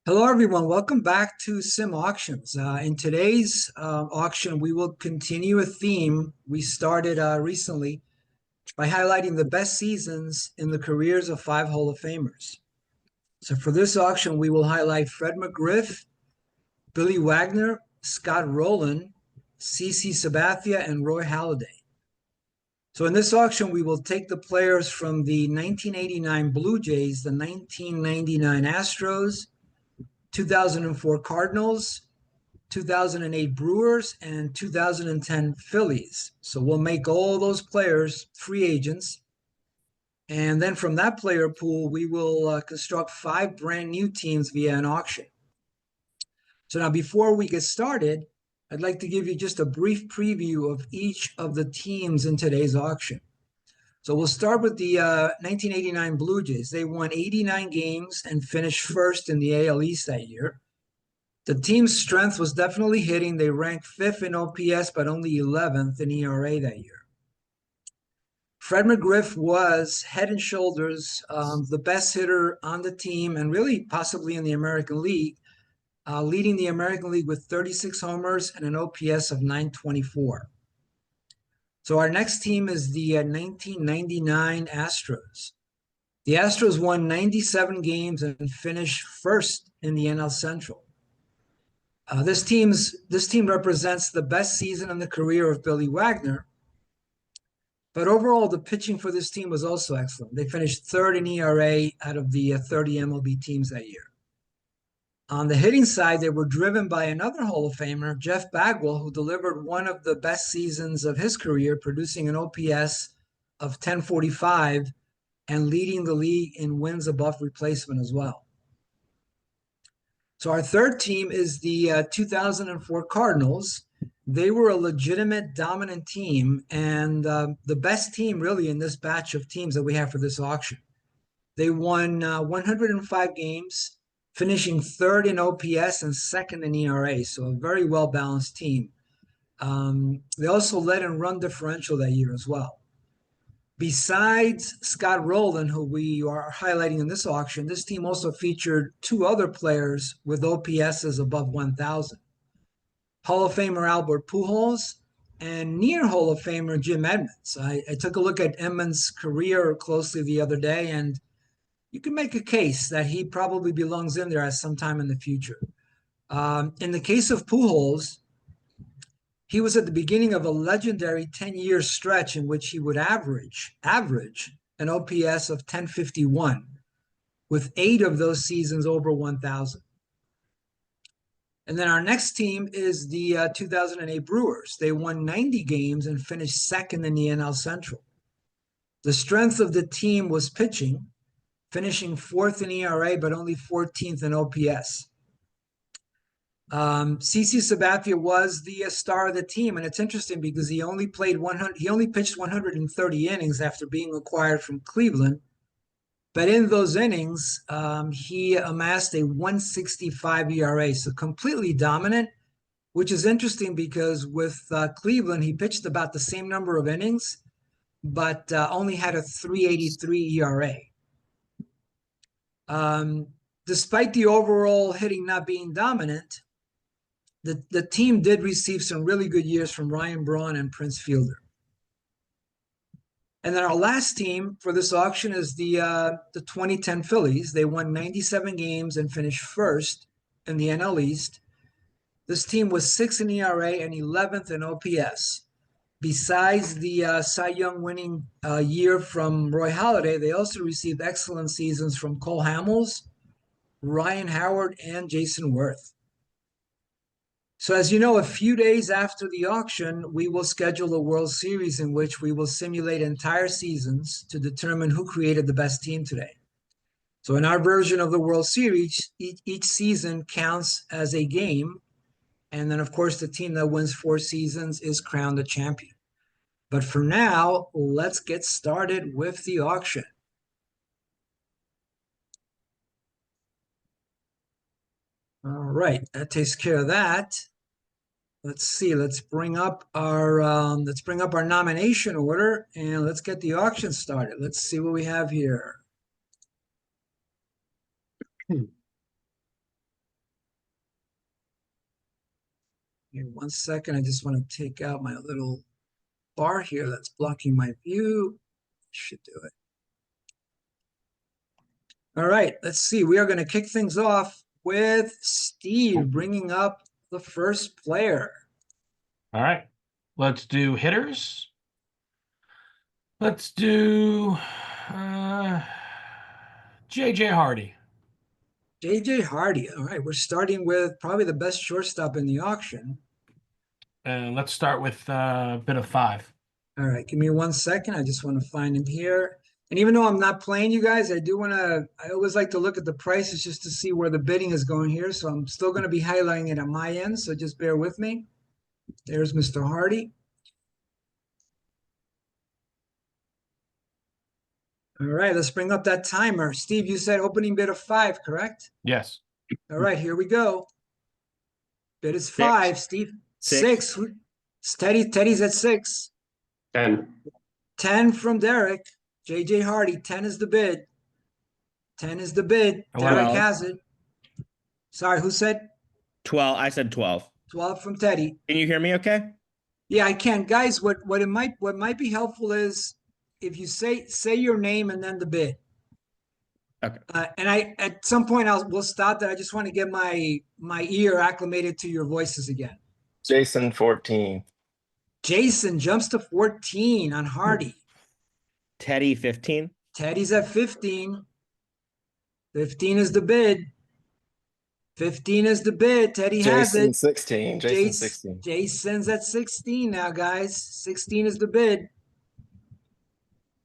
Hello, everyone. Welcome back to Sim Auctions. In today's auction, we will continue a theme we started recently by highlighting the best seasons in the careers of five Hall of Famers. So for this auction, we will highlight Fred McGriff, Billy Wagner, Scott Rolen, CC Sabathia, and Roy Halladay. So in this auction, we will take the players from the 1989 Blue Jays, the 1999 Astros, 2004 Cardinals, 2008 Brewers, and 2010 Phillies. So we'll make all those players free agents. And then from that player pool, we will construct five brand new teams via an auction. So now before we get started, I'd like to give you just a brief preview of each of the teams in today's auction. So we'll start with the 1989 Blue Jays. They won 89 games and finished first in the AL East that year. The team's strength was definitely hitting. They ranked fifth in OPS, but only 11th in ERA that year. Fred McGriff was head and shoulders the best hitter on the team and really possibly in the American League, leading the American League with 36 homers and an OPS of 924. So our next team is the 1999 Astros. The Astros won 97 games and finished first in the NL Central. This team represents the best season in the career of Billy Wagner. But overall, the pitching for this team was also excellent. They finished third in ERA out of the 30 MLB teams that year. On the hitting side, they were driven by another Hall of Famer, Jeff Bagwell, who delivered one of the best seasons of his career, producing an OPS of 1045 and leading the league in wins above replacement as well. So our third team is the 2004 Cardinals. They were a legitimate dominant team and the best team really in this batch of teams that we have for this auction. They won 105 games, finishing third in OPS and second in ERA, so a very well-balanced team. They also led in run differential that year as well. Besides Scott Rolen, who we are highlighting in this auction, this team also featured two other players with OPSs above 1,000. Hall of Famer Albert Pujols and near Hall of Famer Jim Edmonds. I took a look at Edmonds' career closely the other day, and you can make a case that he probably belongs in there at some time in the future. In the case of Pujols, he was at the beginning of a legendary 10-year stretch in which he would average an OPS of 1051, with 8 of those seasons over 1,000. And then our next team is the 2008 Brewers. They won 90 games and finished second in the NL Central. The strength of the team was pitching, finishing fourth in ERA, but only 14th in OPS. CC Sabathia was the star of the team, and it's interesting because he only pitched 130 innings after being acquired from Cleveland. But in those innings, he amassed a 165 ERA, so completely dominant, which is interesting because with Cleveland, he pitched about the same number of innings, but only had a 383 ERA. Despite the overall hitting not being dominant, the team did receive some really good years from Ryan Braun and Prince Fielder. And then our last team for this auction is the 2010 Phillies. They won 97 games and finished first in the NL East. This team was 6th in ERA and 11th in OPS. Besides the Cy Young winning year from Roy Halladay, they also received excellent seasons from Cole Hamels, Ryan Howard, and Jason Worth. So as you know, a few days after the auction, we will schedule a World Series in which we will simulate entire seasons to determine who created the best team today. So in our version of the World Series, each season counts as a game. And then, of course, the team that wins 4 seasons is crowned a champion. But for now, let's get started with the auction. All right, that takes care of that. Let's see. Let's bring up our nomination order and let's get the auction started. Let's see what we have here. Here, 1 second. I just want to take out my little bar here that's blocking my view. Should do it. All right, let's see. We are going to kick things off with Steve bringing up the first player. All right, let's do hitters. Let's do J.J. Hardy. J.J. Hardy. All right, we're starting with probably the best shortstop in the auction. And let's start with a bit of 5. All right, give me 1 second. I just want to find him here. And even though I'm not playing you guys, I do want to, I always like to look at the prices just to see where the bidding is going here. So I'm still going to be highlighting it on my end. So just bear with me. There's Mr. Hardy. All right, let's bring up that timer. Steve, you said opening bid of 5, correct? Yes. All right, here we go. Bid is 5, Steve. 6. Teddy's at 6. 10. 10 from Derek. JJ Hardy, 10 is the bid. 10 is the bid. Derek 12. has it. Sorry, who said? 12. I said 12. 12 from Teddy. Can you hear me okay? Yeah, I can. Guys, what might be helpful is if you say your name and then the bid. Okay. And I at some point we'll stop that. I just want to get my ear acclimated to your voices again. Jason 14. Jason jumps to 14 on Hardy. Teddy 15. Teddy's at 15. 15 is the bid. 15 is the bid. Teddy has Jason it. 16. Jason 16. Jason's at 16 now, guys. 16 is the bid.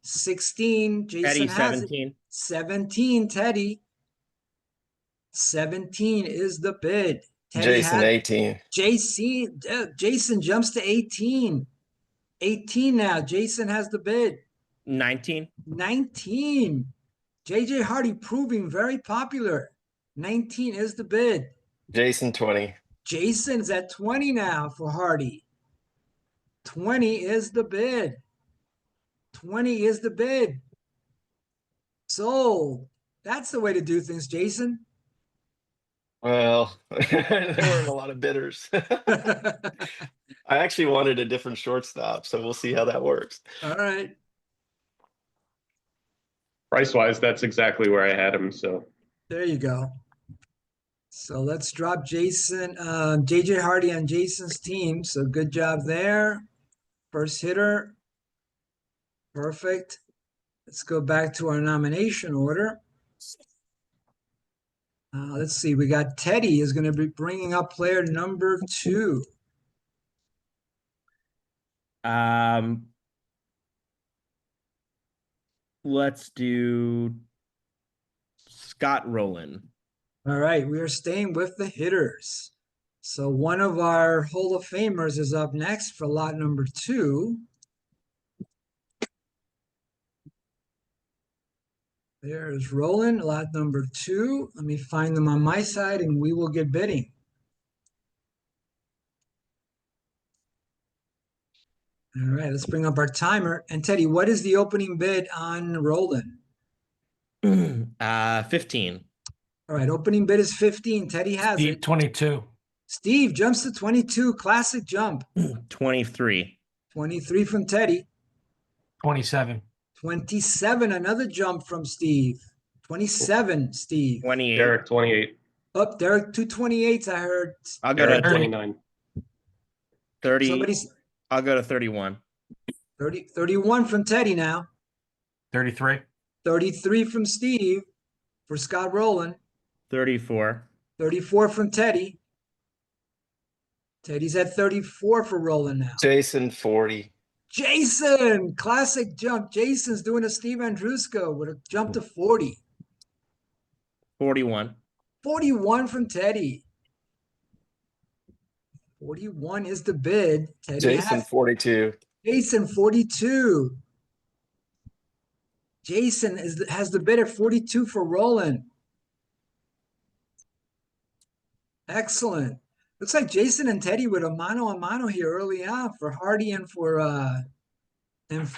16. Jason Teddy has 17. it. 17, Teddy. 17 is the bid. Teddy Jason has 18. Jason jumps to 18. 18 now. Jason has the bid. 19. 19. JJ Hardy proving very popular. 19 is the bid. Jason 20. Jason's at 20 now for Hardy. 20 is the bid. 20 is the bid. Sold. That's the way to do things, Jason. Well, there weren't a lot of bidders. I actually wanted a different shortstop, so we'll see how that works. All right. Price-wise, that's exactly where I had him, so. There you go. So let's drop Jason, JJ Hardy on Jason's team. So good job there. First hitter. Perfect. Let's go back to our nomination order. Let's see. We got Teddy is going to be bringing up player number 2. Let's do Scott Rolen. All right. We are staying with the hitters. So one of our Hall of Famers is up next for lot number 2. There's Rolen, lot number 2. Let me find them on my side and we will get bidding. All right, let's bring up our timer. And Teddy, what is the opening bid on Rolen? 15. All right, opening bid is 15. Teddy has Steve, it. 22. Steve jumps to 22. Classic jump. 23. 23 from Teddy. 27. 27, another jump from Steve. 27, Steve. 28. Derek 28. Up there, 228s, I heard. I'll go Derek to 29. 30. Somebody's I'll go to 31. 31 from Teddy now. 33. 33 from Steve for Scott Rolen. 34. 34 from Teddy. Teddy's at 34 for Rolen now. Jason 40. Jason, classic jump. Jason's doing a Steve Andrusco with a jump to 40. 41. 41 from Teddy. 41 is the bid. Teddy Jason has 42. Jason 42. Jason has the bid at 42 for Rolen. Excellent. Looks like Jason and Teddy with a mano here early on for Hardy and for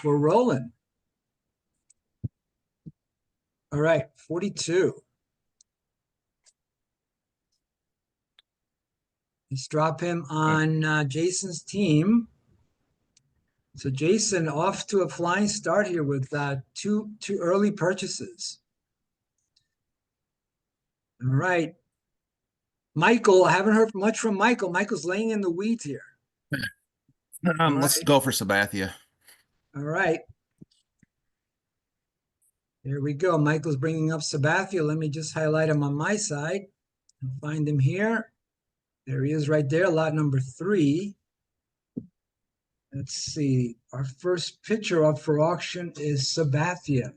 Rolen. All right, 42. Let's drop him on Jason's team. So Jason off to a flying start here with two early purchases. All right. Michael, I haven't heard much from Michael. Michael's laying in the weeds here. Let's right. go for Sabathia. All right. There we go. Michael's bringing up Sabathia. Let me just highlight him on my side and find him here. There he is right there, lot number 3. Let's see. Our first pitcher up for auction is Sabathia.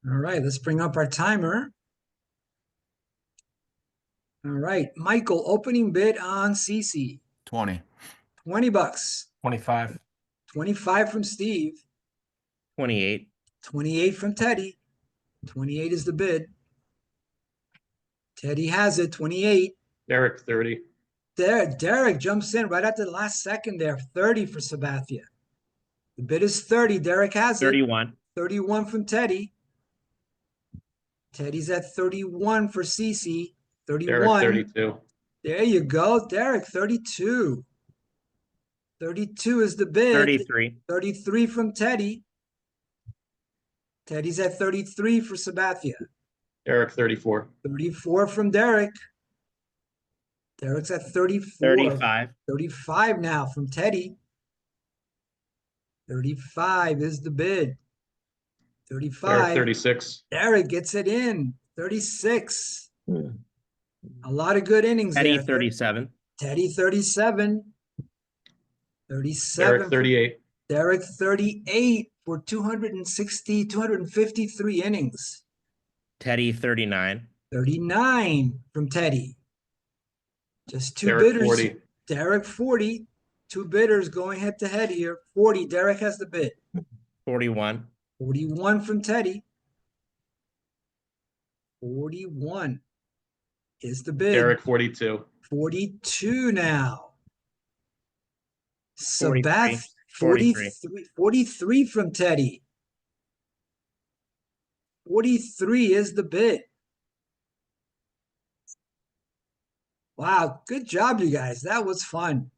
All right, let's bring up our timer. All right, Michael, opening bid on CC. 20. $20. 25. 25 from Steve. 28. 28 from Teddy. 28 is the bid. Teddy has it, 28. Derek, 30. Derek jumps in right at the last second there, 30 for Sabathia. The bid is 30. Derek has it. 31. 31 from Teddy. Teddy's at 31 for CC. 31. Derek, 32. There you go. Derek, 32. 32 is the bid. 33. 33 from Teddy. Teddy's at 33 for Sabathia. Derek, 34. 34 from Derek. Derek's at 34. 35. 35 now from Teddy. 35 is the bid. 35. Derek, 36. Derek gets it in. 36. A lot of good innings Eddie, there. 37. Teddy, 37. 37. Derek, 38. Derek, 38 for 253 innings. Teddy, 39. 39 from Teddy. Just two Derek, bidders. 40. Derek, 40. Two bidders going head to head here. 40. Derek has the bid. 41. 41 from Teddy. 41 is the bid. Derek, 42. 42 now. 43. Sabath, 43 from Teddy. 43 is the bid. Wow, good job, you guys. That was fun.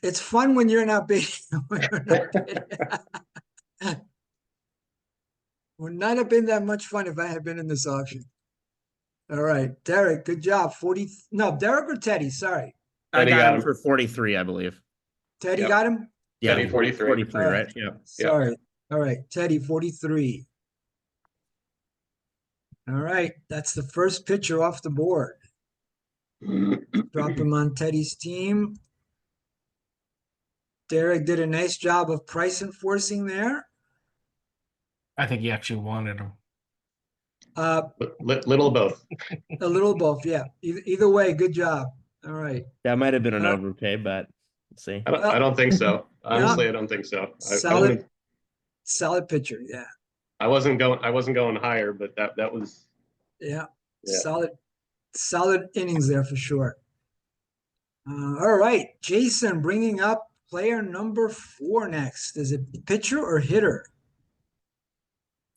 It's fun when you're not bidding. Would not have been that much fun if I had been in this auction. All right, Derek, good job. 40. No, Derek or Teddy? Sorry, I Teddy got got him him. for 43, I believe. Teddy Yep. got him. Yeah, Teddy, 43. 43, All right? Yeah. Sorry. All right, Teddy, 43. All right, that's the first pitcher off the board. Drop him on Teddy's team. Derek did a nice job of price enforcing there. I think he actually wanted him. Little of both. A little both, yeah. Either way, good job. All right. That might have been an Uh, overpay, but let's see. I don't think so. Honestly, I don't think so. Solid, solid pitcher, yeah. I wasn't going higher, but that was Yeah. Yeah. Solid innings there for sure. All right, Jason bringing up player number 4 next. Is it pitcher or hitter?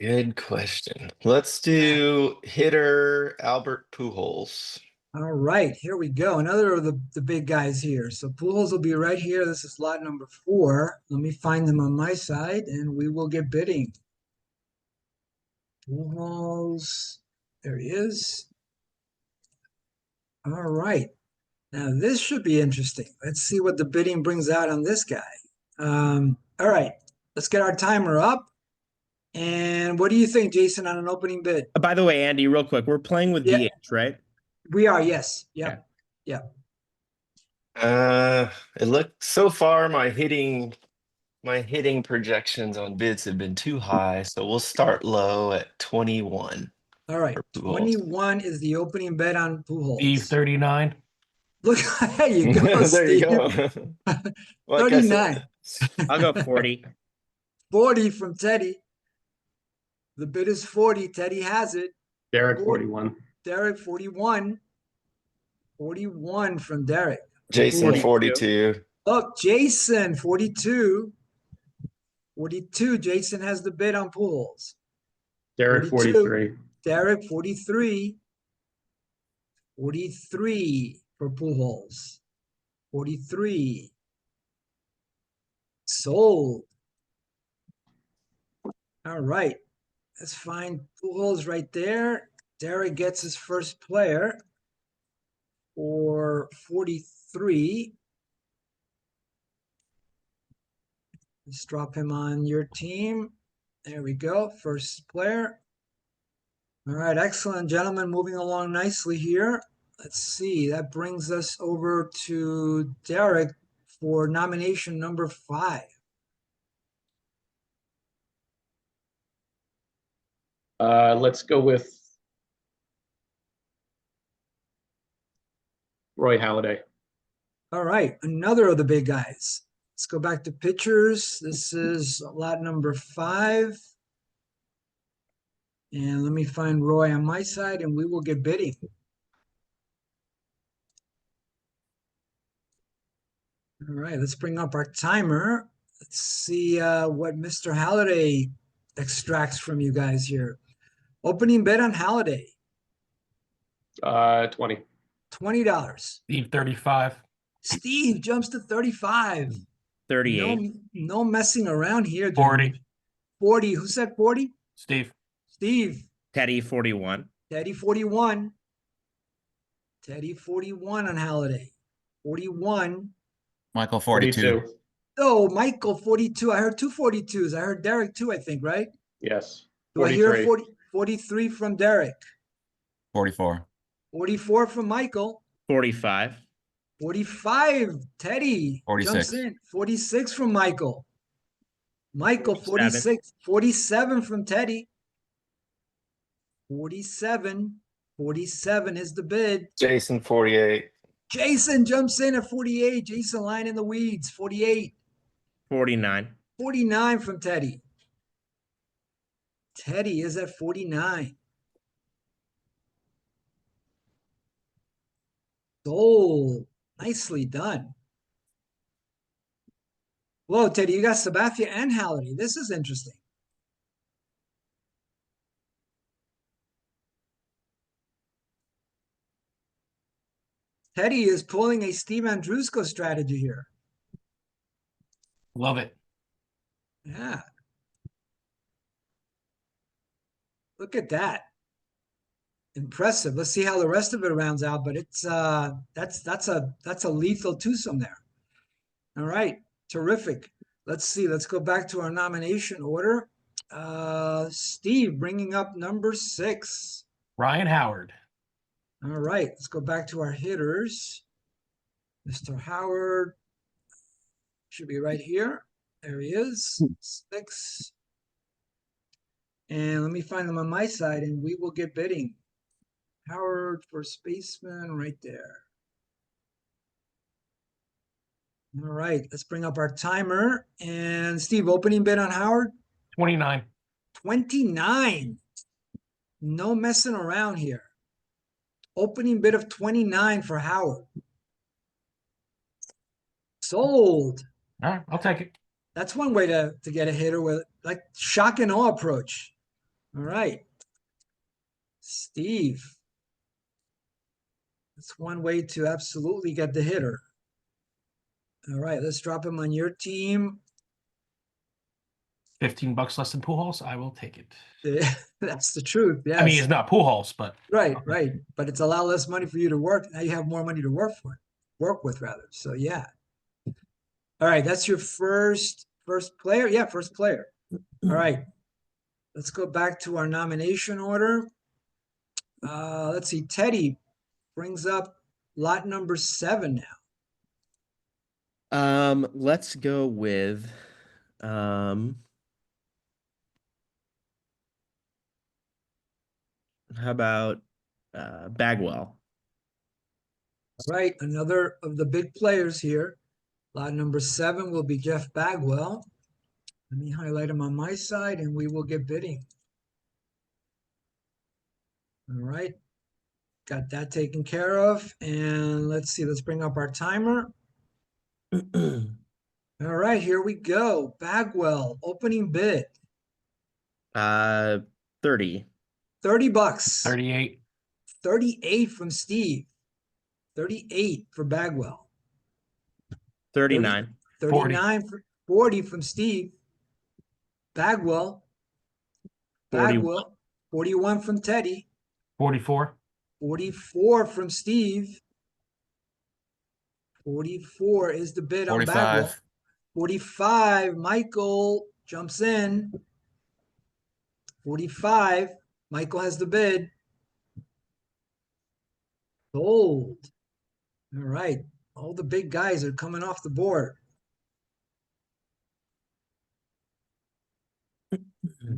Good question. Let's do hitter Albert Pujols. All right, here we go. Another of the big guys here. So Pujols will be right here. This is lot number 4. Let me find them on my side, and we will get bidding. Pujols, there he is. All right. Now this should be interesting. Let's see what the bidding brings out on this guy. All right, let's get our timer up. And what do you think, Jason, on an opening bid? By the way, Andy, real quick, we're playing with Yeah. DH, right? We are, yes. Yeah. It looked so far my hitting projections on bids have been too high, so we'll start low at 21. All right. for Pujols. 21 is the opening bet on Pujols. Steve, 39. Look, there you go, There Steve. you go. Like I 39. said, I'll go 40. 40 from Teddy. The bid is 40. Teddy has it. Derek, 41. Derek, 41. 41 from Derek. Jason 42. 42. Look, Jason, 42. 42. Jason has the bid on Pujols. Derek, 42. 43. Derek, 43. 43 for Pujols. 43. Sold. All right. Let's find Pujols right there. Derek gets his first player for 43. Let's drop him on your team. There we go. First player. All right. Excellent, gentlemen. Moving along nicely here. Let's see. That brings us over to Derek for nomination number 5. Let's go with Roy Halladay. All right. Another of the big guys. Let's go back to pitchers. This is lot number 5. And let me find Roy on my side and we will get bidding. All right, let's bring up our timer. Let's see what Mr. Halladay extracts from you guys here. Opening bid on Halladay, 20. $20. Steve 35. Steve jumps to 35. 38. No messing around here. 40. 40. Who said 40? Steve. Steve. Teddy 41. Teddy 41. Teddy 41 on Halladay. 41. Michael 42. Oh, Michael 42. I heard two 42s. I heard Derek too, I think, right? Yes. Do I hear 43. 43 from Derek? 44. 44 from Michael. 45. 45. Teddy 46. jumps in. 46 from Michael. Michael 47. 46. 47 from Teddy. 47. 47 is the bid. Jason 48. Jason jumps in at 48. Jason lying in the weeds. 48. 49. 49 from Teddy. Teddy is at 49. Sold. Nicely done. Whoa, Teddy, you got Sabathia and Halladay. This is interesting. Teddy is pulling a Steve Andrusco strategy here. Love it. Yeah. Look at that. Impressive. Let's see how the rest of it rounds out, but it's that's a lethal twosome there. All right. Terrific. Let's see. Let's go back to our nomination order. Steve bringing up number 6. Ryan Howard. All right, let's go back to our hitters. Mr. Howard should be right here. There he is, 6. And let me find them on my side and we will get bidding. Howard for spaceman right there. All right, let's bring up our timer. And Steve, opening bid on Howard? 29. 29. No messing around here. Opening bid of 29 for Howard. Sold. All right, I'll take it. That's one way to get a hitter with like shock and awe approach. All right. Steve. That's one way to absolutely get the hitter. All right, let's drop him on your team. $15 less than Pujols. I will take it. That's the truth. Yes. I mean, it's not Pujols, but Right. But it's a lot less money for you to work. Now you have more money to work with rather. So yeah. All right, that's your first player. Yeah, first player. All right. Let's go back to our nomination order. Let's see. Teddy brings up lot number 7 now. Let's go with how about Bagwell? All right, another of the big players here. Lot number 7 will be Jeff Bagwell. Let me highlight him on my side and we will get bidding. All right. Got that taken care of. And let's see, let's bring up our timer. All right, here we go. Bagwell, opening bid. 30. $30. 38. 38 from Steve. 38 for Bagwell. 39. 39 for 40 from Steve. Bagwell. 41. 41 from Teddy. 44. 44 from Steve. 44 is the bid on Bagwell. 45. 45, Michael jumps in. 45, Michael has the bid. Sold. All right. All the big guys are coming off the board.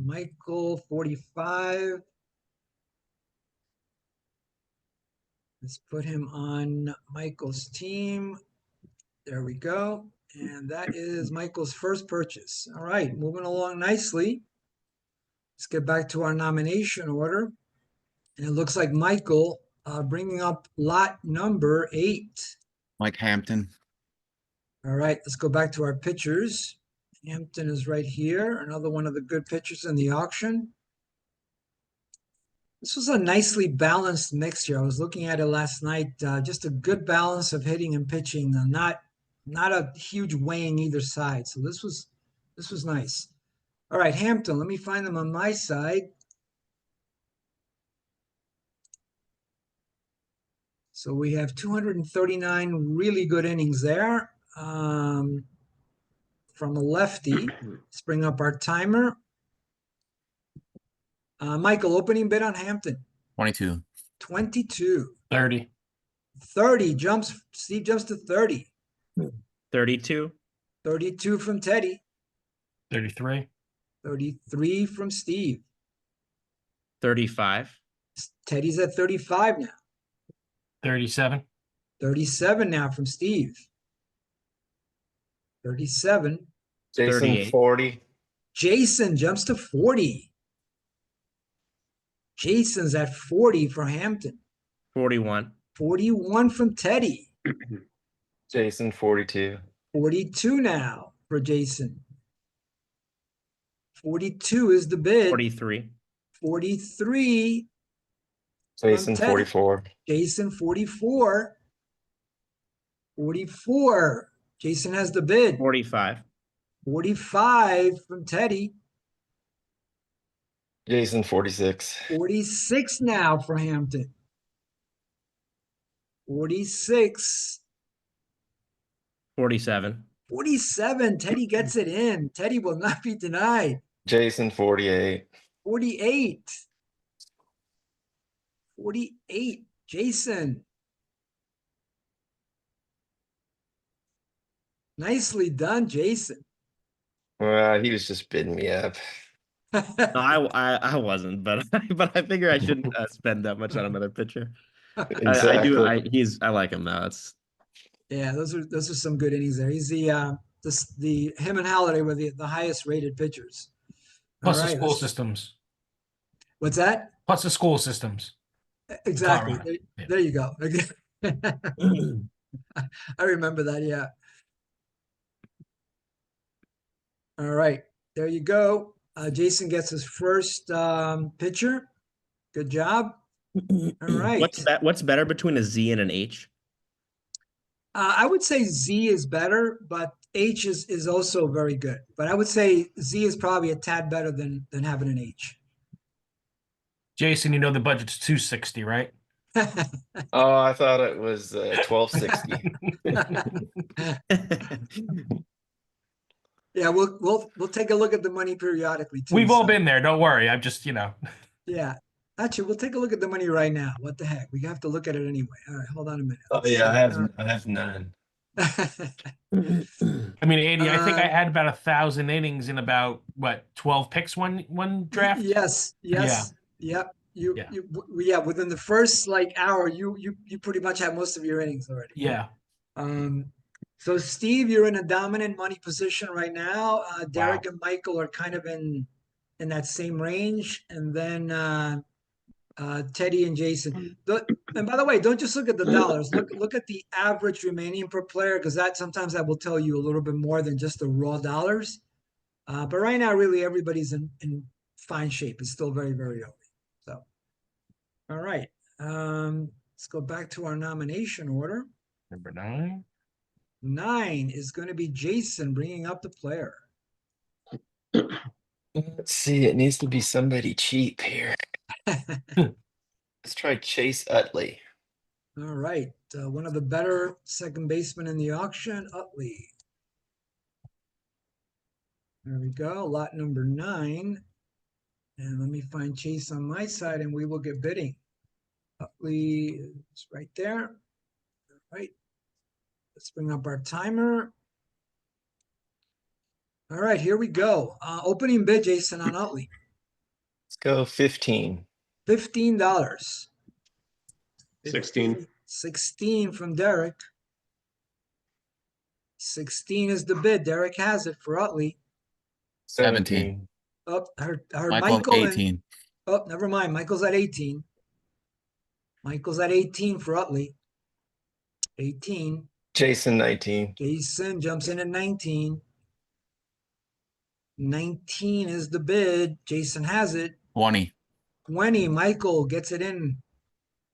Michael, 45. Let's put him on Michael's team. There we go. And that is Michael's first purchase. All right, moving along nicely. Let's get back to our nomination order. And it looks like Michael bringing up lot number 8. Mike Hampton. All right, let's go back to our pitchers. Hampton is right here. Another one of the good pitchers in the auction. This was a nicely balanced mixture. I was looking at it last night. Just a good balance of hitting and pitching. Not a huge weighing either side. So this was nice. All right, Hampton. Let me find them on my side. So we have 239 really good innings there. From a lefty. Let's bring up our timer. Michael, opening bid on Hampton. 22. 22. 30. 30 jumps. Steve jumps to 30. 32. 32 from Teddy. 33. 33 from Steve. 35. Teddy's at 35 now. 37. 37 now from Steve. 37. Jason 38. 40. Jason jumps to 40. Jason's at 40 for Hampton. 41. 41 from Teddy. Jason 42. 42 now for Jason. 42 is the bid. 43. 43. Jason Teddy. 44. Jason 44. 44. Jason has the bid. 45. 45 from Teddy. Jason 46. 46 now for Hampton. 46. 47. 47. Teddy gets it in. Teddy will not be denied. Jason 48. 48. 48. Jason. Nicely done, Jason. Well, he was just bidding me up. No, I wasn't, but I figure I shouldn't spend that much on another pitcher. Exactly. I like him now. It's Yeah, those are some good innings there. He's him and Halladay were the highest rated pitchers. Plus All the right, school let's- systems. What's that? Plus the school systems. Exactly. Colorado, There, yeah. there you go. I remember that. Yeah. All right. There you go. Jason gets his first pitcher. Good job. All right. What's better between a Z and an H? I would say Z is better, but H is also very good. But I would say Z is probably a tad better than having an H. Jason, you know the budget's 260, right? Oh, I thought it was 1260. Yeah, we'll take a look at the money periodically too. We've all so- been there. Don't worry. I'm just, Yeah. Actually, we'll take a look at the money right now. What the heck? We have to look at it anyway. All right, hold on a minute. Oh yeah, I have none. I mean, Andy, I think I had about 1,000 innings in about 12 picks one draft. Yes. Yep. Yeah. Within the first hour, you pretty much have most of your innings already. Yeah. So Steve, you're in a dominant money position right now. Derek and Michael are kind of in that same range, and then Teddy and Jason. And by the way, don't just look at the dollars. Look at the average remaining per player, because sometimes that will tell you a little bit more than just the raw dollars. But right now, really, everybody's in fine shape. It's still very, very early. So, all right. Let's go back to our nomination order. Number 9. 9 is going to be Jason bringing up the player. Let's see. It needs to be somebody cheap here. Let's try Chase Utley. All right. One of the better second basemen in the auction, Utley. There we go. Lot number 9. And let me find Chase on my side and we will get bidding. Utley is right there. All right. Let's bring up our timer. All right, here we go. Opening bid, Jason, on Utley. Let's go 15. $15. 16. 16 from Derek. 16 is the bid. Derek has it for Utley. 17. Oh, her Michael, Michael and 18. oh, never mind. Michael's at 18. Michael's at 18 for Utley. 18. Jason 19. Jason jumps in at 19. 19 is the bid. Jason has it. 20. 20. Michael gets it in.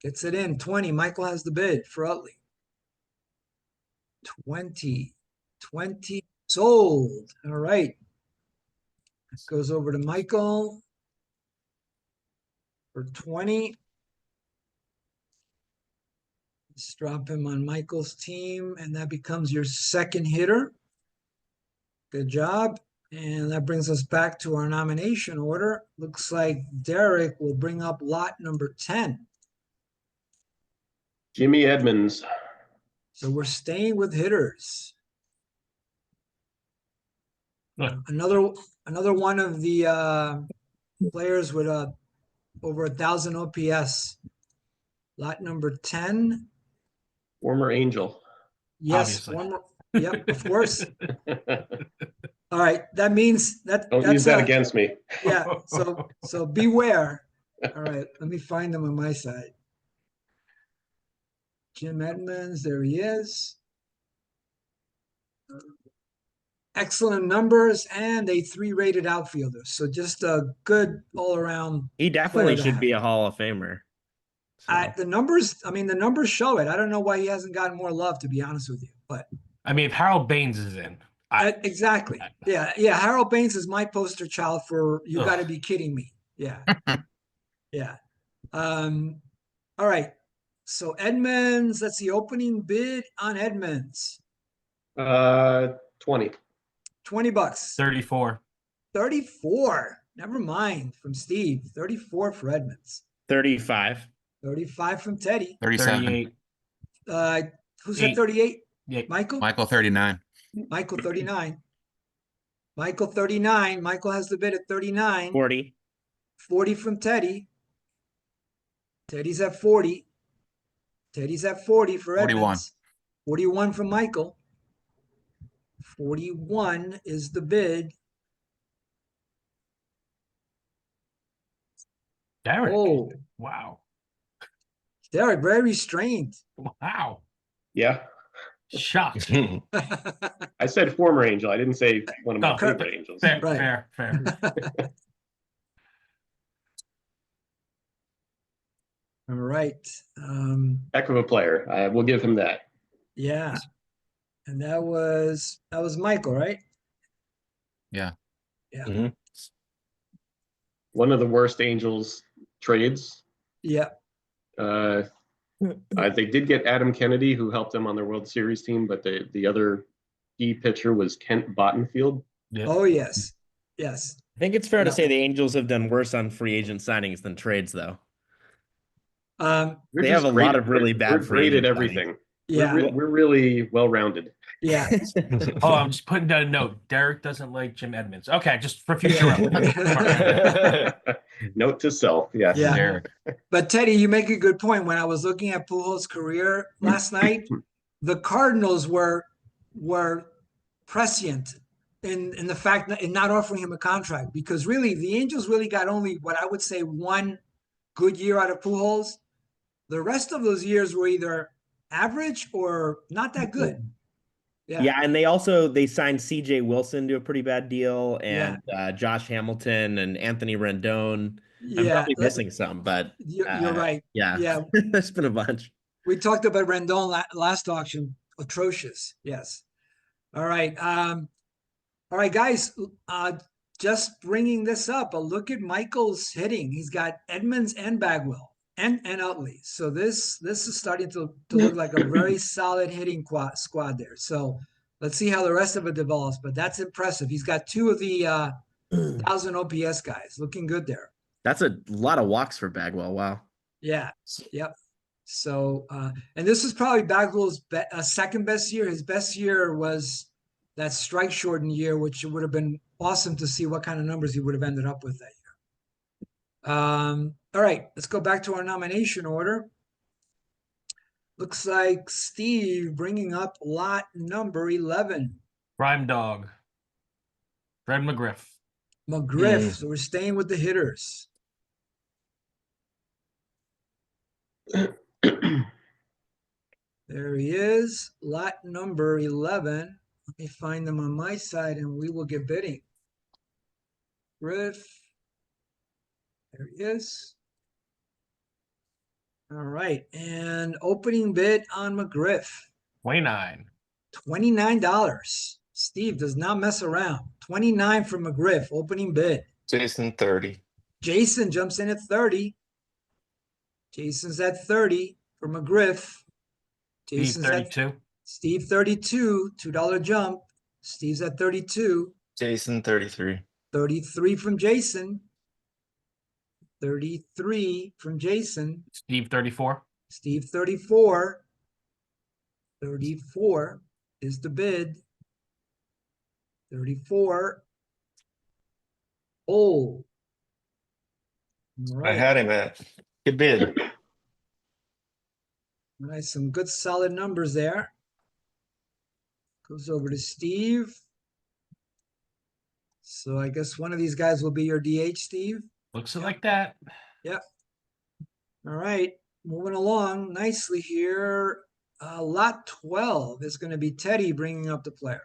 Gets it in. 20. Michael has the bid for Utley. 20. 20 sold. All right. This goes over to Michael for 20. Let's drop him on Michael's team, and that becomes your second hitter. Good job. And that brings us back to our nomination order. Looks like Derek will bring up lot number 10. Jimmy Edmonds. So we're staying with hitters. Huh. Another one of the players with over 1,000 OPS. Lot number 10. Former Angel. Yes, Obviously. one more. Yep, of course. All right, that means that Don't that's use that against me. Yeah, so beware. All right, let me find them on my side. Jim Edmonds, there he is. Excellent numbers and a 3-rated outfielder. So just a good all-around. He definitely to should have. be a Hall of Famer. So. The numbers show it. I don't know why he hasn't gotten more love, to be honest with you. But I mean, if Harold Baines is in, exactly. Yeah. Harold Baines is my poster child for you got to be kidding me. Yeah. Yeah. All right. So Edmonds, that's the opening bid on Edmonds. 20. $20. 34. 34. Never mind from Steve. 34 for Edmonds. 35. 35 from Teddy. 37. 38. Who said 38? Yeah. Michael? Michael, 39. Michael 39. Michael 39. Michael has the bid at 39. 40. 40 from Teddy. Teddy's at 40. Teddy's at 40 for 41. Edmonds. 41 from Michael. 41 is the bid. Derek. Oh, Wow. Derek, very restrained. Wow. Yeah. Shocked. I said former Angel. I didn't say one of my Oh, favorite Angels. Fair, Right. fair. All right. Heck of a player. We'll give him that. Yeah. And that was Michael, right? Yeah. Yeah. Mhm. One of the worst Angels trades. Yeah. They did get Adam Kennedy, who helped them on their World Series team, but the other key pitcher was Kent Bottenfield. Yep. Oh, yes. Yes. I think it's fair to Yeah. say the Angels have done worse on free agent signings than trades, though. We're They just have a great lot at- of really we're- bad We're free great at agent everything. Yeah. We're really well-rounded. Yeah. Oh, I'm just putting down a note. Derek doesn't like Jim Edmonds. Okay, just for future reference. Note to self. Yes. Yeah. Derek. But Teddy, you make a good point. When I was looking at Pujols' career last night, the Cardinals were prescient in the fact that in not offering him a contract, because really the Angels really got only what I would say one good year out of Pujols. The rest of those years were either average or not that good. Yeah. Yeah, and they signed CJ Wilson to a pretty bad deal, and Josh Hamilton and Anthony Rendon. I'm Yeah, probably missing some, but you're right. yeah, Yeah, there's been a bunch. we talked about Rendon last auction. Atrocious. Yes. All right. All right, guys. Just bringing this up. A look at Michael's hitting. He's got Edmonds and Bagwell and Utley. So this is starting to look like a very solid hitting squad there. So let's see how the rest of it develops. But that's impressive. He's got two of the 1,000 OPS guys. Looking good there. That's a lot of walks for Bagwell. Wow. Yeah. Yep. So, and this is probably Bagwell's second best year. His best year was that strike shortened year, which would have been awesome to see what kind of numbers he would have ended up with that year. All right, let's go back to our nomination order. Looks like Steve bringing up lot number 11. Prime dog. Fred McGriff. McGriff. So we're staying with the hitters. There he is, lot number 11. Let me find them on my side and we will get bidding. Griff. There he is. All right, and opening bid on McGriff, 29. $29. Steve does not mess around. 29 for McGriff, opening bid. Jason 30. Jason jumps in at 30. Jason's at 30 for McGriff. Steve Jason's at 32. Steve 32, $2 jump. Steve's at 32. Jason 33. 33 from Jason. 33 from Jason. Steve 34. Steve 34. 34 is the bid. 34. Oh. All I right. had him at. Good bid. All right, some good solid numbers there. Goes over to Steve. So I guess one of these guys will be your DH, Steve. Looks like that. Yep. All right, moving along nicely here. Lot 12 is going to be Teddy bringing up the player.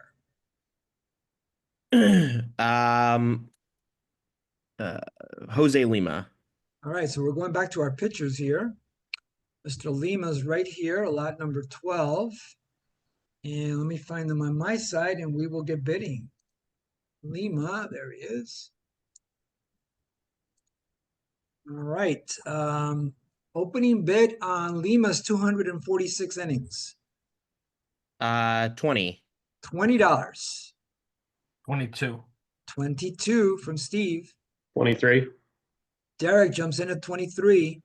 Jose Lima. All right, so we're going back to our pitchers here. Mr. Lima's right here, lot number 12. And let me find them on my side and we will get bidding. Lima, there he is. All right. Opening bid on Lima's 246 innings. 20. $20. 22. 22 from Steve. 23. Derek jumps in at 23.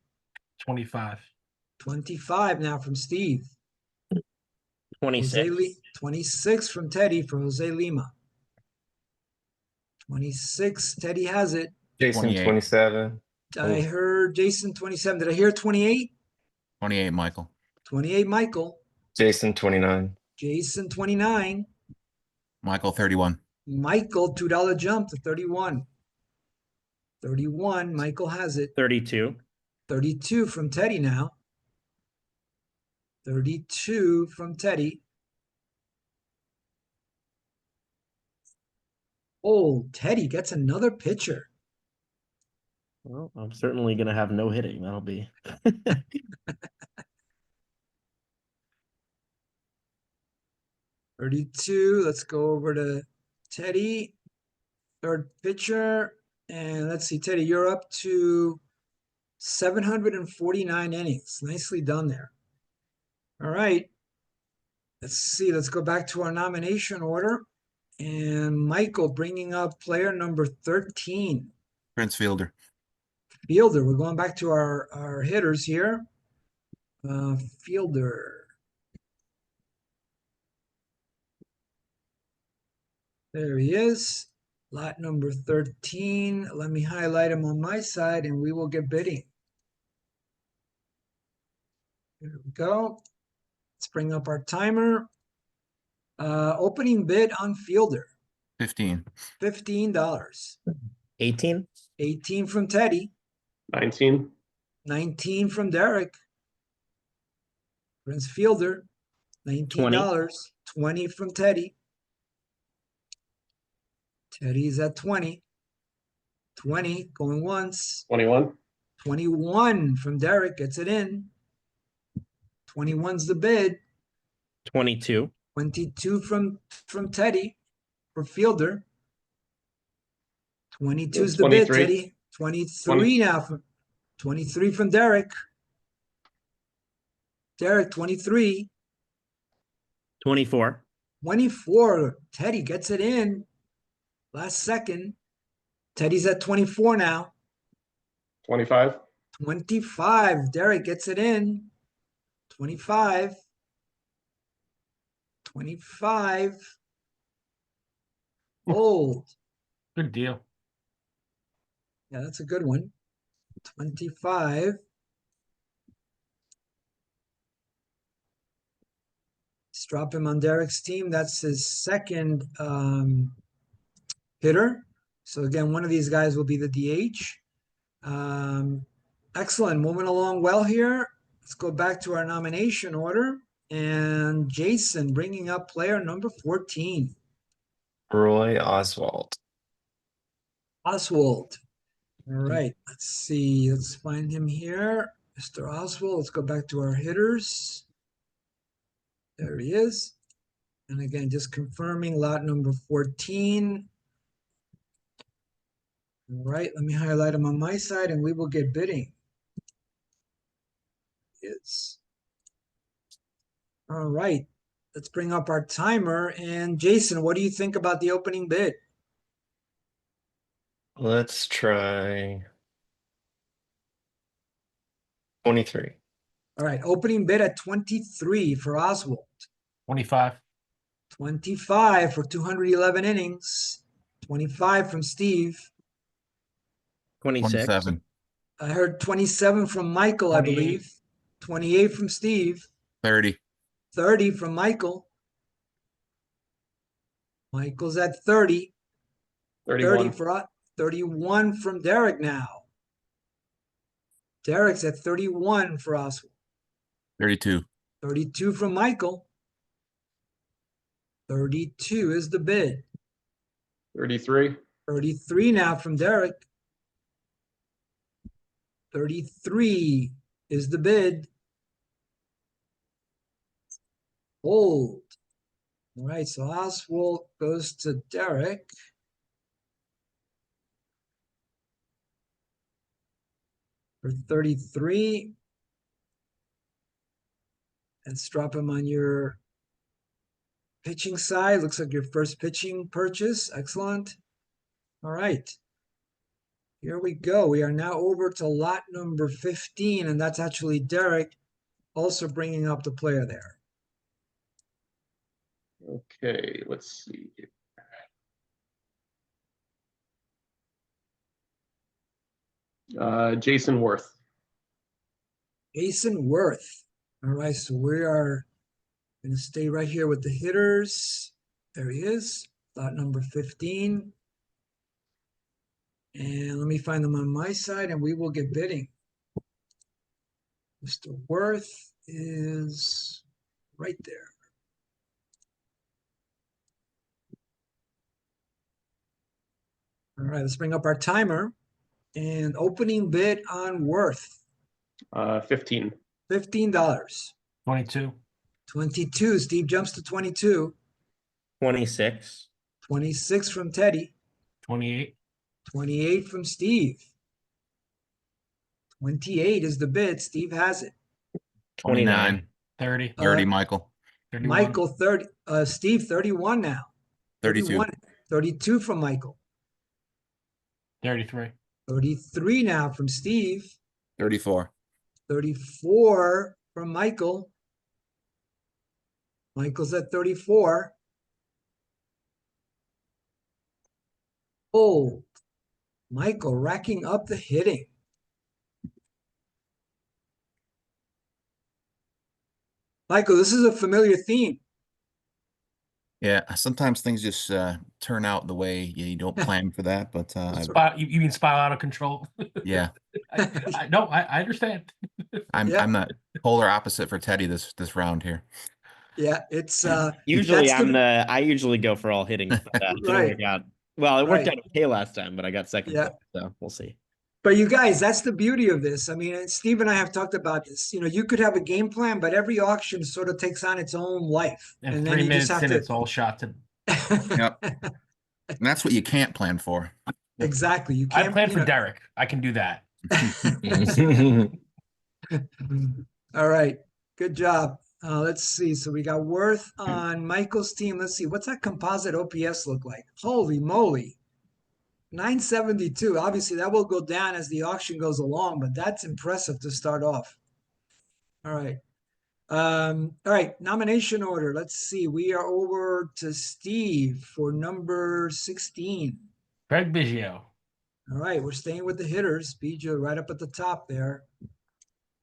25. 25 now from Steve. 26. 26 from Teddy for Jose Lima. 26, Teddy has it. Jason 28. 27. I heard Jason 27. Did I hear 28? 28, Michael. 28, Michael. Jason 29. Jason 29. Michael, 31. Michael, $2 jump to 31. 31, Michael has it. 32. 32 from Teddy now. 32 from Teddy. Oh, Teddy gets another pitcher. Well, I'm certainly gonna have no hitting. That'll be 32. Let's go over to Teddy. Third pitcher. And let's see, Teddy, you're up to 749 innings. Nicely done there. All right. Let's see. Let's go back to our nomination order. And Michael bringing up player number 13. Prince Fielder. Fielder. We're going back to our hitters here. Fielder. There he is. Lot number 13. Let me highlight him on my side and we will get bidding. There we go. Let's bring up our timer. Opening bid on Fielder. 15. $15. 18. 18 from Teddy. 19. 19 from Derek. Prince Fielder. $19. 20 from Teddy. Teddy's at 20. 20 going once. 21. 21 from Derek gets it in. 21's the bid. 22. 22 from Teddy for Fielder. 22's the bid, 23. Teddy. 23 now from 23 from Derek. Derek, 23. 24. 24. Teddy gets it in. Last second. Teddy's at 24 now. 25. 25. Derek gets it in. 25. 25. Old. Good deal. Yeah, that's a good one. 25. Let's drop him on Derek's team. That's his second hitter. So again, one of these guys will be the DH. Excellent. Moving along well here. Let's go back to our nomination order. And Jason bringing up player number 14. Roy Oswald. Oswald. All right. Let's see. Let's find him here. Mr. Oswald. Let's go back to our hitters. There he is. And again, just confirming lot number 14. All right. Let me highlight him on my side and we will get bidding. It's all right. Let's bring up our timer. And Jason, what do you think about the opening bid? Let's try 23. All right. Opening bid at 23 for Oswald. 25. 25 for 211 innings. 25 from Steve. 26. 27. I heard 27 from Michael, I 28. believe. 28 from Steve. 30. 30 from Michael. Michael's at 30. 31. 30 for 31 from Derek now. Derek's at 31 for Oswald. 32. 32 from Michael. 32 is the bid. 33. 33 now from Derek. 33 is the bid. Hold. All right, so Oswald goes to Derek. For 33. Let's drop him on your pitching side. Looks like your first pitching purchase. Excellent. All right. Here we go. We are now over to lot number 15, and that's actually Derek also bringing up the player there. Okay, let's see. Jason Worth. Jason Worth. All right, so we are going to stay right here with the hitters. There he is, lot number 15. And let me find them on my side, and we will get bidding. Mr. Worth is right there. All right, let's bring up our timer. And opening bid on Worth, 15. $15. 22. 22. Steve jumps to 22. 26. 26 from Teddy. 28. 28 from Steve. 28 is the bid. Steve has it. 29. 30. 30, Michael. 31. Michael 30. Steve 31 now. 32. 32 from Michael. 33. 33 now from Steve. 34. 34 from Michael. Michael's at 34. Oh, Michael racking up the hitting. Michael, this is a familiar theme. Yeah, sometimes things just turn out the way you don't plan for that, but You mean spot out of control? yeah, I understand. Yeah. I'm the polar opposite for Teddy this round here. Yeah, it's Usually that's I usually go for all hitting. But, Right. work out. Well, it worked Right. out okay last time, but I got second Yeah. place, so we'll see. But you guys, that's the beauty of this. I mean, Steve and I have talked about this. You know, you could have a game plan, but every auction sort of takes on its own life. And And then 3 you just minutes have in, to. it's all shot to. Yep. And that's what you can't plan for. Exactly. You I can't plan you for know- Derek. I can do that. All right. Good job. Let's see. So we got Worth on Michael's team. Let's see. What's that composite OPS look like? Holy moly. 972. Obviously, that will go down as the auction goes along, but that's impressive to start off. All right. All right. Nomination order. Let's see. We are over to Steve for number 16. Craig Biggio. All right. We're staying with the hitters. Biggio right up at the top there.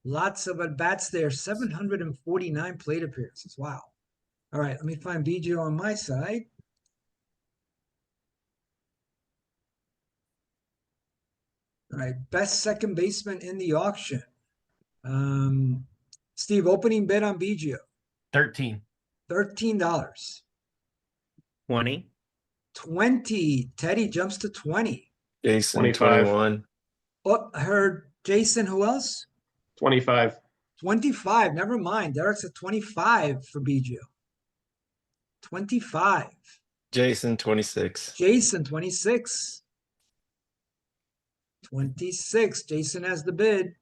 Lots of at-bats there. 749 plate appearances. Wow. All right. Let me find Biggio on my side. All right. Best second baseman in the auction. Steve, opening bid on Biggio. 13. $13. 20. 20. Teddy jumps to 20. Jason 25. 21. Oh, I heard Jason. Who else? 25. 25. Never mind. Derek's at 25 for Biggio. 25. Jason 26. Jason, 26. 26. Jason has the bid.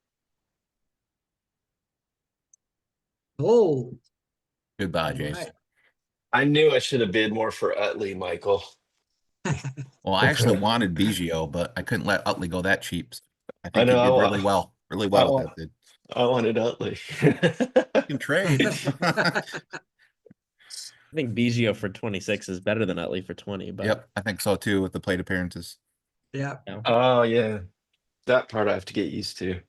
Sold. Goodbye, All Jason. right. I knew I should have bid more for Utley, Michael. Well, I actually wanted Biggio, but I couldn't let Utley go that cheap. I think know, he did I- really well with I- that bid. I wanted Utley. You can trade. I think Biggio for 26 is better than Utley for 20. But Yep, I think so too with the plate appearances. Yeah. Oh yeah, that part I have to get used to.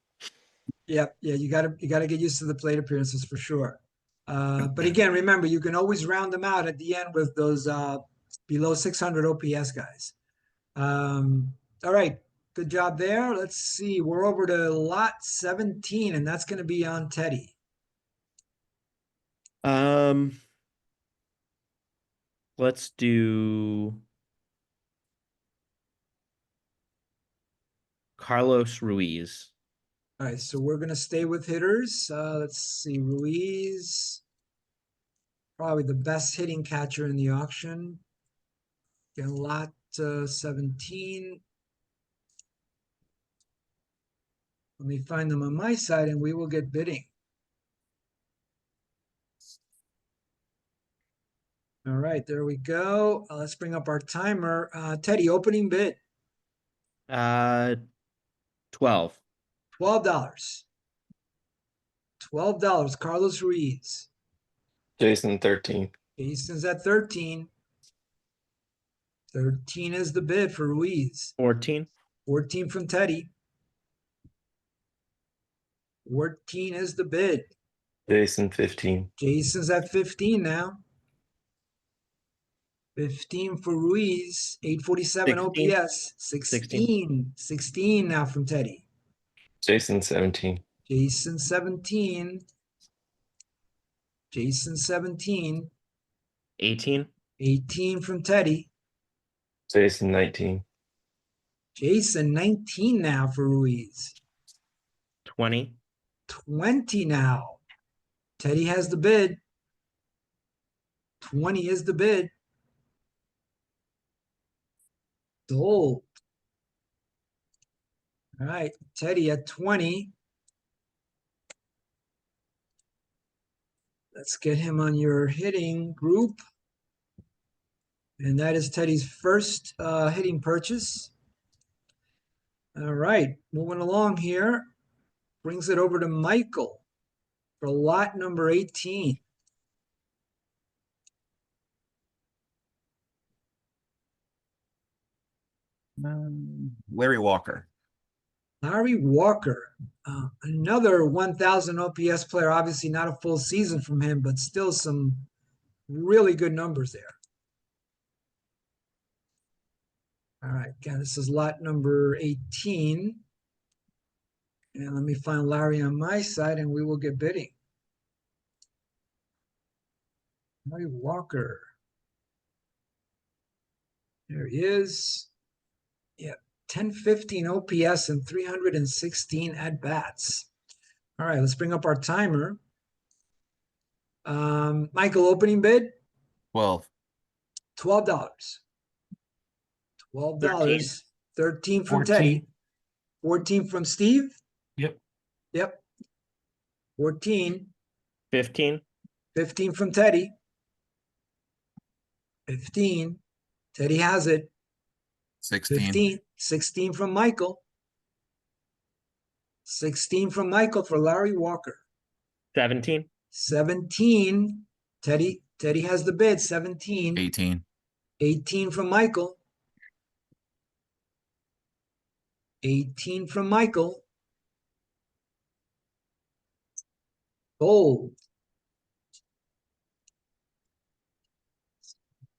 Yeah. You gotta get used to the plate appearances for sure. But again, remember, you can always round them out at the end with those below 600 OPS guys. All right. Good job there. Let's see. We're over to lot 17, and that's going to be on Teddy. let's do Carlos Ruiz. All right. So we're going to stay with hitters. Let's see. Ruiz, probably the best hitting catcher in the auction. Again, lot 17. Let me find them on my side, and we will get bidding. All right, there we go. Let's bring up our timer. Teddy, opening bid, 12. $12. $12, Carlos Ruiz. Jason 13. Jason's at 13. 13 is the bid for Ruiz. 14. 14 from Teddy. 14 is the bid. Jason 15. Jason's at 15 now. 15 for Ruiz. 847 16. OPS. 16 now from Teddy. Jason 17. Jason 17. Jason 17. 18. 18 from Teddy. Jason 19. Jason 19 now for Ruiz. 20. 20 now. Teddy has the bid. 20 is the bid. Sold. All right, Teddy at 20. Let's get him on your hitting group. And that is Teddy's first hitting purchase. All right, moving along here. Brings it over to Michael for lot number 18. Larry Walker. Larry Walker, another 1,000 OPS player. Obviously not a full season from him, but still some really good numbers there. All right, again, this is lot number 18. And let me find Larry on my side and we will get bidding. Larry Walker. There he is. Yeah, 1015 OPS and 316 at bats. All right, let's bring up our timer. Michael, opening bid 12. $12. $12. 13 from 14. Teddy. 14 from Steve. Yep. Yep. 14. 15. 15 from Teddy. 15. Teddy has it. 16. 15. 16 from Michael. 16 from Michael for Larry Walker. 17. 17. Teddy has the bid. 17. 18. 18 from Michael. 18 from Michael. Gold.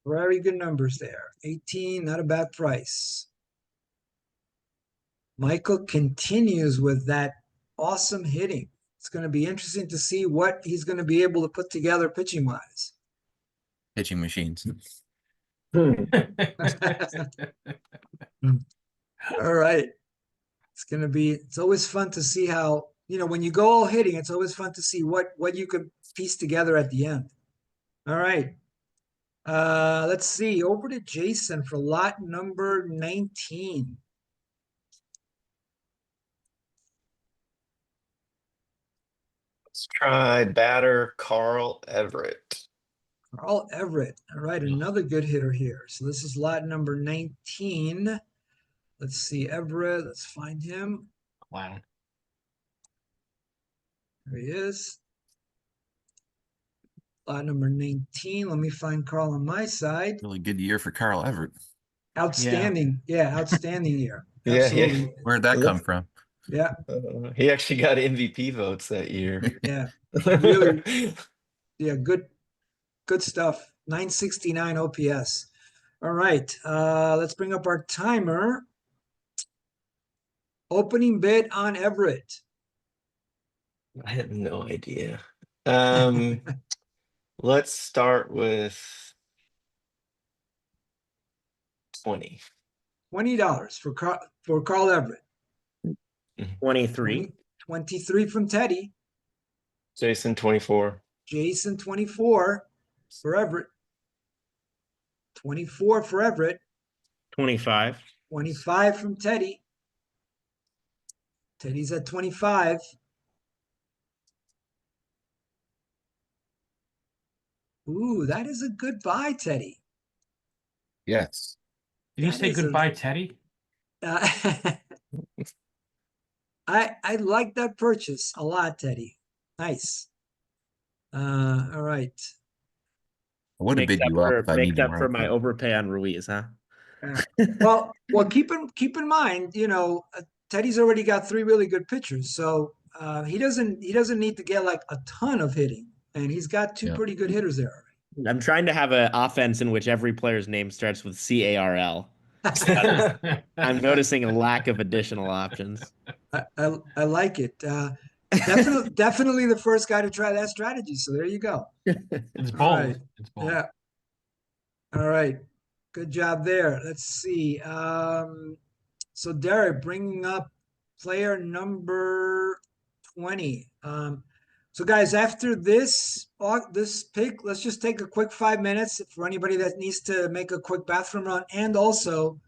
Very good numbers there. 18, not a bad price. Michael continues with that awesome hitting. It's going to be interesting to see what he's going to be able to put together pitching wise. Pitching machines. All right. It's always fun to see how, when you go all hitting, it's always fun to see what you could piece together at the end. All right. Let's see. Over to Jason for lot number 19. Let's try batter Carl Everett. Carl Everett. All right, another good hitter here. So this is lot number 19. Let's see, Everett. Let's find him. Wow. There he is. Lot number 19. Let me find Carl on my side. Really good year for Carl Everett. Outstanding. Yeah, outstanding year. Yeah, Absolutely. Where'd that come from? Yeah, He actually got MVP votes that year. yeah. Really. Yeah, good stuff. 969 OPS. All right. Let's bring up our timer. Opening bid on Everett. I have no idea. Let's start with 20. $20 for Carl Everett. 23. 23 from Teddy. Jason, 24. Jason, 24 for Everett. 24 for Everett. 25. 25 from Teddy. Teddy's at 25. Ooh, that is a good buy, Teddy. Yes. Did you That say is a- goodbye, Teddy? I like that purchase a lot, Teddy. Nice. All right. I would have Makes bid you up if I makes knew up you for weren't, my but overpay on Ruiz, huh? Well, keep in mind, Teddy's already got 3 really good pitchers, so he doesn't need to get like a ton of hitting, and he's got 2 Yeah. pretty good hitters there already. I'm trying to have an offense in which every player's name starts with CARL. I'm noticing a lack of additional options. I like it. Definitely the first guy to try that strategy. So there you go. It's All bold. right. It's bold. Yeah. All right. Good job there. Let's see. So Derek, bringing up player number 20. So guys, after this pick, let's just take a quick 5 minutes for anybody that needs to make a quick bathroom run. And also,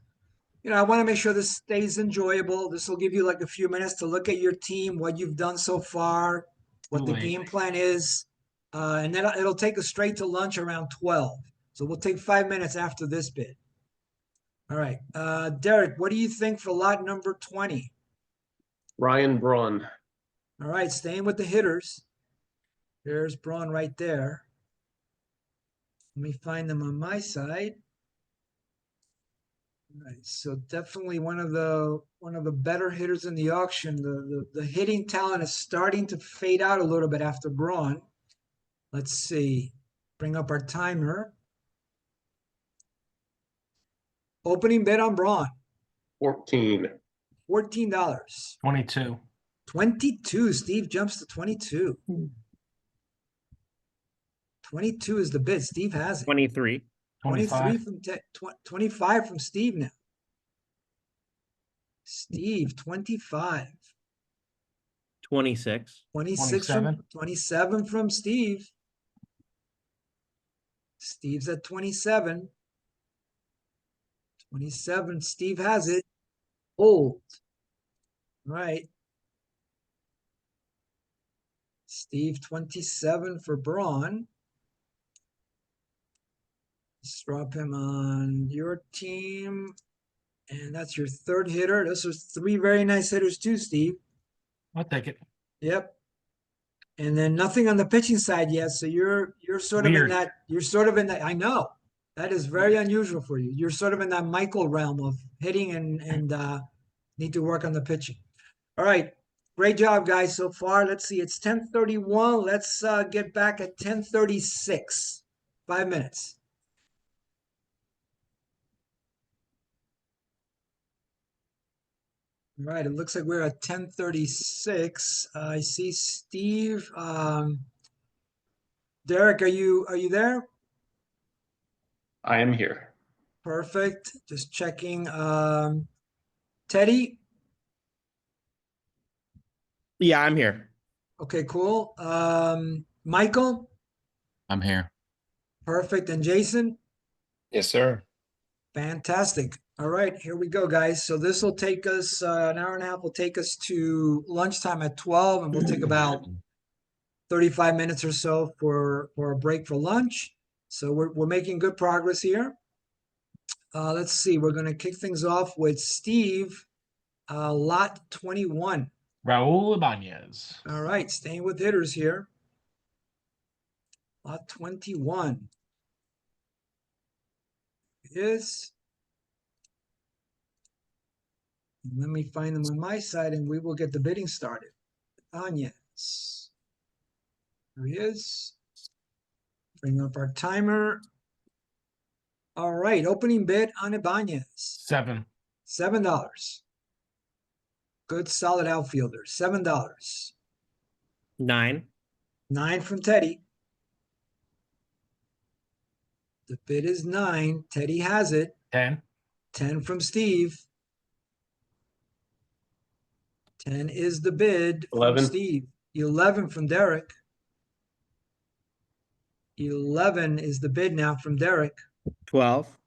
I want to make sure this stays enjoyable. This will give you like a few minutes to look at your team, what you've done so far, what the Right. game plan is. And then it'll take us straight to lunch around 12. So we'll take 5 minutes after this bit. All right. Derek, what do you think for lot number 20? Ryan Braun. All right, staying with the hitters. There's Braun right there. Let me find them on my side. All right, so definitely one of the better hitters in the auction. The hitting talent is starting to fade out a little bit after Braun. Let's see. Bring up our timer. Opening bid on Braun. 14. $14. 22. 22. Steve jumps to 22. 22 is the bid. Steve has it. 23. 23 25. from 25 from Steve now. Steve, 25. 26. 26 from 27 from Steve. Steve's at 27. 27. Steve has it. Old. Right. Steve, 27 for Braun. Let's drop him on your team. And that's your third hitter. Those are three very nice hitters too, Steve. I'll take it. Yep. And then nothing on the pitching side yet. So you're sort of in Weird. that, you're sort of in that, I know. That is very unusual for you. You're sort of in that Michael realm of hitting and need to work on the pitching. All right. Great job, guys, so far. Let's see. It's 10:31. Let's get back at 10:36. 5 minutes. All right. It looks like we're at 10:36. I see Steve. Derek, are you there? I am here. Perfect. Just checking. Teddy. Yeah, I'm here. Okay, cool. Michael. I'm here. Perfect. And Jason. Yes, sir. Fantastic. All right, here we go, guys. So this will take us an hour and a half. Will take us to lunchtime at 12, and we'll take about 35 minutes or so for a break for lunch. So we're making good progress here. Let's see. We're going to kick things off with Steve, lot 21. Raul Ibanez. All right, staying with hitters here. Lot 21 is. Let me find them on my side, and we will get the bidding started. Ibanez. There he is. Bring up our timer. All right, opening bid on Ibanez. 7. $7. Good, solid outfielder. $7. 9. 9 from Teddy. The bid is 9. Teddy has it. 10. 10 from Steve. 10 is the bid from 11. Steve. 11 from Derek. 11 is the bid now from Derek. 12.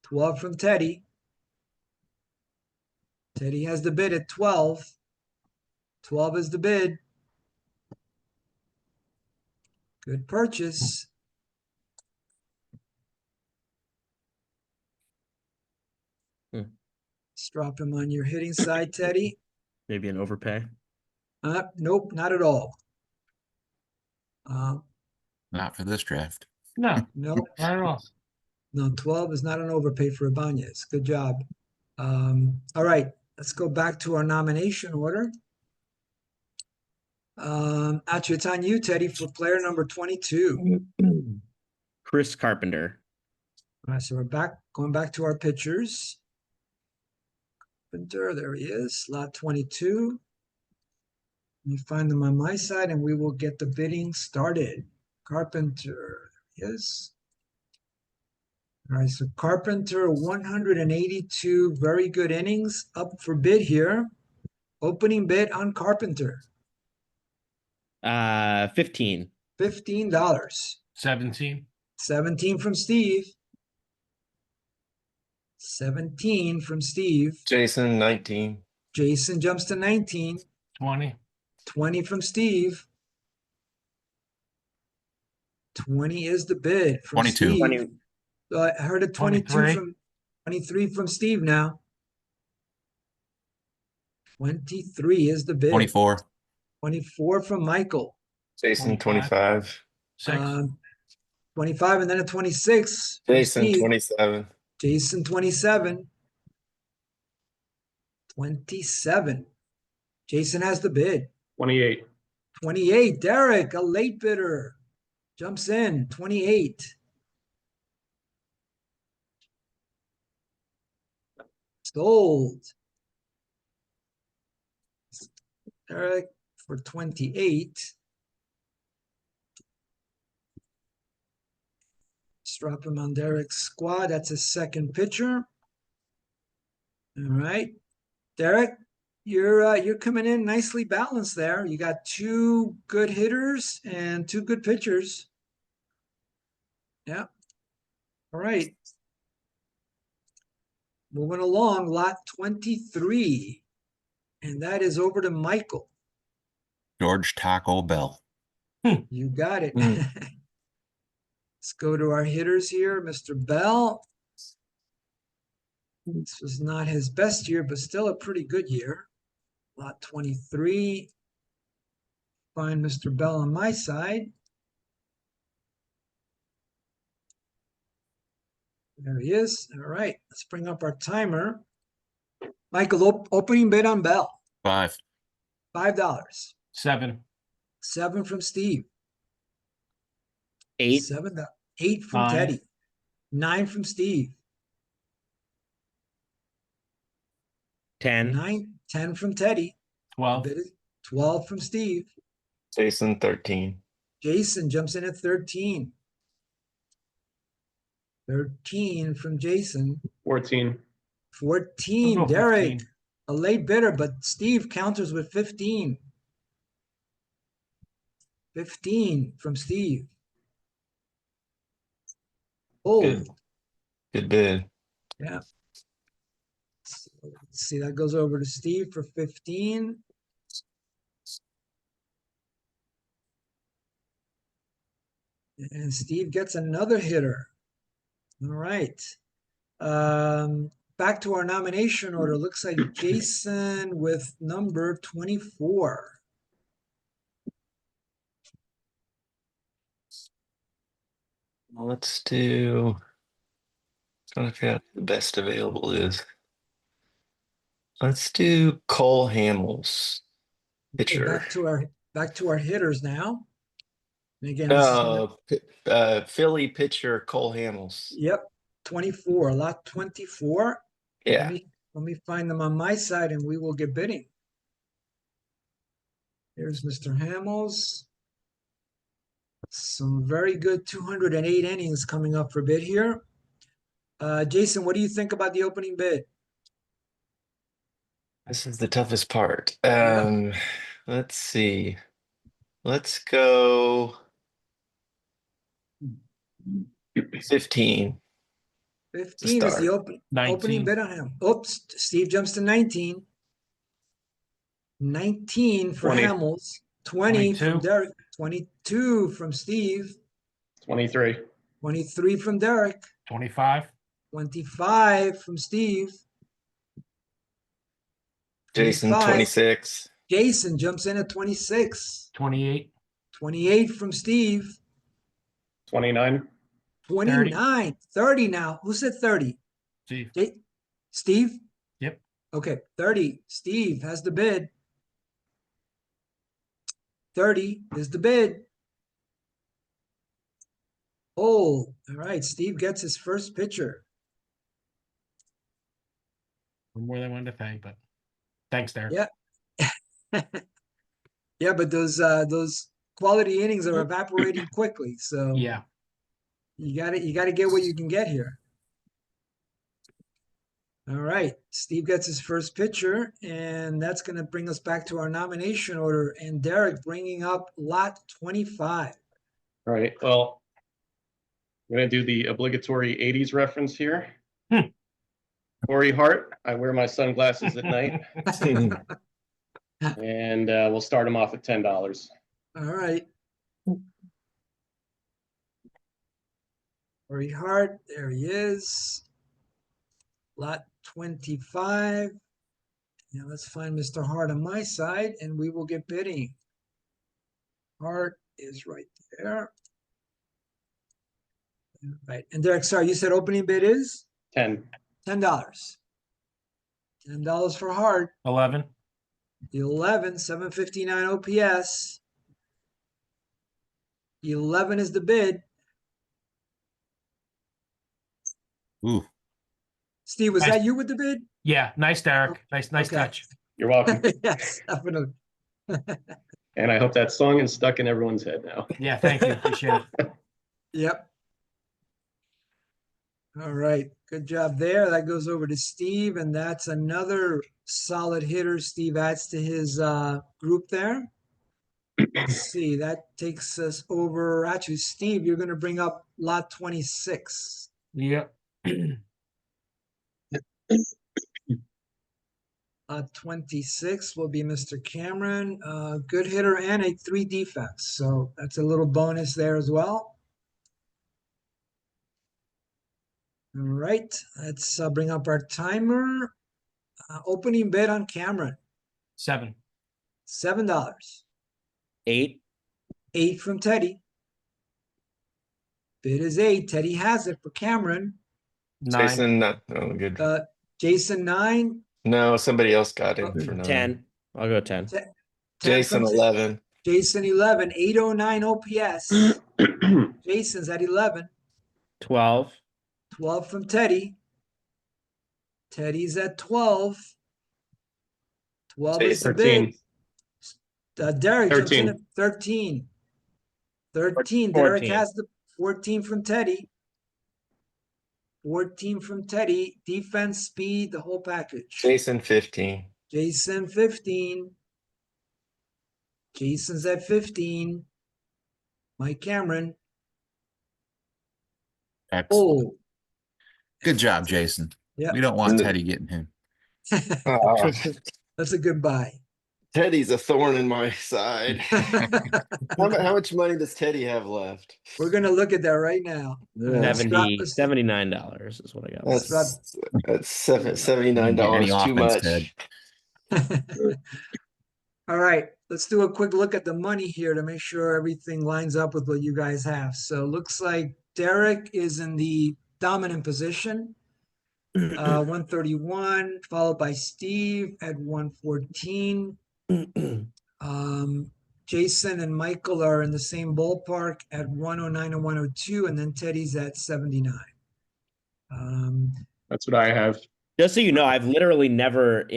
12 from Teddy. Teddy has the bid at 12. 12 is the bid. Good purchase. Let's drop him on your hitting side, Teddy. Maybe an overpay. Nope, not at all. Not for this draft. No, Nope. not at all. No, 12 is not an overpay for Ibanez. Good job. All right, let's go back to our nomination order. Actually, it's on you, Teddy, for player number 22. Chris Carpenter. All right, so we're going back to our pitchers. Carpenter, there he is, slot 22. Let me find them on my side, and we will get the bidding started. Carpenter, there he is. All right, so Carpenter, 182 very good innings up for bid here. Opening bid on Carpenter, 15. $15. 17. 17 from Steve. 17 from Steve. Jason, 19. Jason jumps to 19. 20. 20 from Steve. 20 is the bid from 22. Steve. 20. I heard a 22 23. from 23 from Steve now. 23 is the bid. 24. 24 from Michael. Jason, 25. 25. 6. 25 and then a 26. from Jason, Steve. 27. Jason, 27. 27. Jason has the bid. 28. 28. Derek, a late bidder, jumps in. 28. Sold. Derek for 28. Let's drop him on Derek's squad. That's his second pitcher. All right, Derek, you're coming in nicely balanced there. You got two good hitters and two good pitchers. Yeah. All right. Moving along, lot 23. And that is over to Michael. George Taco Bell. You got it. Mm. Let's go to our hitters here. Mr. Bell. This was not his best year, but still a pretty good year. Lot 23. Find Mr. Bell on my side. There he is. All right, let's bring up our timer. Michael, opening bid on Bell. 5. $5. 7. 7 from Steve. 8. 7. 8 from 9. Teddy. 9 from Steve. 10. 9. 10 from Teddy. 12. Bid is 12 from Steve. Jason 13. Jason jumps in at 13. 13 from Jason. 14. 14, I'll go Derek. 15. A late bidder, but Steve counters with 15. 15 from Steve. Oh, Good. Good bid. yeah. So let's see, that goes over to Steve for 15. And Steve gets another hitter. All right. Back to our nomination order. Looks like Jason with number 24. Well, let's do. Trying to figure out who the best available is. Let's do Cole Hamels, Okay, pitcher. back to our hitters now. And again, this is gonna- Philly pitcher Cole Hamels. Yep, 24, lot 24. Yeah. Let me find them on my side and we will get bidding. Here's Mr. Hamels. Some very good 208 innings coming up for bid here. Jason, what do you think about the opening bid? This is the toughest part. Yeah. Let's see. Let's go 15. 15 is the start. opening 19. bid on him. Oops, Steve jumps to 19. 19 for 20. Hamels. 20 from 22. Derek. 22 from Steve. 23. 23 from Derek. 25. 25 from Steve. Jason 25. 26. Jason jumps in at 26. 28. 28 from Steve. 29. 29. 30 now. Who said 30? Steve. Steve? Yep. Okay, 30. Steve has the bid. 30 is the bid. Oh, all right. Steve gets his first pitcher. More than I wanted to thank, but thanks, Derek. Yeah. Yeah, but those quality innings are evaporating quickly. So Yeah. you gotta get what you can get here. All right. Steve gets his first pitcher, and that's gonna bring us back to our nomination order. And Derek bringing up lot 25. All right. Well, I'm going to do the obligatory 80s reference here. Corey Hart. I wear my sunglasses at night. And we'll start him off at $10. All right. Corey Hart, there he is. Lot 25. Now let's find Mr. Hart on my side, and we will get bidding. Hart is right there. All right. And Derek, sorry, you said opening bid is 10. $10. $10 for Hart. 11. 11, 759 OPS. 11 is the bid. Ooh. Steve, was Nice. that you with the bid? Yeah. Nice, Derek. Nice Okay. touch. You're welcome. Yes, definitely. And I hope that song is stuck in everyone's head now. Yeah. Thank you. Appreciate it. Yep. All right, good job there. That goes over to Steve, and that's another solid hitter Steve adds to his group there. Let's see, that takes us over. Actually, Steve, you're going to bring up lot 26. Yep. 26 will be Mr. Cameron, good hitter and a 3 defense. So that's a little bonus there as well. All right, let's bring up our timer. Opening bid on Cameron, 7. $7. 8. 8 from Teddy. Bid is 8. Teddy has it for Cameron. 9. Jason, no, oh, good. Jason 9. No, somebody else got in for 9. 10. I'll go 10. 10 Jason, from 11. Jason 11. 809 OPS. Jason's at 11. 12. 12 from Teddy. Teddy's at 12. 12 is the bid. 13. Derek jumps in 13. at 13. 13. 14. Derek has the 14 from Teddy. 14 from Teddy. Defense, speed, the whole package. Jason, 15. Jason 15. Jason's at 15. Mike Cameron. Excellent. Oh, Good job, Jason. Yeah. We don't want Teddy getting him. that's a good buy. Teddy's a thorn in my side. How much money does Teddy have left? We're going to look at that right now. $79 is what I got. That's $79 too offense, much. Ted. All right, let's do a quick look at the money here to make sure everything lines up with what you guys have. So looks like Derek is in the dominant position, 131, followed by Steve at 114. Jason and Michael are in the same ballpark at 109 and 102, and then Teddy's at 79. That's what I have. Just so you know, I've literally never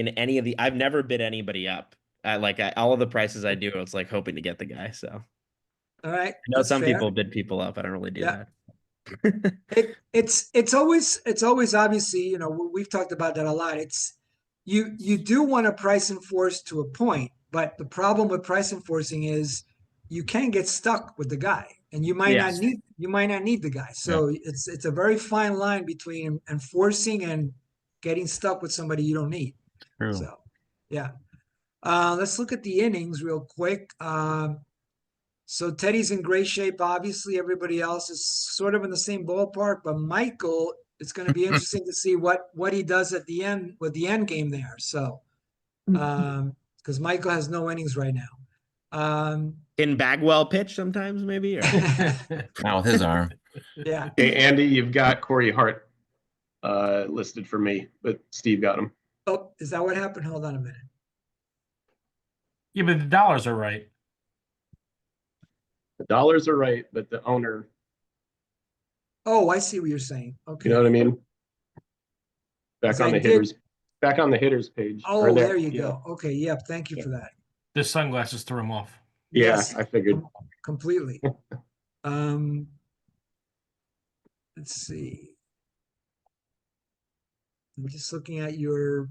I've never bid anybody up. All of the prices I do, it's like hoping to get the guy. So All right, I know that's some fair. people bid people up. I don't really do Yeah. that. It's always obviously, we've talked about that a lot. It's you do want to price enforce to a point, but the problem with price enforcing is you can get stuck with the guy, and you might not need the guy. So it's a very fine line between enforcing and getting stuck with somebody you don't need. True. So yeah. Let's look at the innings real quick. So Teddy's in great shape. Obviously, everybody else is sort of in the same ballpark, but Michael, it's going to be interesting to see what he does at the end with the end game there. So, because Michael has no innings right now. Can Bagwell pitch sometimes, maybe? Or? Not with his arm. Yeah. Hey, Andy, you've got Corey Hart listed for me, but Steve got him. Oh, is that what happened? Hold on a minute. Yeah, but the dollars are right. The dollars are right, but the owner, Oh, I see what you're saying. Okay. you know what I mean? Back Yes, on I the did. hitters page. Oh, Or there you yeah. go. Okay. Yep. Thank you for that. The sunglasses threw him off. Yeah, Yes. I figured. Completely. Let's see. I'm just looking at your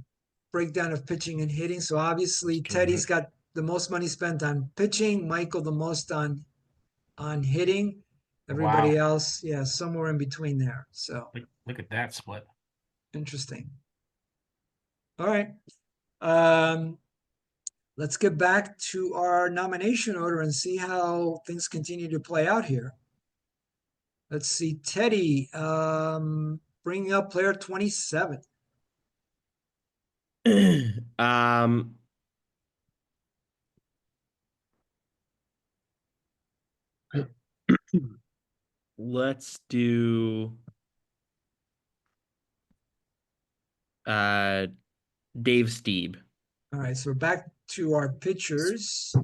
breakdown of pitching and hitting. So obviously Teddy's got the most money spent on pitching, Michael the most on hitting. Everybody else, yeah, somewhere in between there. So Look at that split. interesting. All right. Let's get back to our nomination order and see how things continue to play out here. Let's see, Teddy, bringing up player 27. Let's do Dave Steeb. All right, so we're back to our pitchers.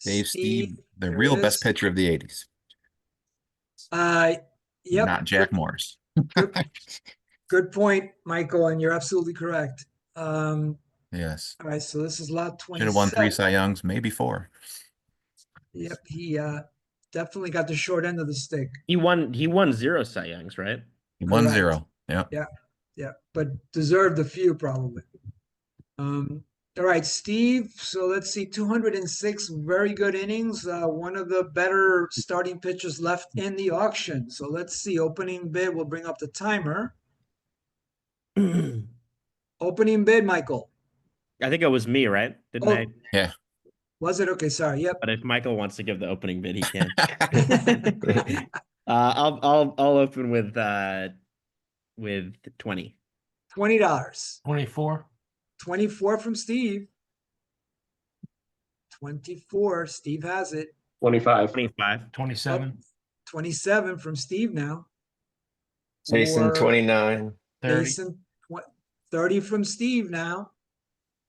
Dave Steve, the there real it best is. pitcher of the 80s. Yep. Not Jack Morris. Good point, Michael, and you're absolutely correct. Yes. All right, so this is lot 27. Should have won 3 Cy Youngs, maybe 4. Yep, he definitely got the short end of the stick. He won 0 Cy Youngs, right? He won Correct. 0. Yeah. Yeah, but deserved a few probably. All right, Steve. So let's see, 206 very good innings. One of the better starting pitchers left in the auction. So let's see. Opening bid. We'll bring up the timer. Opening bid, Michael. I think it was me, right? Didn't Oh. I? Yeah. Was it? Okay, sorry. Yep. But if Michael wants to give the opening bid, he can. I'll open with 20. $20. 24. 24 from Steve. 24. Steve has it. 25. 25. 27. 27 from Steve now. Jason, For 29. 30. Jason, 30 from Steve now.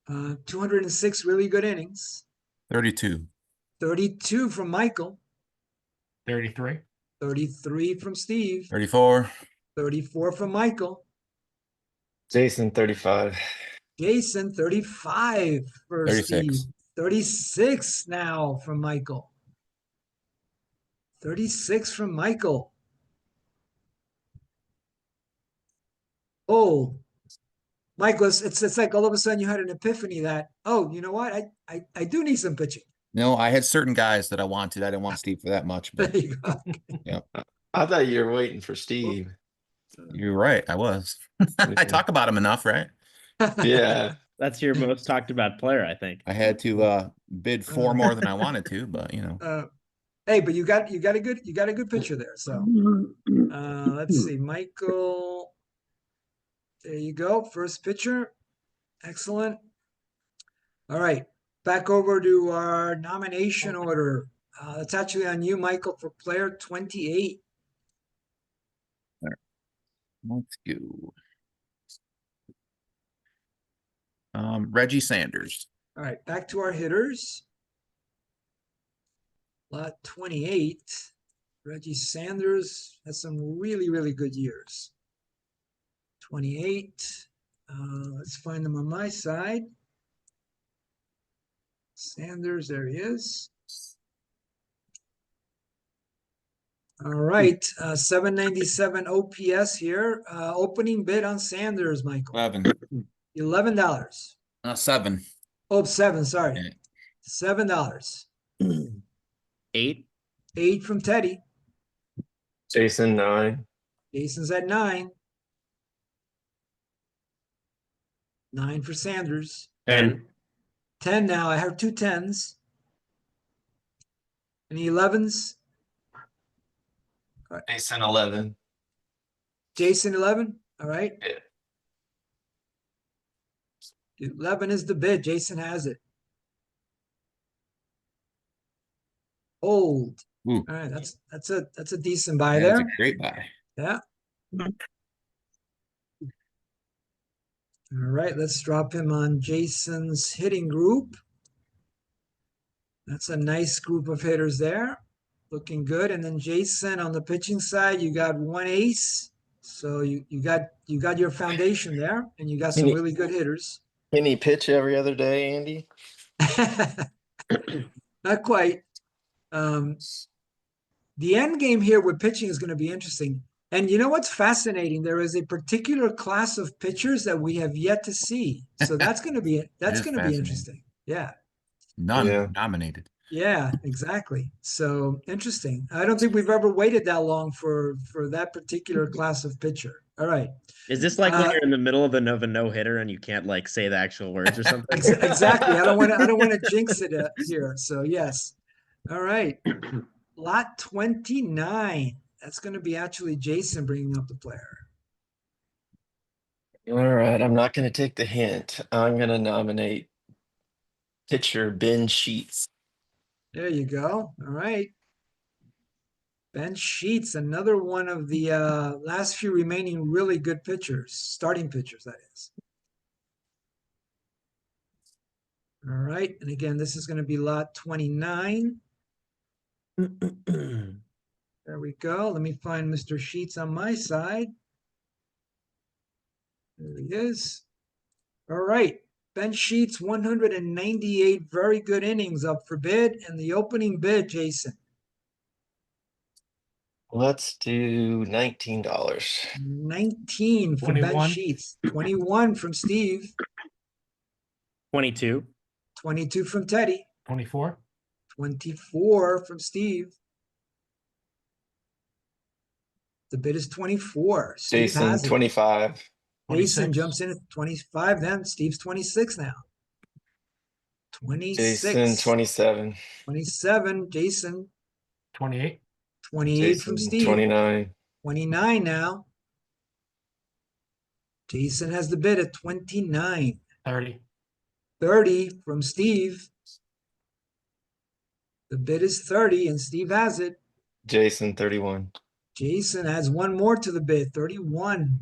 206 really good innings. 32. 32 from Michael. 33. 33 from Steve. 34. 34 from Michael. Jason, 35. Jason, 35 for 36. Steve. 36 now from Michael. 36 from Michael. Oh, Michael, it's like all of a sudden you had an epiphany that, oh, you know what? I do need some pitching. No, I had certain guys that I wanted. I didn't want Steve for that much, There but you go. I thought you were waiting for Steve. you're right. I was. I talk about him enough, right? Yeah. That's your most talked about player, I think. I had to bid 4 more than I wanted to, but Hey, but you got a good picture there. So let's see, Michael. There you go. First pitcher. Excellent. All right. Back over to our nomination order. It's actually on you, Michael, for player 28. let's go. Reggie Sanders. All right, back to our hitters. Lot 28. Reggie Sanders has some really, really good years. 28. Let's find them on my side. Sanders, there he is. All right, 797 OPS here. Opening bid on Sanders, Michael. 11. $11. 7. Oh, 7, sorry. Yeah. $7. 8. 8 from Teddy. Jason, 9. Jason's at 9. 9 for Sanders. 10. 10 now. I have 2 10s. Any 11s? Jason, 11. Jason, 11. All right. Yeah. 11 is the bid. Jason has it. Hold. Ooh. All right. That's a decent buy That's there. a great buy. Yeah. All right. Let's drop him on Jason's hitting group. That's a nice group of hitters there. Looking good. And then Jason on the pitching side, you got 1 ace. So you got your foundation there, and you got some really good hitters. Can he pitch every other day, Andy? Not quite. The end game here with pitching is going to be interesting. And you know what's fascinating? There is a particular class of pitchers that we have yet to see. So that's going to be interesting. Yeah. None Yeah. nominated. Yeah, exactly. So interesting. I don't think we've ever waited that long for that particular class of pitcher. All right. Is this like when you're in the middle of a no-hitter and you can't like say the actual words or something? Exactly. I don't want to jinx it here. So yes. All right. Lot 29. That's going to be actually Jason bringing up the player. All right. I'm not going to take the hint. I'm going to nominate pitcher Ben Sheets. There you go. All right. Ben Sheets, another one of the last few remaining really good pitchers, starting pitchers, that is. All right. And again, this is going to be lot 29. There we go. Let me find Mr. Sheets on my side. There he is. All right. Ben Sheets, 198 very good innings up for bid. And the opening bid, Jason. Let's do $19. 19 from Ben 21. Sheets. 21 from Steve. 22. 22 from Teddy. 24. 24 from Steve. The bid is 24. Steve Jason, has it. 25. Jason 26. jumps in at 25 then. Steve's 26 now. 26. Jason, 27. 27. Jason. 28. 28 from Jason, Steve. 29. 29 now. Jason has the bid at 29. 30. 30 from Steve. The bid is 30 and Steve has it. Jason, 31. Jason adds one more to the bid. 31.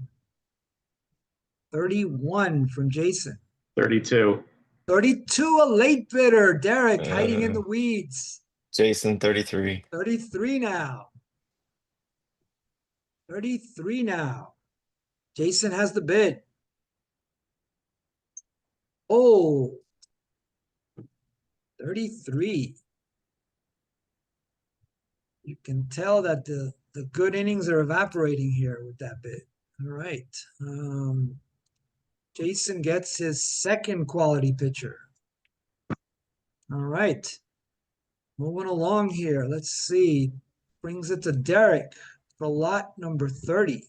31 from Jason. 32. 32, a late bidder. Derek hiding in the Uh. weeds. Jason, 33. 33 now. 33 now. Jason has the bid. Oh, 33. You can tell that the good innings are evaporating here with that bid. All right. Jason gets his second quality pitcher. All right. Moving along here. Let's see. Brings it to Derek for lot number 30.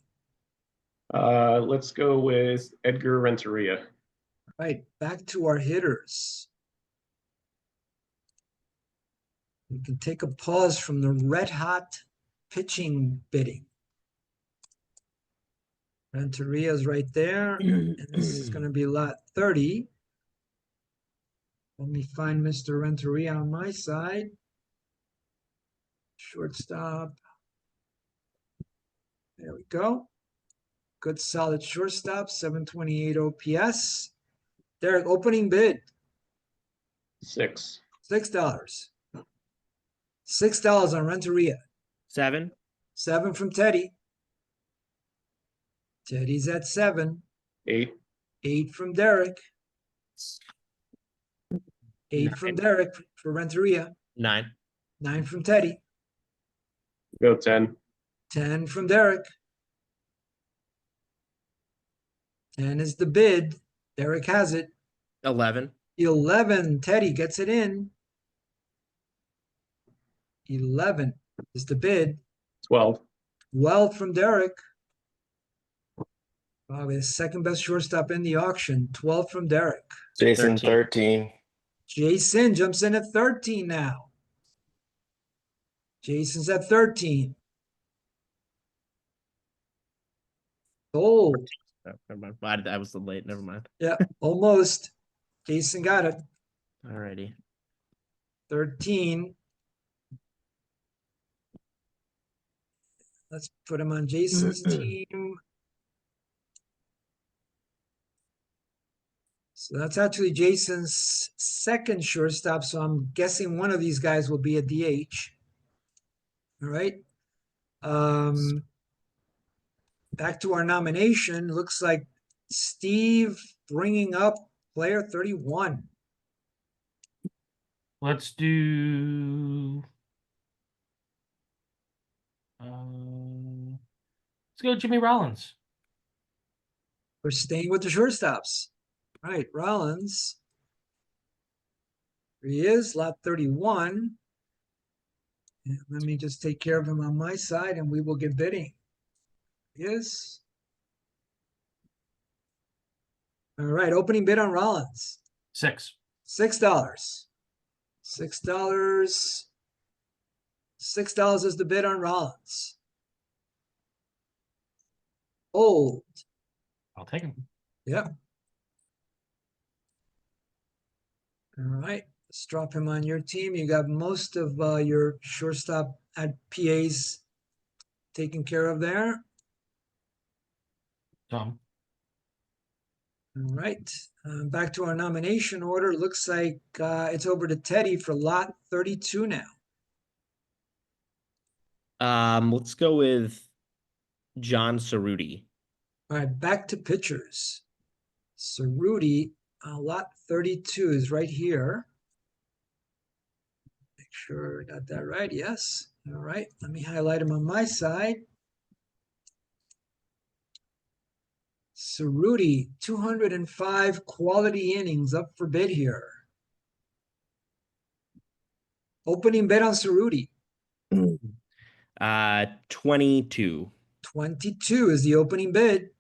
Let's go with Edgar Renteria. All right. Back to our hitters. We can take a pause from the red hot pitching bidding. Renteria's right there. And this is going to be lot 30. Let me find Mr. Renteria on my side. Shortstop. There we go. Good solid shortstop, 728 OPS. Derek, opening bid, $6. $6. $6 on Renteria. 7. 7 from Teddy. Teddy's at 7. 8. 8 from Derek. 8 from Derek for Renteria. 9. 9 from Teddy. Go 10. 10 from Derek. 10 is the bid. Derek has it. 11. 11. Teddy gets it in. 11 is the bid. 12. 12 from Derek. Probably the second best shortstop in the auction. 12 from Derek. Jason, 13. 13. Jason jumps in at 13 now. Jason's at 13. Sold. Oh, never mind. I was late. Never mind. Yeah, almost. Jason got it. Alrighty. 13. Let's put him on Jason's team. So that's actually Jason's second shortstop. So I'm guessing one of these guys will be a DH. All right. Back to our nomination. Looks like Steve bringing up player 31. Let's do. Let's go Jimmy Rollins. We're staying with the shortstops. All right, Rollins. Here he is, lot 31. And let me just take care of him on my side and we will get bidding. Yes. All right, opening bid on Rollins. 6. $6. $6. $6 is the bid on Rollins. Old. I'll take him. Yep. All right, let's drop him on your team. You got most of your shortstop at PAs taken care of there. Tom. All right, back to our nomination order. Looks like it's over to Teddy for lot 32 now. Let's go with John Cerruti. All right, back to pitchers. Cerruti, lot 32 is right here. Make sure I got that right. Yes, All right, let me highlight him on my side. Cerruti, 205 quality innings up for bid here. Opening bid on Cerruti. 22. 22 is the opening bid.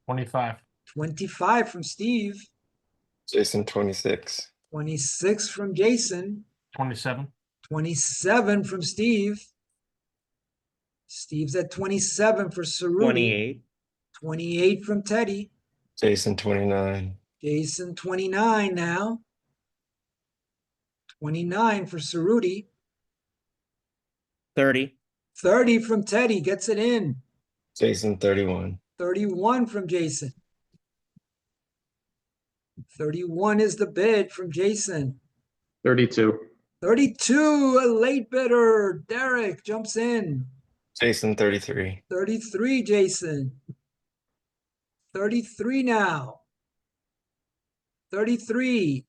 25. 25 from Steve. Jason 26. 26 from Jason. 27. 27 from Steve. Steve's at 27 for Cerruti. 28. 28 from Teddy. Jason 29. Jason 29 now. 29 for Cerruti. 30. 30 from Teddy gets it in. Jason 31. 31 from Jason. 31 is the bid from Jason. 32. 32, a late bidder. Derek jumps in. Jason 33. 33, Jason. 33 now. 33.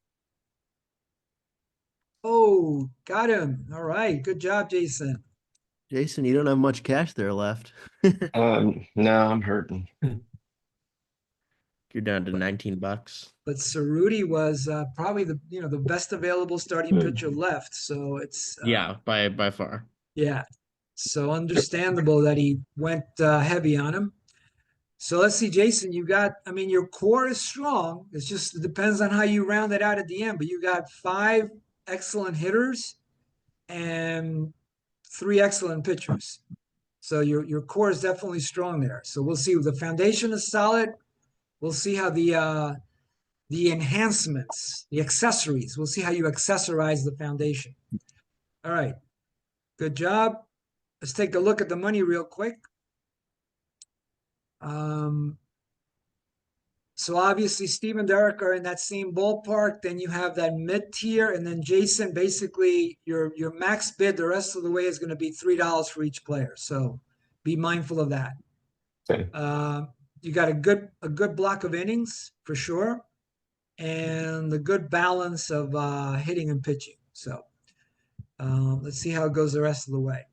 Oh, got him. All right. Good job, Jason. Jason, you don't have much cash there left. No, I'm hurting. You're down to $19. But Cerruti was probably the best available starting pitcher left. So it's Yeah, by far. yeah. So understandable that he went heavy on him. So let's see, Jason, your core is strong. It depends on how you round it out at the end, but you got 5 excellent hitters and 3 excellent pitchers. So your core is definitely strong there. So we'll see. The foundation is solid. We'll see how the enhancements, the accessories, we'll see how you accessorize the foundation. All right. Good job. Let's take a look at the money real quick. So obviously Steve and Derek are in that same ballpark. Then you have that mid tier, and then Jason, basically your max bid the rest of the way is going to be $3 for each player. So be mindful of that. Okay. You got a good block of innings for sure, and a good balance of hitting and pitching. So let's see how it goes the rest of the way.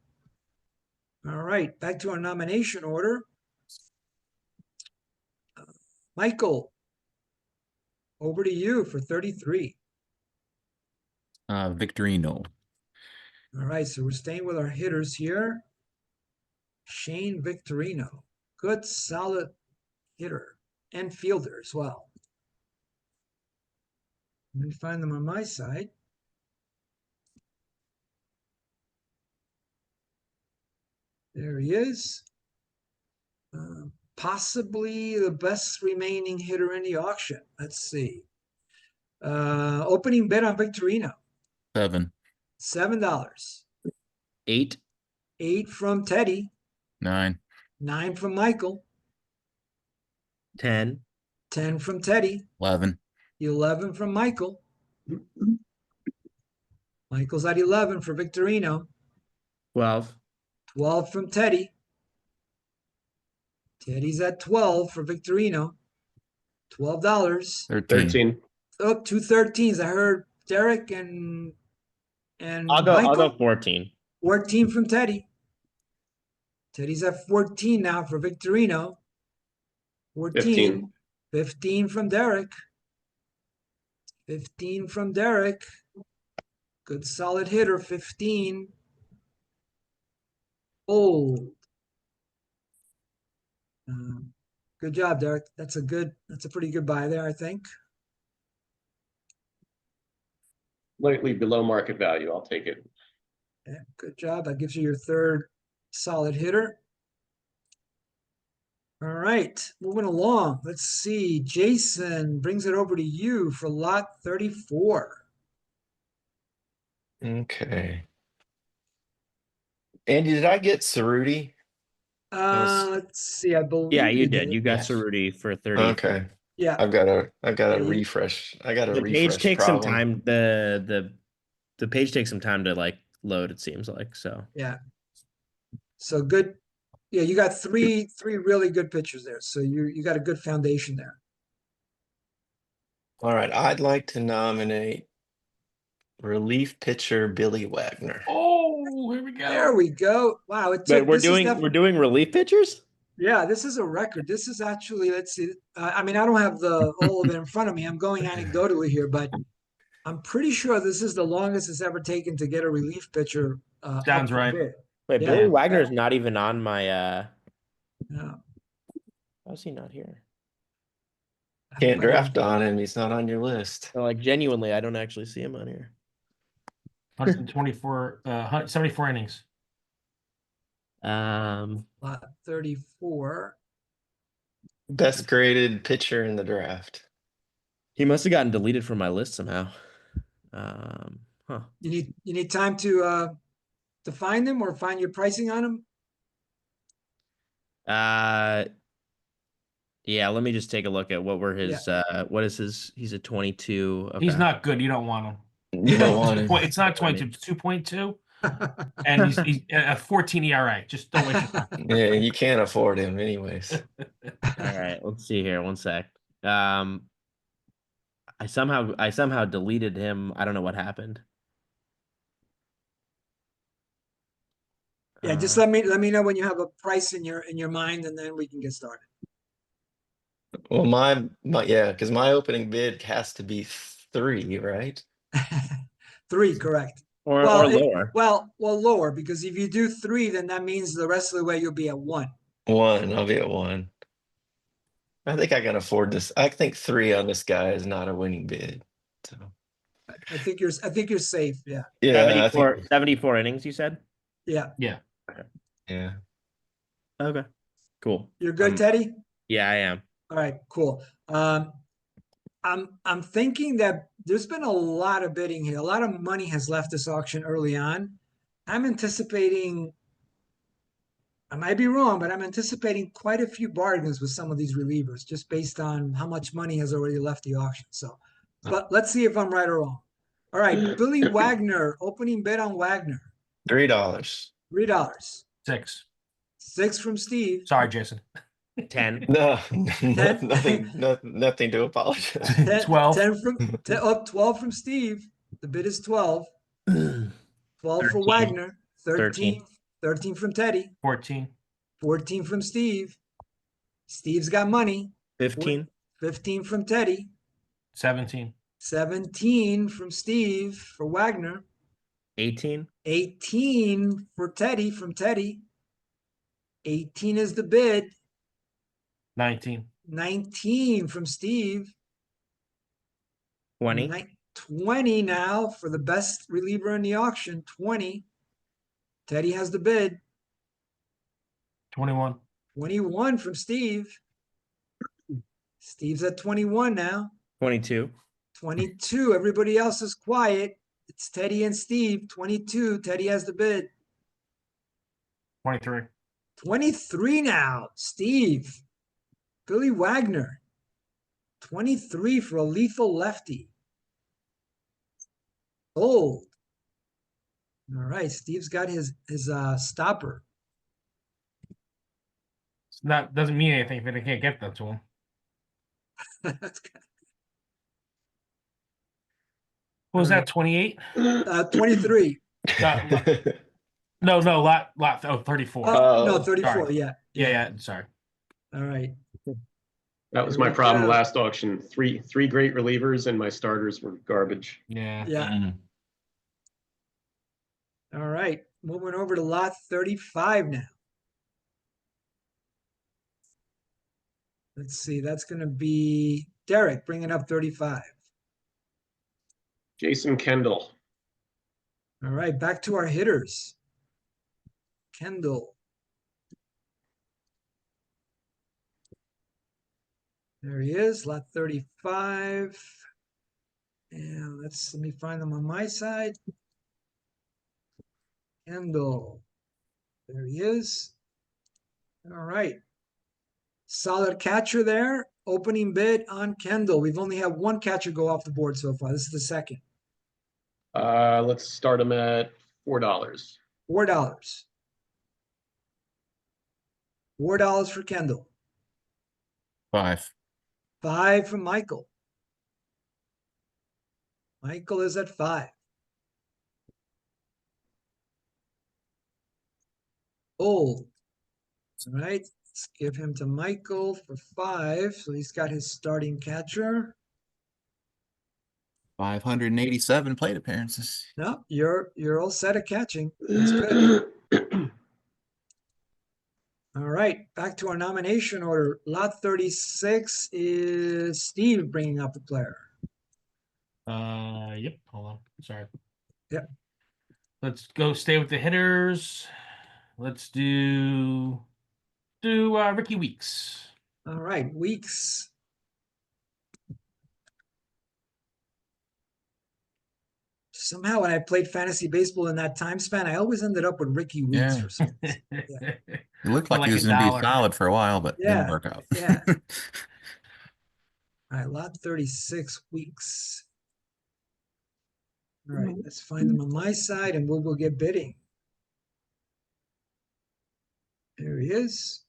All right, back to our nomination order. Michael, over to you for 33. Victorino. All right, so we're staying with our hitters here. Shane Victorino, good, solid hitter and fielder as well. Let me find them on my side. There he is. Possibly the best remaining hitter in the auction. Let's see. Opening bid on Victorino. 7. $7. 8. 8 from Teddy. 9. 9 from Michael. 10. 10 from Teddy. 11. 11 from Michael. Michael's at 11 for Victorino. 12. 12 from Teddy. Teddy's at 12 for Victorino. $12. 13. Oh, 2 13s. I heard Derek and I'll Michael. go 14. 14 from Teddy. Teddy's at 14 now for Victorino. 14. 15. 15 from Derek. 15 from Derek. Good solid hitter, 15. Old. Good job, Derek. That's a pretty good buy there, I think. Slightly below market value. I'll take it. Yeah, good job. That gives you your 3rd solid hitter. All right, moving along. Let's see. Jason brings it over to you for lot 34. Okay. Andy, did I get Cerruti? Let's see. I believe Yeah, you did. You got Yes. Cerruti for 30. Okay. Yeah. I've got a Yeah, you- refresh. I got a The refresh page takes problem. some time. The page takes some time to load, it seems like. So Yeah. So good. Yeah, you got three really good pitchers there. So you got a good foundation there. All right. I'd like to nominate relief pitcher Billy Wagner. Oh, Oh, here we go. There we go. Wow, it Wait, took. we're This is doing def- we're doing relief pitchers? Yeah, this is a record. This is actually, let's see. I mean, I don't have all of it in front of me. I'm going anecdotally here, but I'm pretty sure this is the longest it's ever taken to get a relief pitcher. Sounds up for right. bid. Wait, Yeah. Billy Wagner's not even on my Yeah. how's he not here? Can't draft on him. He's not on your list. No, like genuinely, I don't actually see him on here. 124, 74 innings. Lot 34. Best graded pitcher in the draft. He must have gotten deleted from my list somehow. Huh. You need time to find them or find your pricing on them. Yeah, let me just take a look at what were his what is his he's a 22. Okay. He's not good. You don't want him. You don't want him. It's not 22, it's 2.2. And he's a 14 ERA. Just don't waste your time. Yeah, you can't afford him anyways. All right, let's see here. One sec. I somehow deleted him. I don't know what happened. Yeah, just let me know when you have a price in your mind, and then we can get started. Well, my yeah, because my opening bid has to be 3, right? 3, correct. Or it- lower. Well, lower, because if you do 3, then that means the rest of the way you'll be at 1. 1, I'll be at 1. I think I can afford this. I think 3 on this guy is not a winning bid. So I think you're safe. Yeah. yeah, I 74 innings, you said? Yeah. yeah. Okay. Cool. You're good, Teddy? Yeah, I am. All right, cool. I'm thinking that there's been a lot of bidding here. A lot of money has left this auction early on. I'm anticipating, I might be wrong, but I'm anticipating quite a few bargains with some of these relievers just based on how much money has already left the auction. So, but let's see if I'm right or wrong. All right, Billy Wagner, opening bid on Wagner, $3. $3. 6. 6 from Steve. Sorry, Jason. 10. No, nothing to apologize. 10, 12. 12 from Steve. The bid is 12. 12 for 13. Wagner. 13. 13 from Teddy. 14. 14 from Steve. Steve's got money. 15. 15 from Teddy. 17. 17 from Steve for Wagner. 18. 18 for Teddy from Teddy. 18 is the bid. 19. 19 from Steve. 20. 20 now for the best reliever in the auction. 20. Teddy has the bid. 21. 21 from Steve. Steve's at 21 now. 22. 22. Everybody else is quiet. It's Teddy and Steve. 22. Teddy has the bid. 23. 23 now. Steve. Billy Wagner. 23 for a lethal lefty. Sold. All right. Steve's got his stopper. It's not, doesn't mean anything if they can't get that to him. That's good. What was that, 28? 23. No, lot 34. No, 34. sorry. Yeah. Yeah, sorry. All right. That was Here my we problem go. last auction. Three great relievers, and my starters were garbage. Yeah. Yeah. All right. Moving over to lot 35 now. Let's see. That's going to be Derek bringing up 35. Jason Kendall. All right. Back to our hitters. Kendall. There he is, lot 35. And let me find them on my side. Kendall. There he is. All right. Solid catcher there. Opening bid on Kendall. We've only had one catcher go off the board so far. This is the second. Let's start him at $4. $4. $4 for Kendall. 5. 5 from Michael. Michael is at 5. All right. Let's give him to Michael for 5. So he's got his starting catcher. 587 plate appearances. No, you're all set at catching. That's good. All right, back to our nomination order. Lot 36 is Steve bringing up the player. Yep. Hold on. Sorry. Yep. Let's go stay with the hitters. Let's do Ricky Weeks. All right, Weeks. Somehow when I played fantasy baseball in that time span, I always ended up with Ricky Weeks Yeah. for some reason. Yeah. It looked For like he like was going to be $1. solid for a while, but Yeah, didn't work out. yeah. All right, lot 36 Weeks. All right, let's find them on my side and we'll get bidding. There he is.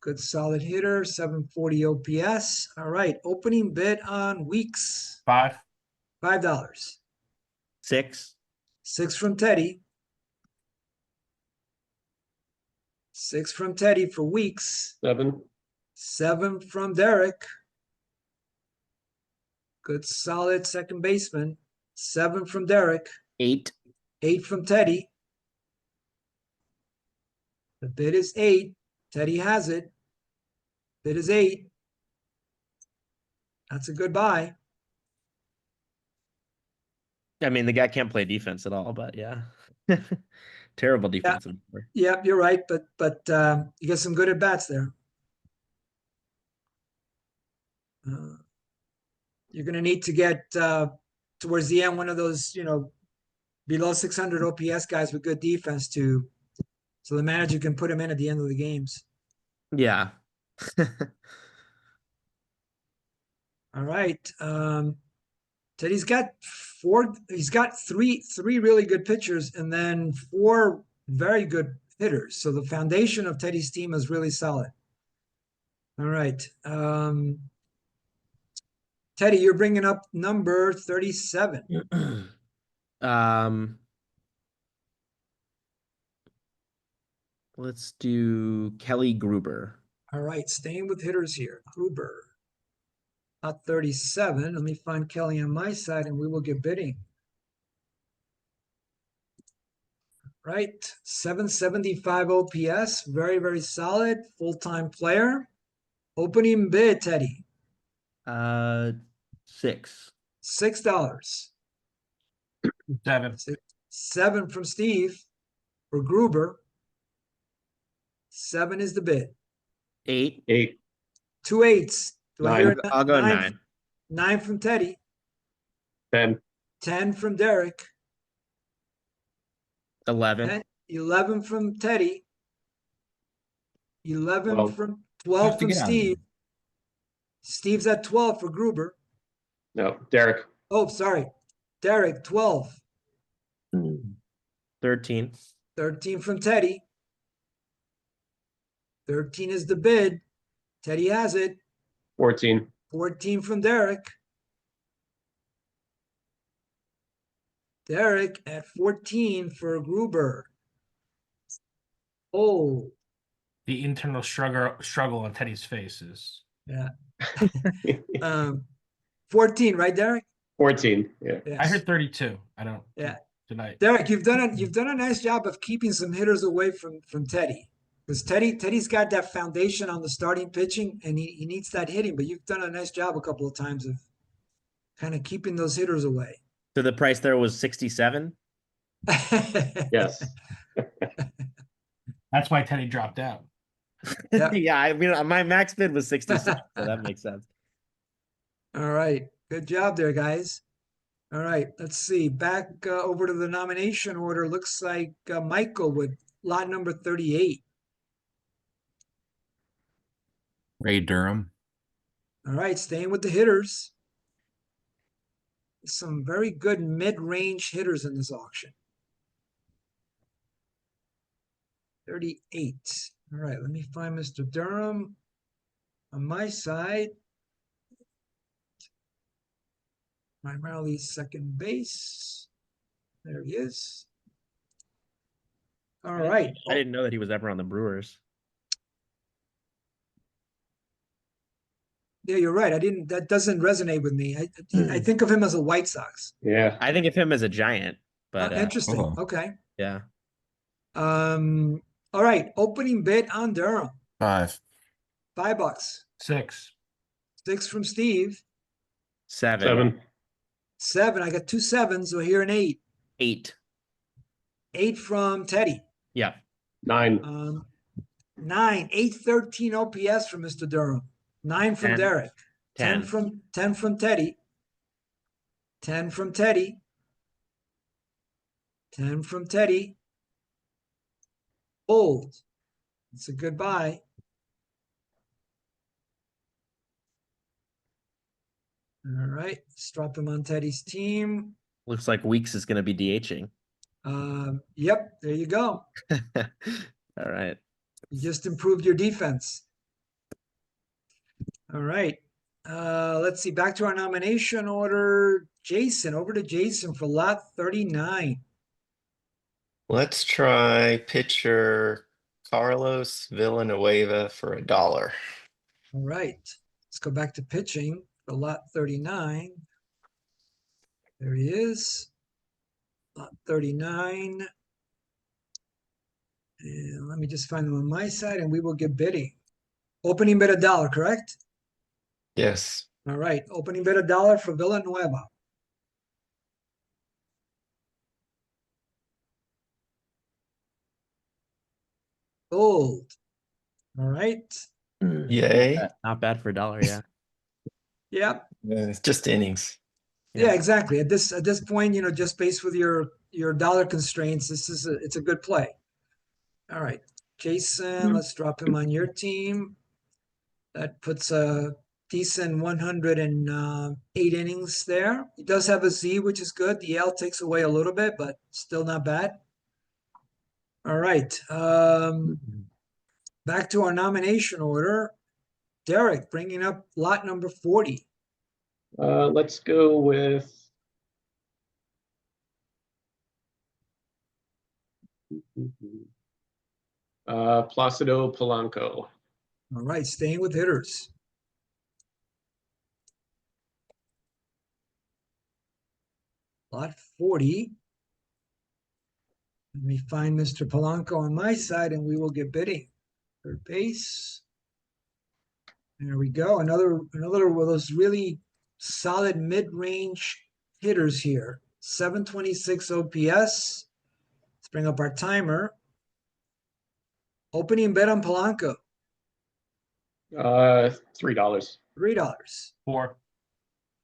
Good solid hitter, 740 OPS. All right, opening bid on Weeks, 5. $5. 6. 6 from Teddy. 6 from Teddy for Weeks. 7. 7 from Derek. Good solid second baseman. 7 from Derek. 8. 8 from Teddy. The bid is 8. Teddy has it. Bid is 8. That's a good buy. I mean, the guy can't play defense at all, but yeah. Terrible defensive. Yep, you're right, but you get some good at bats there. You're going to need to get towards the end one of those, below 600 OPS guys with good defense so the manager can put him in at the end of the games. Yeah. All right. Teddy's got three really good pitchers and then 4 very good hitters. So the foundation of Teddy's team is really solid. All right. Teddy, you're bringing up number 37. Let's do Kelly Gruber. All right, staying with hitters here. Gruber. Not 37. Let me find Kelly on my side and we will get bidding. Right, 775 OPS. Very, very solid. Full-time player. Opening bid, Teddy. 6. $6. 7. 7 from Steve for Gruber. 7 is the bid. 8. 8. 2 8s. Do I 9. hear I'll go 9. 9 from Teddy. 10. 10 from Derek. 11. 11 from Teddy. 11 12. from 12 Tough to from get out of here. Steve. Steve's at 12 for Gruber. No, Derek. Oh, sorry. Derek, 12. 13. 13 from Teddy. 13 is the bid. Teddy has it. 14. 14 from Derek. Derek at 14 for Gruber. Oh, The internal struggle on Teddy's face is. yeah. 14, right, Derek? 14. Yeah. Yes. I heard 32. I don't. Yeah. Tonight. Derek, you've done a nice job of keeping some hitters away from Teddy. Because Teddy's got that foundation on the starting pitching and he needs that hitting, but you've done a nice job a couple of times of kind of keeping those hitters away. So the price there was 67. Yes. That's why Teddy dropped out. Yeah. Yeah, I mean, my max bid was 66, so that makes sense. All right. Good job there, guys. All right. Let's see. Back over to the nomination order. Looks like Michael with lot number 38. Ray Durham. All right. Staying with the hitters. Some very good mid-range hitters in this auction. 38. All right. Let me find Mr. Durham on my side. Primarily second base. There he is. All right. I didn't know that he was ever on the Brewers. Yeah, you're right. That doesn't resonate with me. I think of him as a White Sox. Yeah. I think of him as a Giant, but Interesting. Oh. Okay. yeah. All right. Opening bid on Durham. 5. $5. 6. 6 from Steve. 7. 7. 7. I got 2 7s, so here an 8. 8. 8 from Teddy. Yeah. 9. 9. 813 OPS from Mr. Durham. 9 from 10. Derek. 10 10. from Teddy. 10 from Teddy. 10 from Teddy. Old. It's a good buy. All right. Let's drop him on Teddy's team. Looks like Weeks is going to be DHing. Yep. There you go. All right. You just improved your defense. All right. Let's see. Back to our nomination order. Jason, over to Jason for lot 39. Let's try pitcher Carlos Villanueva for $1. All right. Let's go back to pitching for lot 39. There he is. Lot 39. And let me just find them on my side and we will get bidding. Opening bid $1, correct? Yes. All right. Opening bid $1 for Villanueva. Gold. All right. Yay. Not bad for $1, yeah. Yep. It's just innings. Yeah, exactly. At this point, just based with your dollar constraints, it's a good play. All right. Jason, let's drop him on your team. That puts a decent 108 innings there. He does have a Z, which is good. The L takes away a little bit, but still not bad. All right. Back to our nomination order. Derek, bringing up lot number 40. Let's go with Placido Polanco. All right, staying with hitters. Lot 40. Let me find Mr. Polanco on my side and we will get bidding. Third base. There we go. Another one of those really solid mid-range hitters here. 726 OPS. Let's bring up our timer. Opening bid on Polanco. $3. $3. 4.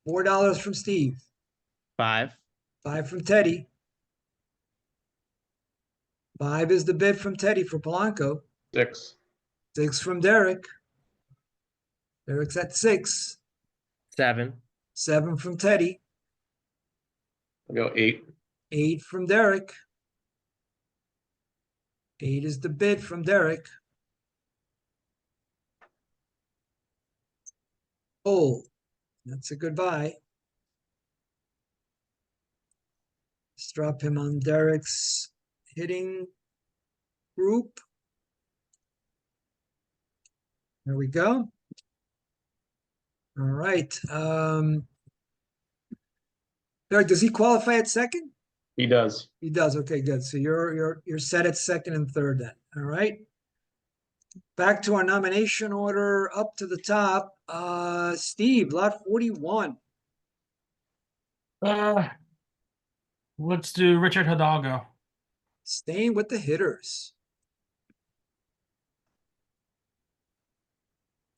$4 from Steve. 5. 5 from Teddy. 5 is the bid from Teddy for Polanco. 6. 6 from Derek. Derek's at 6. 7. 7 from Teddy. I'll go 8. 8 from Derek. 8 is the bid from Derek. Oh, that's a good buy. Let's drop him on Derek's hitting group. There we go. All right. Derek, does he qualify at second? He does. He does. Okay, good. So you're set at second and third then. All right. Back to our nomination order up to the top. Steve, lot 41. Let's do Richard Hidalgo. Staying with the hitters.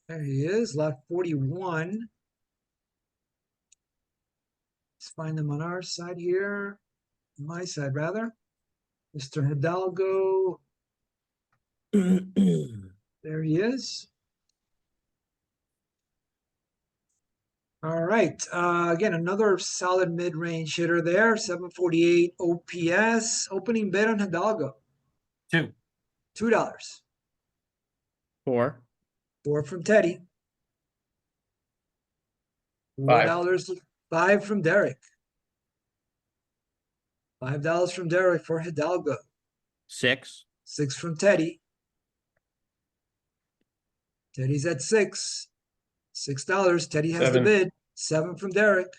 There he is, lot 41. Let's find them on our side here. My side, rather. Mr. Hidalgo. There he is. All right. Again, another solid mid-range hitter there. 748 OPS. Opening bid on Hidalgo. 2. $2. 4. 4 from Teddy. $4. 5 from Derek. $5 from Derek for Hidalgo. 6. 6 from Teddy. Teddy's at 6. $6. Teddy has the 7. bid. 7 from Derek.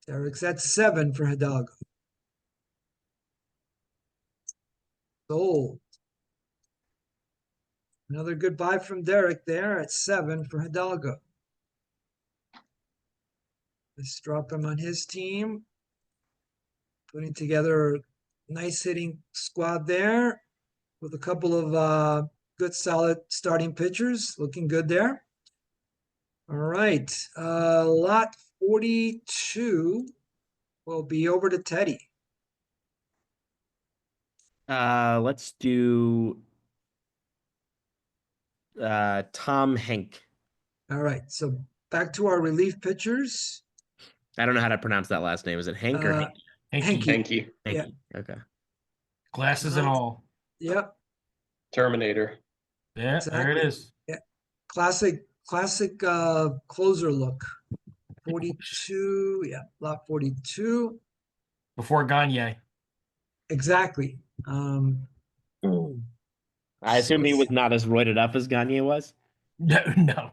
Derek's at 7 for Hidalgo. Sold. Another good buy from Derek there at 7 for Hidalgo. Let's drop him on his team. Putting together a nice hitting squad there with a couple of good solid starting pitchers. Looking good there. All right. Lot 42 will be over to Teddy. Let's do Tom Henk. All right. So back to our relief pitchers. I don't know how to pronounce that last name. Is it Hank or Uh, Hank? Hanky. Hanky. Hanky. Yeah. Okay. Glasses and all. Yep. Terminator. Yeah, there it is. Classic closer look. 42. Yeah. Lot 42. Before Gagne. Exactly. I assume he was not as roided up as Gagne was. No.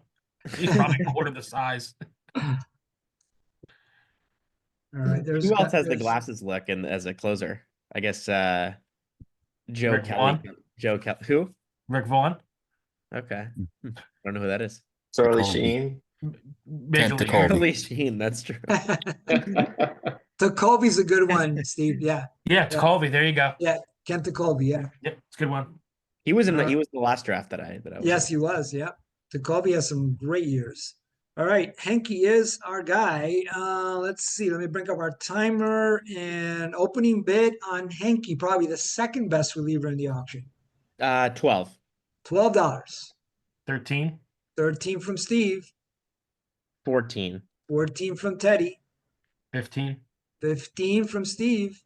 He's probably quarter the size. All right. There's Who else has the there's- glasses look and as a closer? I guess Joe Rick Kelly. Vaughn? Joe Kelly. Who? Rick Vaughn. Okay. I don't know who that is. Charlie Colby. Sheen. Major to League. Colby. Charlie Sheen. That's true. Colby's a good one, Steve. Yeah. Yeah, it's Yeah. Colby. There you go. Yeah. Kent Colby. Yeah. Yep, it's a good one. He was in the last draft that I was Yes, in. he was. Yeah. Colby has some great years. All right. Henke is our guy. Let's see. Let me bring up our timer and opening bid on Henke, probably the second best reliever in the auction. 12. $12. 13. 13 from Steve. 14. 14 from Teddy. 15. 15 from Steve.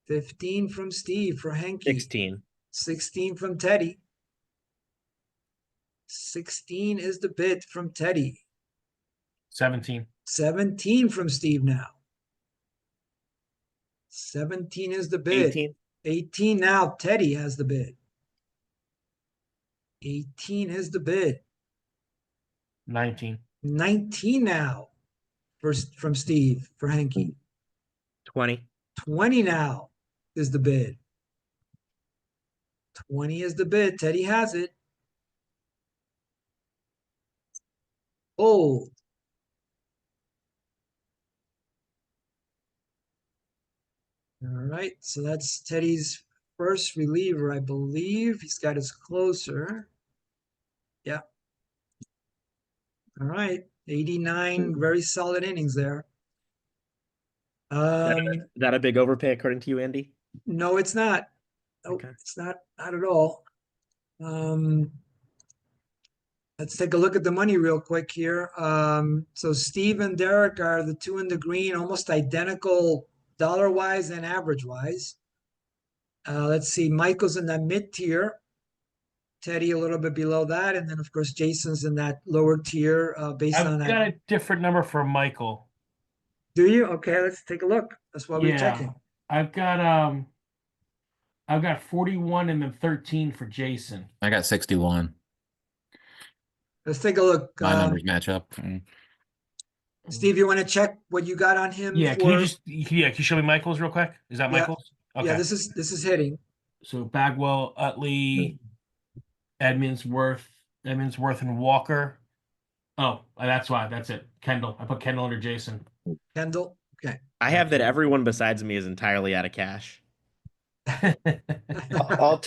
15 from Steve for Henke. 16. 16 from Teddy. 16 is the bid from Teddy. 17. 17 from Steve now. 17 is the bid. 18. 18 now. Teddy has the bid. 18 is the bid. 19. 19 now from Steve for Henke. 20. 20 now is the bid. 20 is the bid. Teddy has it. Old. All right, so that's Teddy's first reliever, I believe. He's got his closer. Yeah. All right, 89 very solid innings there. Is that a big overpay according to you, Andy? No, it's not. Nope, Okay. it's not at all. Let's take a look at the money real quick here. So Steve and Derek are the two in the green, almost identical dollar-wise and average-wise. Let's see, Michael's in that mid-tier. Teddy a little bit below that, and then of course Jason's in that lower tier based on I've that. got a different number for Michael. Do you? Okay, let's take a look. That's why we're Yeah. checking. I've got 41 and then 13 for Jason. I got 61. Let's take a look. My numbers match up. Steve, you want to check what you got on him? Yeah, can you show me Michael's real quick? Is that Yeah. Michael's? Okay. Yeah, this is hitting. So Bagwell, Utley, Edmondsworth, and Walker. Oh, that's why. That's it. Kendall. I put Kendall under Jason. Kendall. Okay. I have that everyone besides me is entirely out of cash. I'll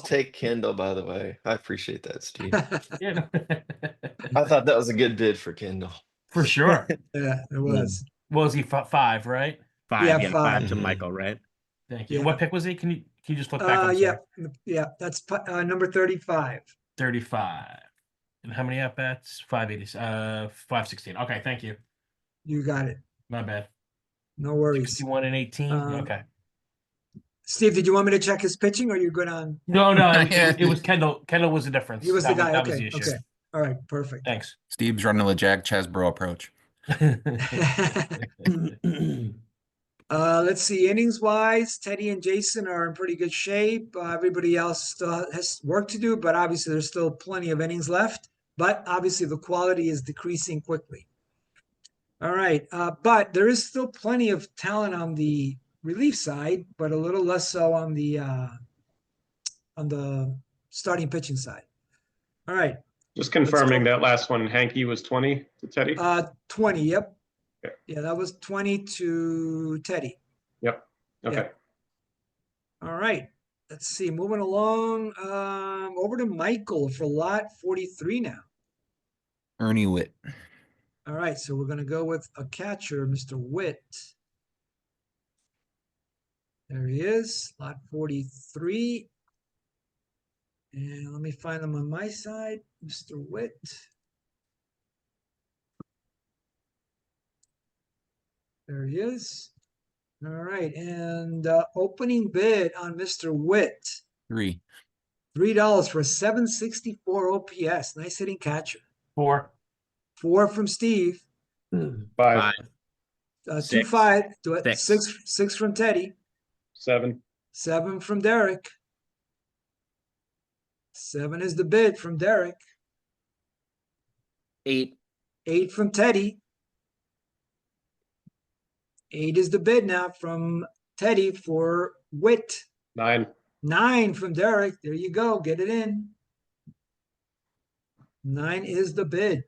take Kendall, by the way. I appreciate that, Steve. Yeah, I thought that was a good bid for Kendall. for sure. Yeah, it was. What was he? 5, right? 5. Yeah, Yeah, 5. 5 to Michael, right? Thank you. Yeah. What pick was he? Can you just look back? I'm Yeah, sorry. yeah, that's number 35. 35. And how many at bats? 580. 516. Okay, thank you. You got it. My bad. No worries. 61 and 18. Okay. Steve, did you want me to check his pitching, or you're good on? No, Yeah. it was Kendall. Kendall was the difference. He was the guy. That was Okay. the issue. Okay. All right. Perfect. Thanks. Steve's running the Jag Chesbro approach. Let's see, innings wise, Teddy and Jason are in pretty good shape. Everybody else still has work to do, but obviously there's still plenty of innings left. But obviously the quality is decreasing quickly. All right, but there is still plenty of talent on the relief side, but a little less so on the starting pitching side. All right, Just confirming that last one, Hanky was 20 to Teddy? 20, yep. Okay. Yeah, that was 20 to Teddy. Yep. Okay. All right, let's see, moving along, over to Michael for lot 43 now. Ernie Witt. All right, so we're gonna go with a catcher, Mr. Witt. There he is, lot 43. And let me find them on my side, Mr. Witt. There he is. All right, and opening bid on Mr. Witt, $3. $3 for 764 OPS. Nice hitting catcher. 4. 4 from Steve. 5, 5. 2 Six. 5. Do it. Six. 6 from Teddy. 7, 7 from Derek. 7 is the bid from Derek. 8. 8 from Teddy. 8 is the bid now from Teddy for Witt. 9, 9 from Derek. There you go. Get it in. 9 is the bid.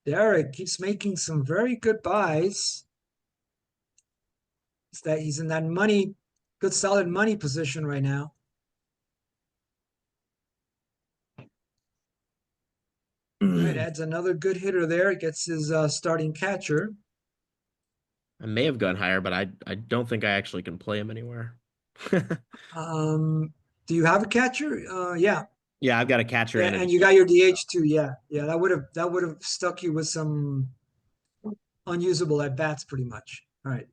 Derek keeps making some very good buys. It's that he's in that money, good solid money position right now. Right, adds another good hitter there. Gets his starting catcher. I may have gone higher, but I don't think I actually can play him anywhere. Do you have a catcher? Yeah. Yeah, I've got a catcher Yeah, and you got your DH too. Yeah, yeah. That would have stuck you with some unusable at bats, pretty much. All right.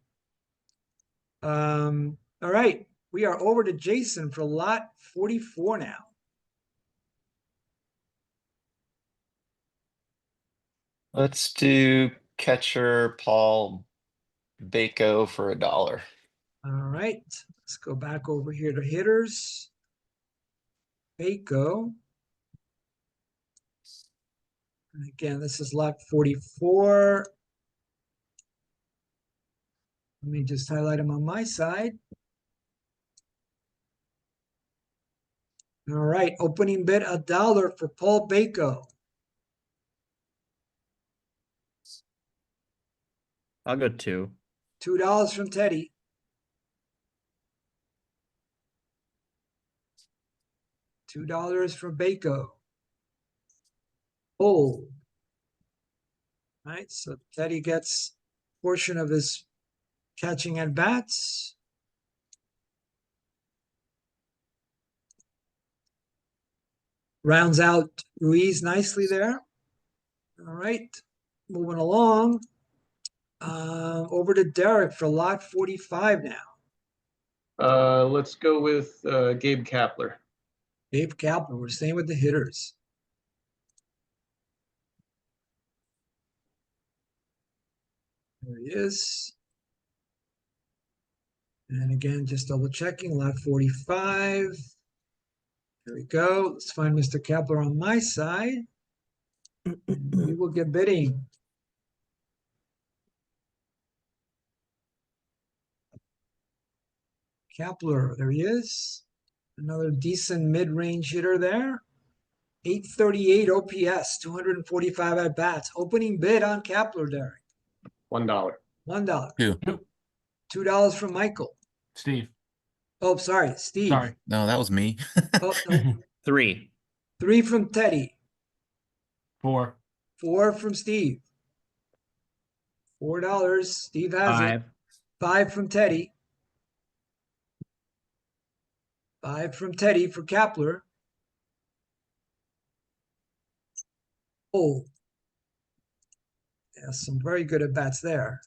All right. We are over to Jason for lot 44 now. Let's do catcher Paul Bako for $1. All right. Let's go back over here to hitters. Bako. And again, this is lot 44. Let me just highlight him on my side. All right, opening bid $1 for Paul Bako. I'll go 2. $2 from Teddy. $2 from Bako. Oh. All right, so Teddy gets a portion of his catching at bats. Rounds out Ruiz nicely there. All right, moving along. Over to Derek for lot 45 now. let's go with Gabe Kapler. Dave Kapler, we're staying with the hitters. There he is. And again, just double checking, lot 45. There we go. Let's find Mr. Kapler on my side. And we will get bidding. Kapler, there he is. Another decent mid-range hitter there. 838 OPS, 245 at bats. Opening bid on Kapler, Derek. $1. $1. 2. $2 from Michael. Steve. Oh, sorry, Steve. Sorry. No, that was me. Oh, no. 3. 3 from Teddy. 4. 4 from Steve. $4. Steve has 5. it. 5 from Teddy. 5 from Teddy for Kapler. Oh. Yeah, some very good at bats there.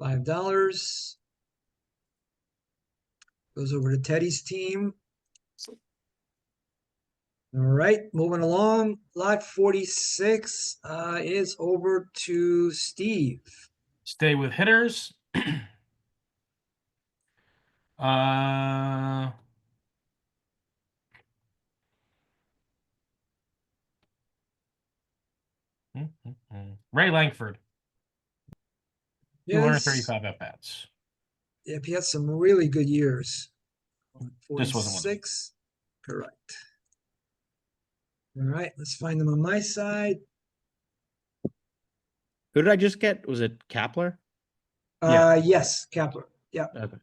$5. Goes over to Teddy's team. All right, moving along. Lot 46 is over to Steve. Stay with hitters. uh, Ray Langford, Yes. 235 at bats. Yep, he had some really good years. This wasn't one of them. 46. Correct. All right, let's find them on my side. Who did I just get? Was it Kapler? Yeah. Yes, Kepler. Yeah. Okay.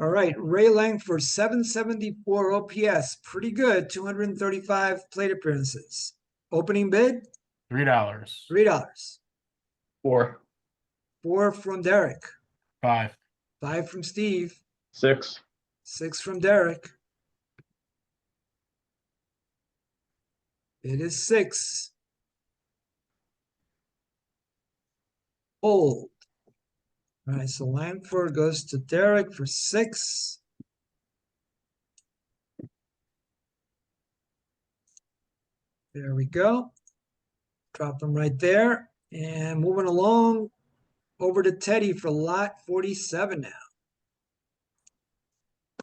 All right, Ray Langford, 774 OPS. Pretty good. 235 plate appearances. Opening bid, $3. $3. 4, 4 from Derek. 5. 5 from Steve. 6, 6 from Derek. It is 6. Hold. All right, so Langford goes to Derek for 6. There we go. Drop them right there. And moving along over to Teddy for lot 47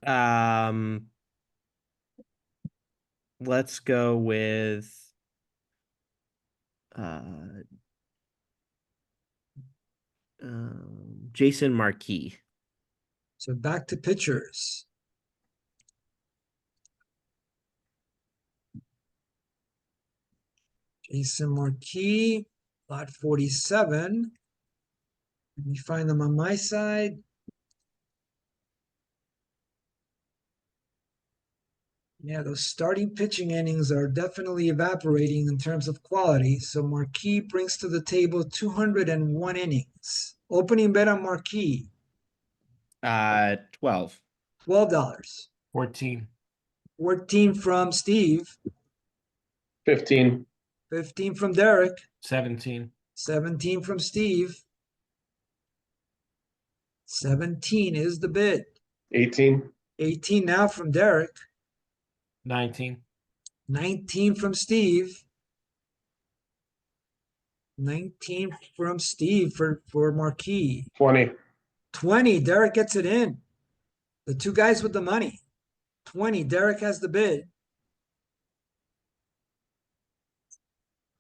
now. Let's go with Jason Marquis. So back to pitchers. Jason Marquis, lot 47. Let me find them on my side. Yeah, those starting pitching innings are definitely evaporating in terms of quality. So Marquis brings to the table 201 innings. Opening bet on Marquis, 12. $12. 14. 14 from Steve. 15, 15 from Derek. 17. 17 from Steve. 17 is the bid. 18, 18 now from Derek. 19. 19 from Steve. 19 from Steve for Marquis. 20, 20, Derek gets it in. The two guys with the money. 20, Derek has the bid.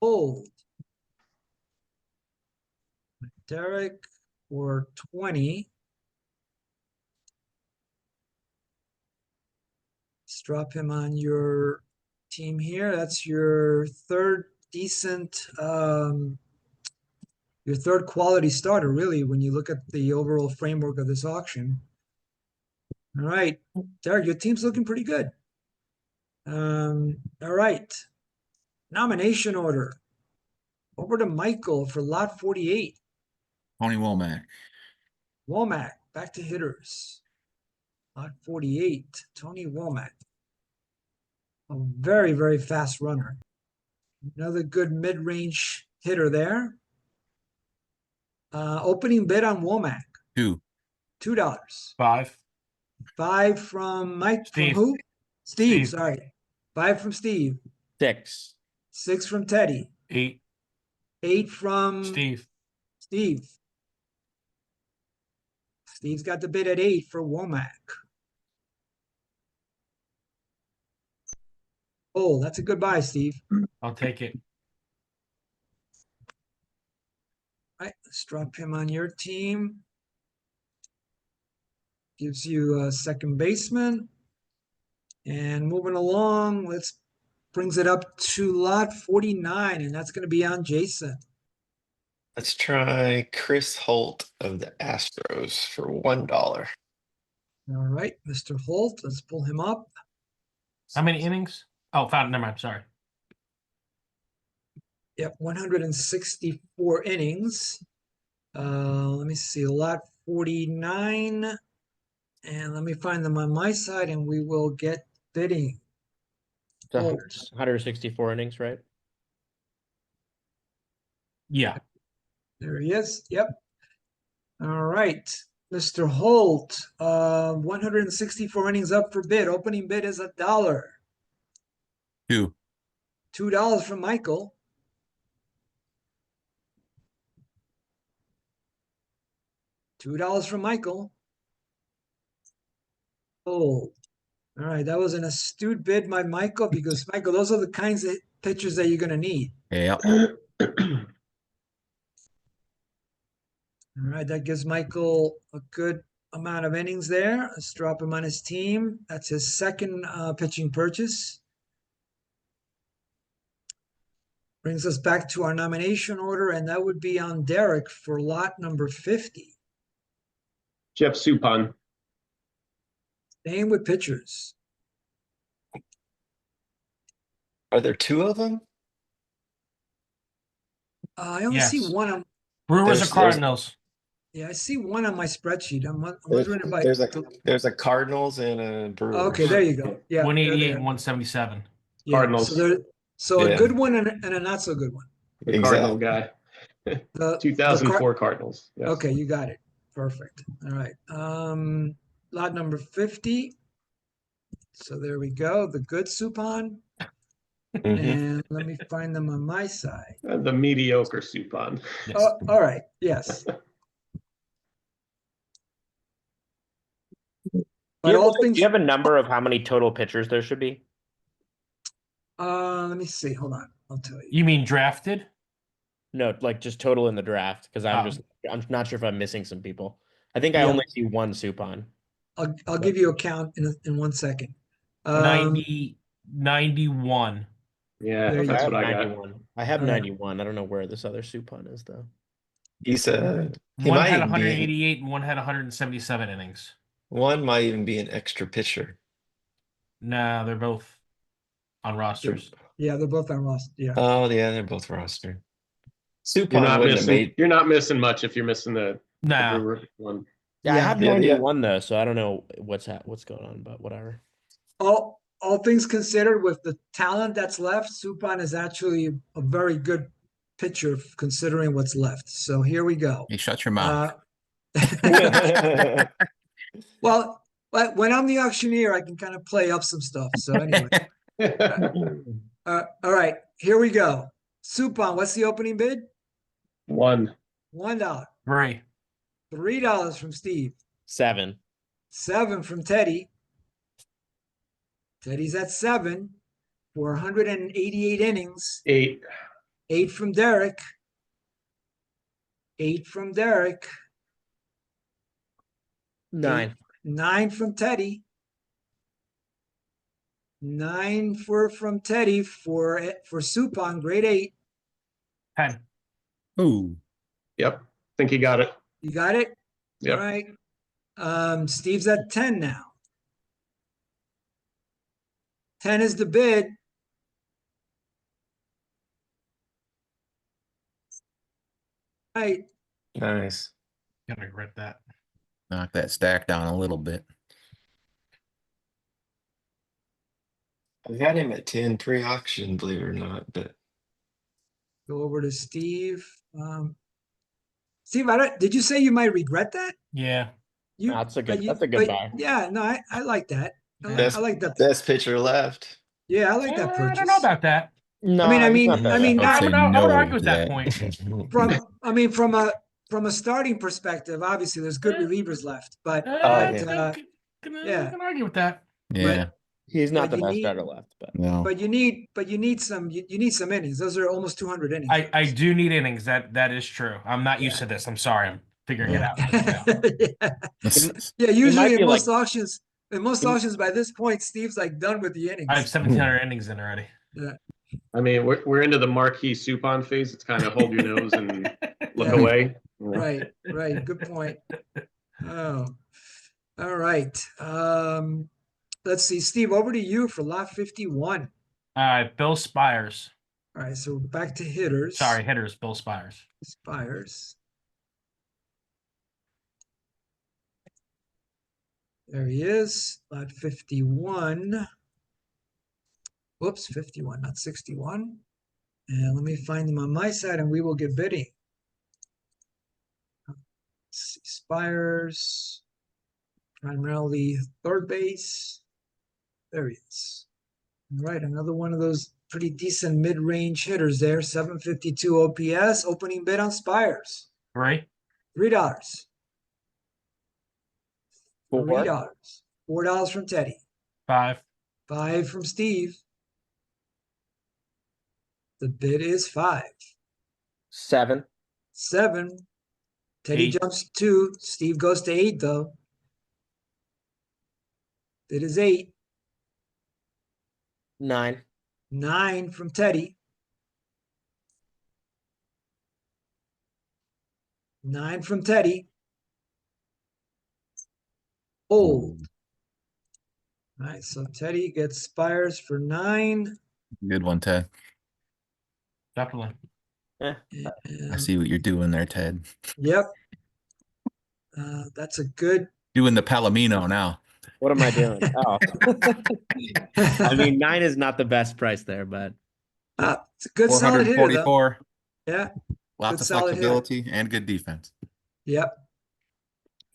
Hold. Derek for 20. Let's drop him on your team here. That's your third decent, your third quality starter, really, when you look at the overall framework of this auction. All right, Derek, your team's looking pretty good. All right, nomination order. Over to Michael for lot 48. Tony Womack. Womack, back to hitters. Lot 48, Tony Womack. A very, very fast runner. Another good mid-range hitter there. Opening bid on Womack, 2. $2. 5. 5 from Mike. Steve. From who? Steve, Steve. sorry. 5 from Steve. 6. 6 from Teddy. 8. 8 from Steve. Steve. Steve's got the bid at 8 for Womack. Oh, that's a good buy, Steve. I'll take it. All right, let's drop him on your team. Gives you a second baseman. And moving along, brings it up to lot 49, and that's going to be on Jason. Let's try Chris Holt of the Astros for $1. All right, Mr. Holt, let's pull him up. How many innings? Oh, found. Never mind. Sorry. Yep, 164 innings. Let me see, lot 49. And let me find them on my side, and we will get bidding. So Holt. 164 innings, right? Yeah. There he is. Yep. All right. Mr. Holt, 164 innings up for bid. Opening bid is $1. 2. $2 from Michael. $2 from Michael. Oh, all right. That was an astute bid by Michael because Michael, those are the kinds of pitchers that you're going to need. Yeah. All right, that gives Michael a good amount of innings there. Let's drop him on his team. That's his second pitching purchase. Brings us back to our nomination order, and that would be on Derek for lot number 50. Jeff Suppan. Staying with pitchers. Are there 2 of them? I only see Yes. one on. Brewers or There's- Cardinals? Yeah, I see one on my spreadsheet. I'm There's, wondering if I. there's a Cardinals and a Brewers. Okay, there you go. Yeah, they're 188 there. and 177. Yeah, Cardinals. So a Yeah. good one and a not so good one. The Cardinal guy. The 2004 Cardinals. Yes. Okay, you got it. Perfect. All right. Lot number 50. So there we go. The good Suppan. Mhm. And let me find them on my side. The mediocre Suppan. Yes. Oh, all right. Yes. But all things. Do you have a number of how many total pitchers there should be? Let me see. Hold on. I'll tell you. You mean drafted? No, like just total in the draft, because I'm Oh. I'm not sure if I'm missing some people. I think I Yeah. only see one Suppan. I'll give you a count in 1 second. 91. Yeah, There you that's go. what I got. 91. I have All right. 91. I don't know where this other Suppan is though. He's he One might had even be 188 and one had 177 innings. one might even be an extra pitcher. Nah, they're both on rosters. Yeah, they're both on roster. Yeah. Oh yeah, they're both roster. You're Suppan not wouldn't have missing. made. You're not missing much if you're missing the Nah. Brewer one. Yeah, I Yeah. have Yeah, 91 though, so I don't know what's going on, but whatever. All things considered, with the talent that's left, Suppan is actually a very good pitcher considering what's left. So here we go. Hey, shut your mouth. Well, but when I'm the auctioneer, I can kind of play up some stuff. So anyway, all right, here we go. Suppan, what's the opening bid? One. $1. Three. $3 from Steve. 7. 7 from Teddy. Teddy's at 7 for 188 innings. 8. 8 from Derek. 8 from Derek. 9. 9 from Teddy. 9 from Teddy for Suppan, grade 8. 10. Ooh. Yep. Think he got it. You got it? Yep. All right. Steve's at 10 now. 10 is the bid. Right. Nice. Gonna regret that. Knock that stack down a little bit. I've had him at 10 pre-auction, believe it or not, but Go over to Steve. Steve, did you say you might regret that? Yeah. You, That's a but good. That's a good but buy. Yeah, no, I like that. Best- I like that. best pitcher left. Yeah, I like that I purchase. don't know about that. No, I mean, it's not that I mean, bad. I'd say I would no argue with to that point. from a starting perspective, obviously there's good relievers left, but yeah. yeah. Can argue with that. Yeah, He's not the but you best need- starter left, but no. but you need some innings. Those are almost 200 innings. I do need innings. That is true. I'm not used to this. I'm sorry. I'm figuring it out. Yeah, usually be in most auctions, by this point, Steve's like done with the innings. I have 1,700 innings in already. I mean, we're into the marquee Suppan phase. It's kind of hold your nose and look Yeah. away. Right. Good point. Oh, all right. Let's see, Steve, over to you for lot 51. Bill Spires. All right, so back to hitters. Sorry, hitters. Bill Spires. Spires. There he is, lot 51. Whoops, 51, not 61. And let me find them on my side and we will get bidding. Let's see, Spires, primarily third base. There he is. right, another one of those pretty decent mid-range hitters there. 752 OPS. Opening bid on Spires. Right? $3. Four. $3. $4 from Teddy. 5. 5 from Steve. The bid is 5. 7. 7. Teddy 8. jumps 2. Steve goes to 8 though. Bid is 8. 9. 9 from Teddy. 9 from Teddy. Old. All right, so Teddy gets Spires for 9. Good one, Ted. Definitely. I And, see what you're doing there, Ted. yep. That's a good. Doing the Palomino now. What am I doing? Oh, I mean, 9 is not the best price there, but It's a good solid hitter though. 444. Yeah. Lots Good of solid hitter. flexibility and good defense. Yep.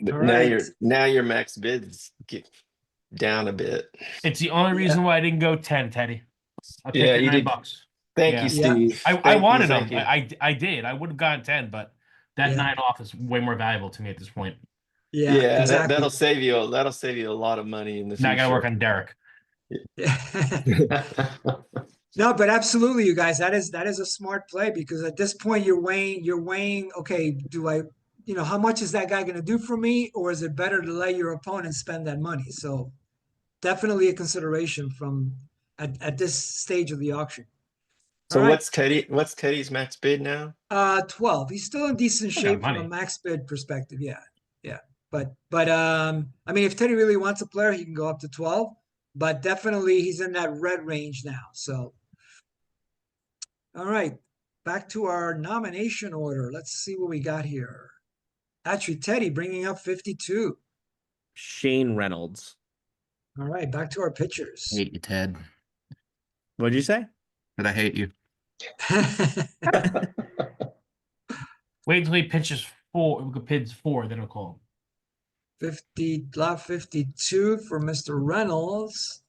But All now right. your max bids get down a bit. It's the only reason why I didn't go 10, Teddy. I picked Yeah, it you did. $9. Thank Yeah. you, Steve. I Thank you, wanted thank them. you. I did. I would have gotten 10, but that Yeah. 9 off is way more valuable to me at this point. Yeah. Yeah, Exactly. that'll save you a lot of money in the Now I got to work future. on Derek. No, but absolutely, you guys, that is a smart play because at this point you're weighing, okay, how much is that guy going to do for me, or is it better to let your opponent spend that money? So definitely a consideration from at this stage of the auction. So All right. what's Teddy's max bid now? 12. He's still in decent I got shape from a money. max bid perspective. Yeah. Yeah. But I mean, if Teddy really wants a player, he can go up to 12, but definitely he's in that red range now. So, all right, back to our nomination order. Let's see what we got here. Actually, Teddy bringing up 52. Shane Reynolds. All right, back to our pitchers. Hate you, Ted. What'd you say? But I hate you. Wait until he pitches 4. Pitches 4, then I'll call him. lot 52 for Mr. Reynolds.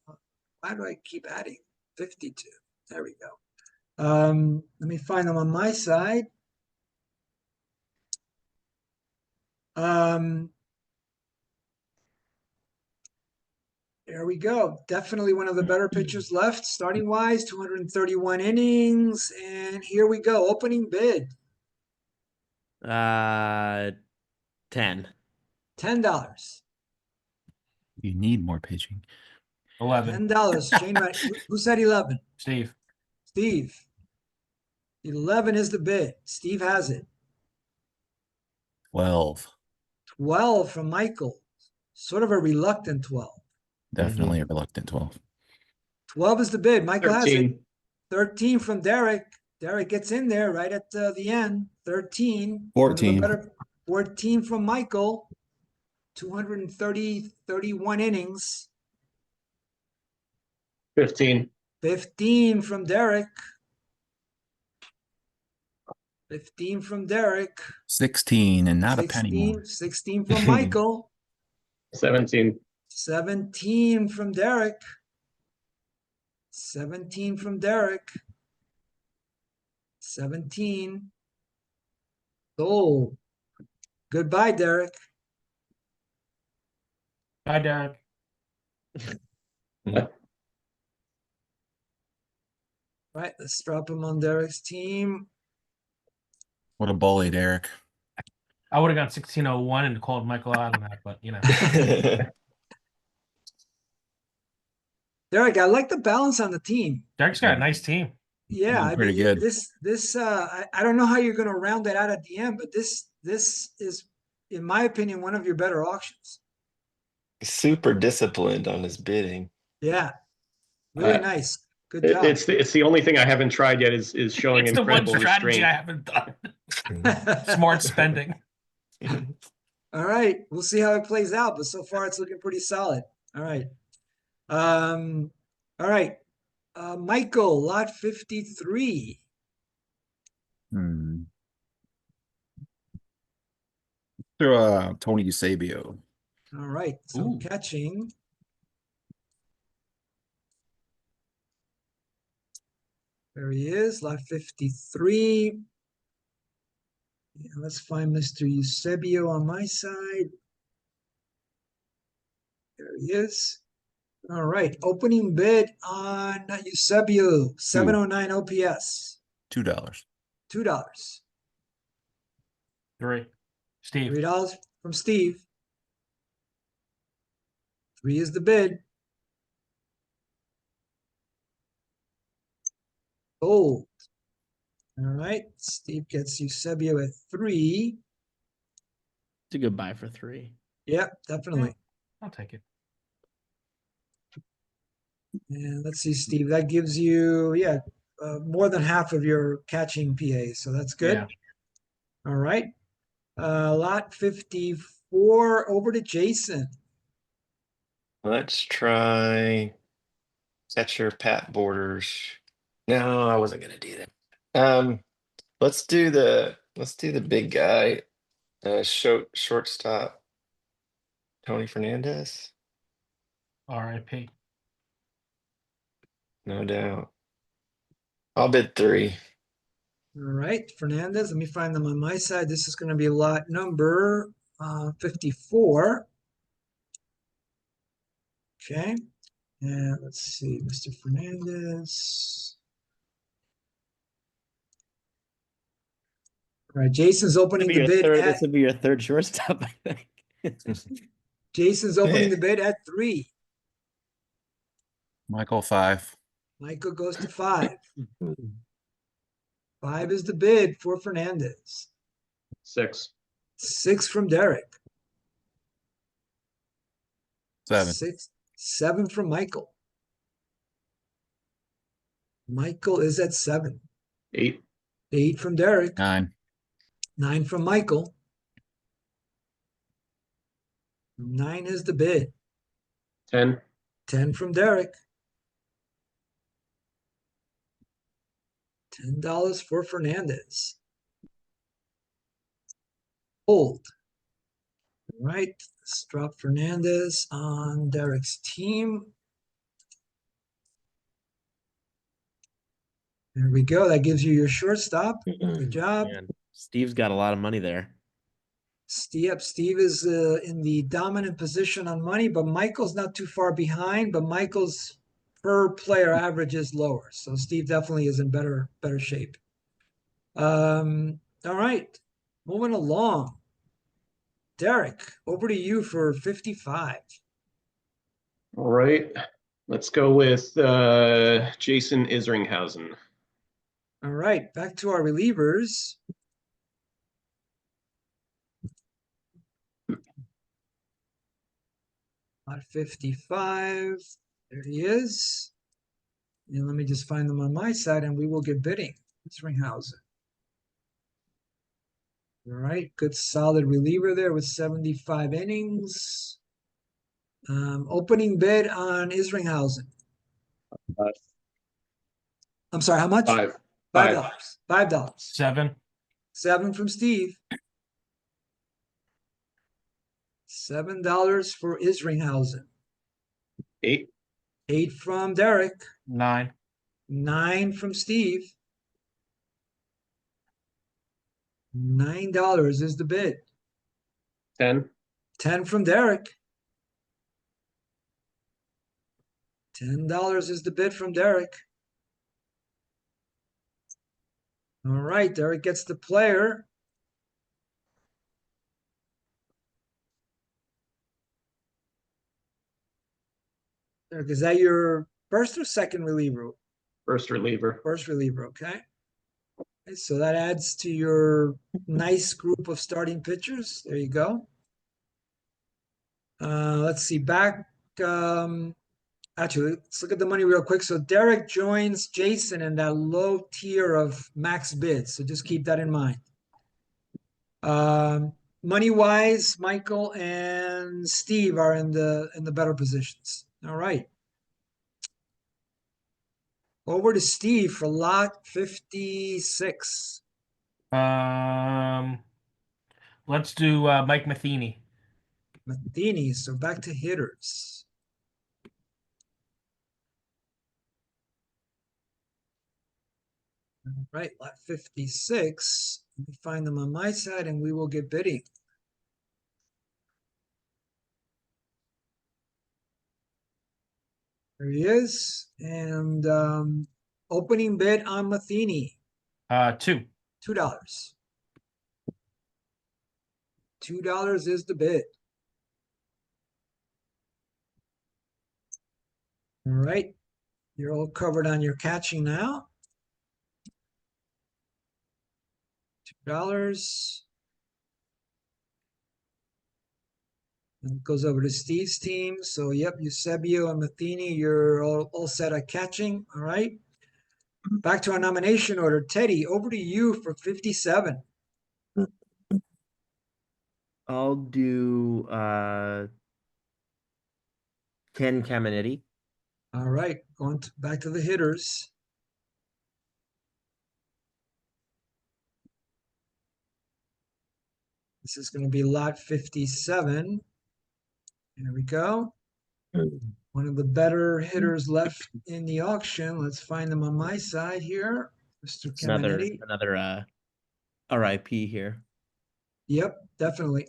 Why do I keep adding 52? There we go. Let me find them on my side. There we go. Definitely one of the better pitchers left, starting wise, 231 innings. And here we go. Opening bid. 10. $10. You need more pitching. 11. $10. Shane, who said 11? Steve. Steve. 11 is the bid. Steve has it. 12. 12 from Michael. Sort of a reluctant 12. Definitely a reluctant 12. 12 is the bid. Michael has it. 13. 13 from Derek. Derek gets in there right at the end. 13. 14. 14 from Michael. 31 innings. 15. 15 from Derek. 15 from Derek. 16 and not a penny more. 16 from Michael. 17. 17 from Derek. 17 from Derek. 17. Oh, goodbye, Derek. Bye, Derek. Right, let's drop him on Derek's team. What a bully, Derek. I would have gone 1601 and called Michael out on that, but Derek, I like the balance on the team. Derek's got a nice team. Yeah, I Pretty mean, good. I don't know how you're going to round it out at the end, but this is, in my opinion, one of your better auctions. Super disciplined on his bidding. Yeah, really nice. Good job. It's the only thing I haven't tried yet is showing It's the one incredible strategy restraint. I haven't done. Smart spending. All right, we'll see how it plays out, but so far it's looking pretty solid. All right. All right. Michael, lot 53. Through Tony Eusebio. All right. So Ooh. catching. There he is, lot 53. Yeah, let's find Mr. Eusebio on my side. There he is. All right, opening bid on Eusebio, 709 OPS, $2. $2. Three. Steve. $3 from Steve. 3 is the bid. Sold. All right, Steve gets Eusebio at 3. It's a good buy for 3. Yep, definitely. I'll take it. And let's see, Steve, that gives you, more than half of your catching PA, so that's good. Yeah. All right. Lot 54, over to Jason. Let's try catcher Pat Borders. No, I wasn't gonna do that. Let's do the big guy, shortstop Tony Fernandez. R.I.P. No doubt. I'll bid 3. All right, Fernandez, let me find them on my side. This is going to be lot number 54. Okay, and let's see, Mr. Fernandez. All right, Jason's opening the bid This at would be your third shortstop, I think. Jason's opening the bid at 3. Michael, 5. Michael goes to 5. 5 is the bid for Fernandez. 6. 6 from Derek. 7. 7 from Michael. Michael is at 7. 8. 8 from Derek. 9. 9 from Michael. 9 is the bid. 10. 10 from Derek. $10 for Fernandez. Hold. All right, let's drop Fernandez on Derek's team. There we go. That gives you your shortstop. Good job. Man, Steve's got a lot of money there. Steve is in the dominant position on money, but Michael's not too far behind, but Michael's per player average is lower. So Steve definitely is in better shape. All right, moving along. Derek, over to you for 55. All right. Let's go with Jason Isringhausen. All right, back to our relievers. Lot 55. There he is. And let me just find them on my side and we will get bidding. It's Ringhausen. All right, good solid reliever there with 75 innings. Opening bid on Isringhausen. I'm sorry, how much? 5. $5. $5. 7. 7 from Steve. $7 for Isringhausen. 8. 8 from Derek. 9. 9 from Steve. $9 is the bid. 10. 10 from Derek. $10 is the bid from Derek. All right, Derek gets the player. Derek, is that your first or second reliever? First reliever. First reliever, okay. Okay, so that adds to your nice group of starting pitchers. There you go. Let's see, actually, let's look at the money real quick. So Derek joins Jason in that low tier of max bids. So just keep that in mind. Money-wise, Michael and Steve are in the better positions. All right. Over to Steve for lot 56. Let's do Mike Matheny. Matheny, so back to hitters. All right, lot 56. Let me find them on my side and we will get bidding. There he is. And opening bid on Matheny, 2. $2. $2 is the bid. All right. You're all covered on your catching now. $2. And it goes over to Steve's team. So, yep, Eusebio and Matheny, you're all set at catching. All right. Back to our nomination order. Teddy, over to you for 57. I'll do Ken Caminiti. All right. Back to the hitters. This is going to be lot 57. There we go. One of the better hitters left in the auction. Let's find them on my side here. Mr. Caminiti. Another RIP here. Yep, definitely.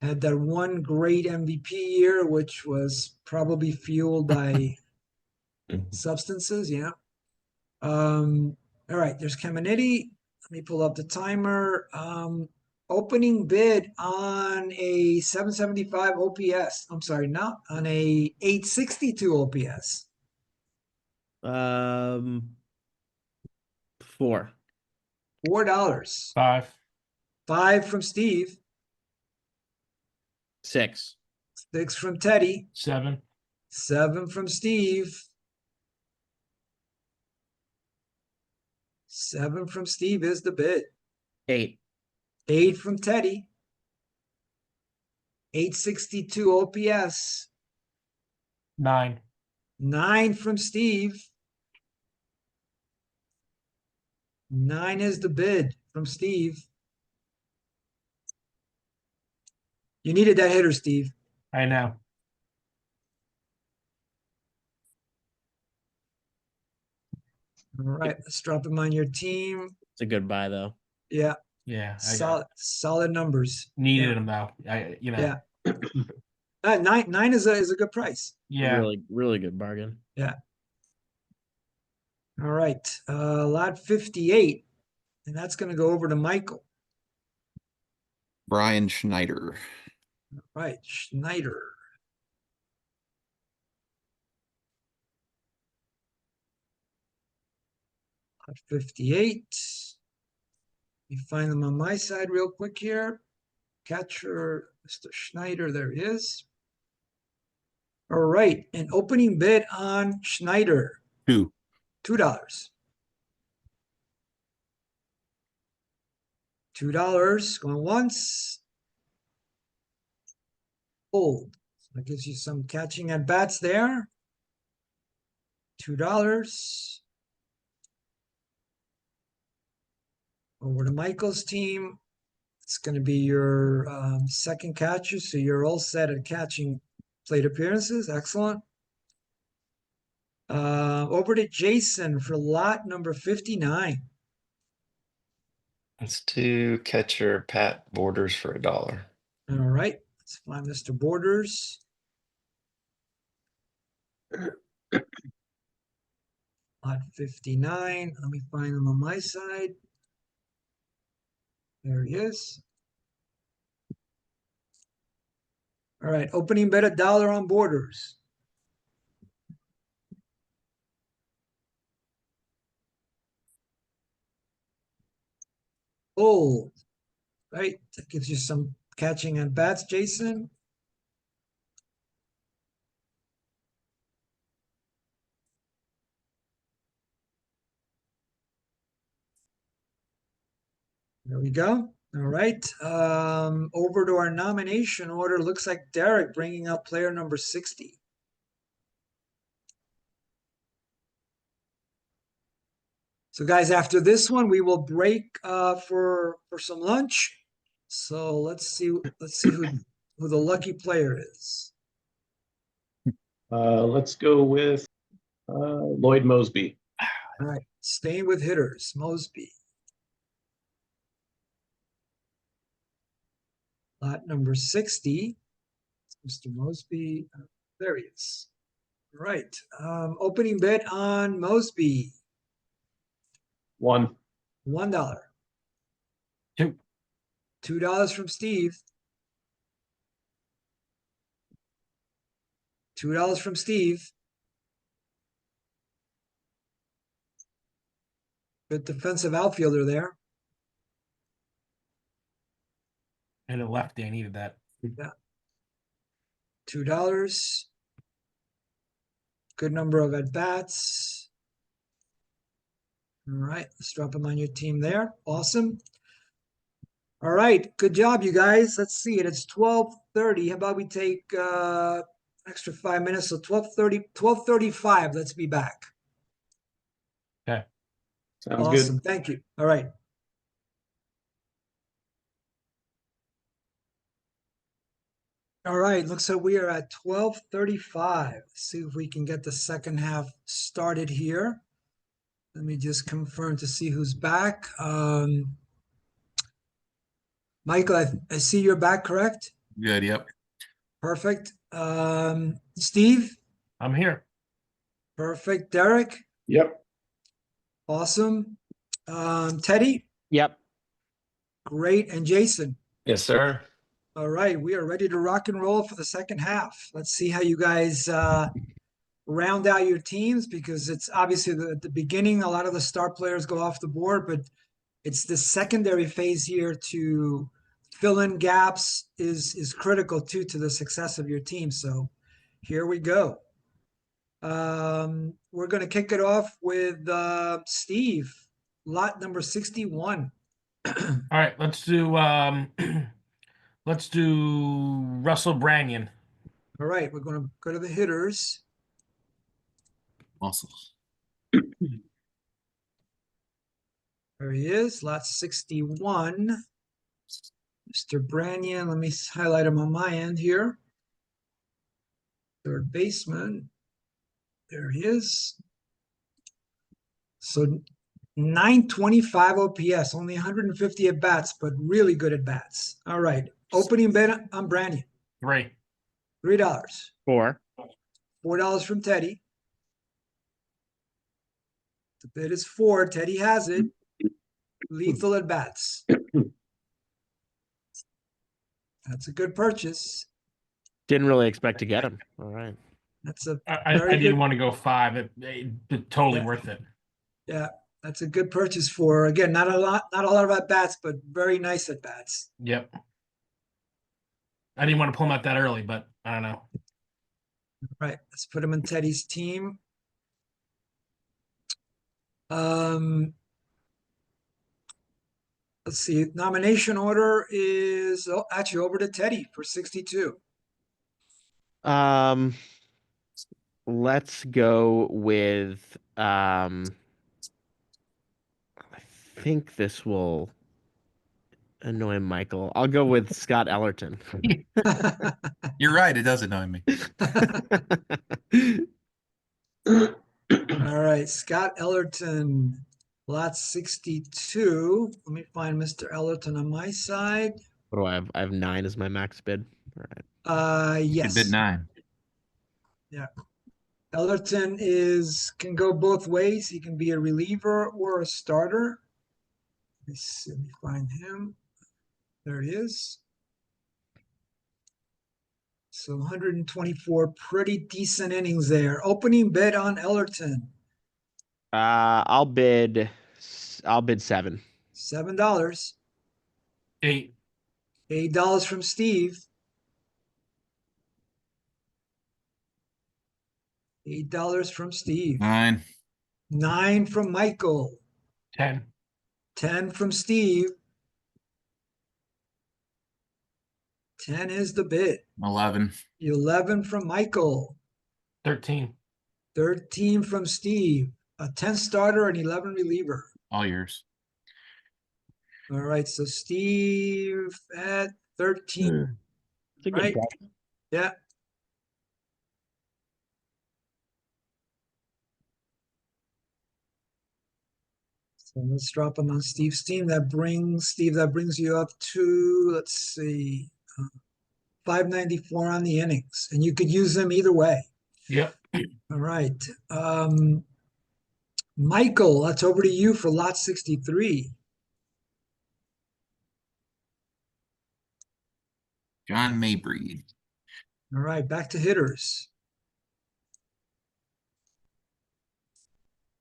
Had that one great MVP year, which was probably fueled by substances. Yeah. All right, there's Caminiti. Let me pull up the timer. Opening bid on a 775 OPS. I'm sorry, not on a 862 OPS. 4. $4. 5. 5 from Steve. 6. 6 from Teddy. 7. 7 from Steve. 7 from Steve is the bid. 8. 8 from Teddy. 862 OPS. 9. 9 from Steve. 9 is the bid from Steve. You needed that hitter, Steve. I know. All right, let's drop him on your team. It's a good buy though. Yeah, Yeah. solid numbers. Needed Yeah. him though. Yeah. 9 is a good price. Yeah. Really good bargain. Yeah. All right, lot 58, and that's going to go over to Michael. Brian Schneider. All right, Schneider. Lot 58. Let me find them on my side real quick here. Catcher, Mr. Schneider, there he is. All right, an opening bid on Schneider. 2. $2. $2 going once. Hold. So that gives you some catching at bats there. $2. Over to Michael's team. It's going to be your second catcher, so you're all set at catching plate appearances. Excellent. Over to Jason for lot number 59. Let's do catcher Pat Borders for $1. All right, let's find Mr. Borders. Lot 59. Let me find him on my side. There he is. All right, opening bid $1 on Borders. Oh, right. That gives you some catching at bats, Jason. There we go. All right. Over to our nomination order. Looks like Derek bringing up player number 60. So, guys, after this one, we will break for some lunch. So let's see who the lucky player is. Let's go with Lloyd Mosby. All right, staying with hitters, Mosby. Lot number 60. Mr. Mosby. There he is. All right. Opening bid on Mosby. One. $1. Two. $2 from Steve. $2 from Steve. Good defensive outfielder there. And a lefty, I needed that. $2. Good number of at-bats. All right, let's drop him on your team there. Awesome. All right, good job, you guys. Let's see it. It's 12:30. How about we take extra 5 minutes? So 12:35. Let's be back. Okay. Sounds Awesome. good. Thank you. All right. All right, looks like we are at 12:35. Let's see if we can get the second half started here. Let me just confirm to see who's back. Michael, I see you're back, correct? Good. Yep. Perfect. Steve? I'm here. Perfect. Derek? Yep. Awesome. Teddy? Yep. Great. And Jason? Yes, sir. All right, we are ready to rock and roll for the second half. Let's see how you guys round out your teams, because it's obviously the beginning. A lot of the star players go off the board, but it's the secondary phase here to fill in gaps is critical too to the success of your team. So here we go. We're going to kick it off with Steve, lot number 61. All right, let's do let's do Russell Branyan. All right, we're going to go to the hitters. Muscles. There he is, lot 61. Mr. Branyan, let me highlight him on my end here. Third baseman. There he is. So 925 OPS, only 150 at bats, but really good at bats. All right. Opening bid on Branyan. 3. $3. 4. $4 from Teddy. The bid is 4. Teddy has it. Lethal at bats. That's a good purchase. Didn't really expect to get him. All right. That's a I very didn't good. want to go 5. It totally Yeah. worth it. Yeah, that's a good purchase for, again, not a lot of at bats, but very nice at bats. Yep. I didn't want to pull him out that early, but I don't know. Right, let's put him in Teddy's team. Let's see, nomination order is actually over to Teddy for 62. Let's go with I think this will annoy Michael. I'll go with Scott Ellerton. You're right. It does annoy me. All right, Scott Ellerton, lot 62. Let me find Mr. Ellerton on my side. What do I have? I have 9 as my max bid. All right. You Yes. bid 9. Ellerton can go both ways. He can be a reliever or a starter. Let me find him. There he is. So 124, pretty decent innings there. Opening bid on Ellerton, I'll bid 7. $7. 8. $8 from Steve. $8 from Steve. 9. 9 from Michael. 10. 10 from Steve. 10 is the bid. 11. 11 from Michael. 13. 13 from Steve. A 10 starter and 11 reliever. All yours. All right, so Steve at 13. It's a good Right. price. Yeah. So let's drop them on Steve's team. That brings you up to, let's see, 594 on the innings, and you could use them either way. Yep. All right. Michael, that's over to you for lot 63. John Mabry. All right, back to hitters.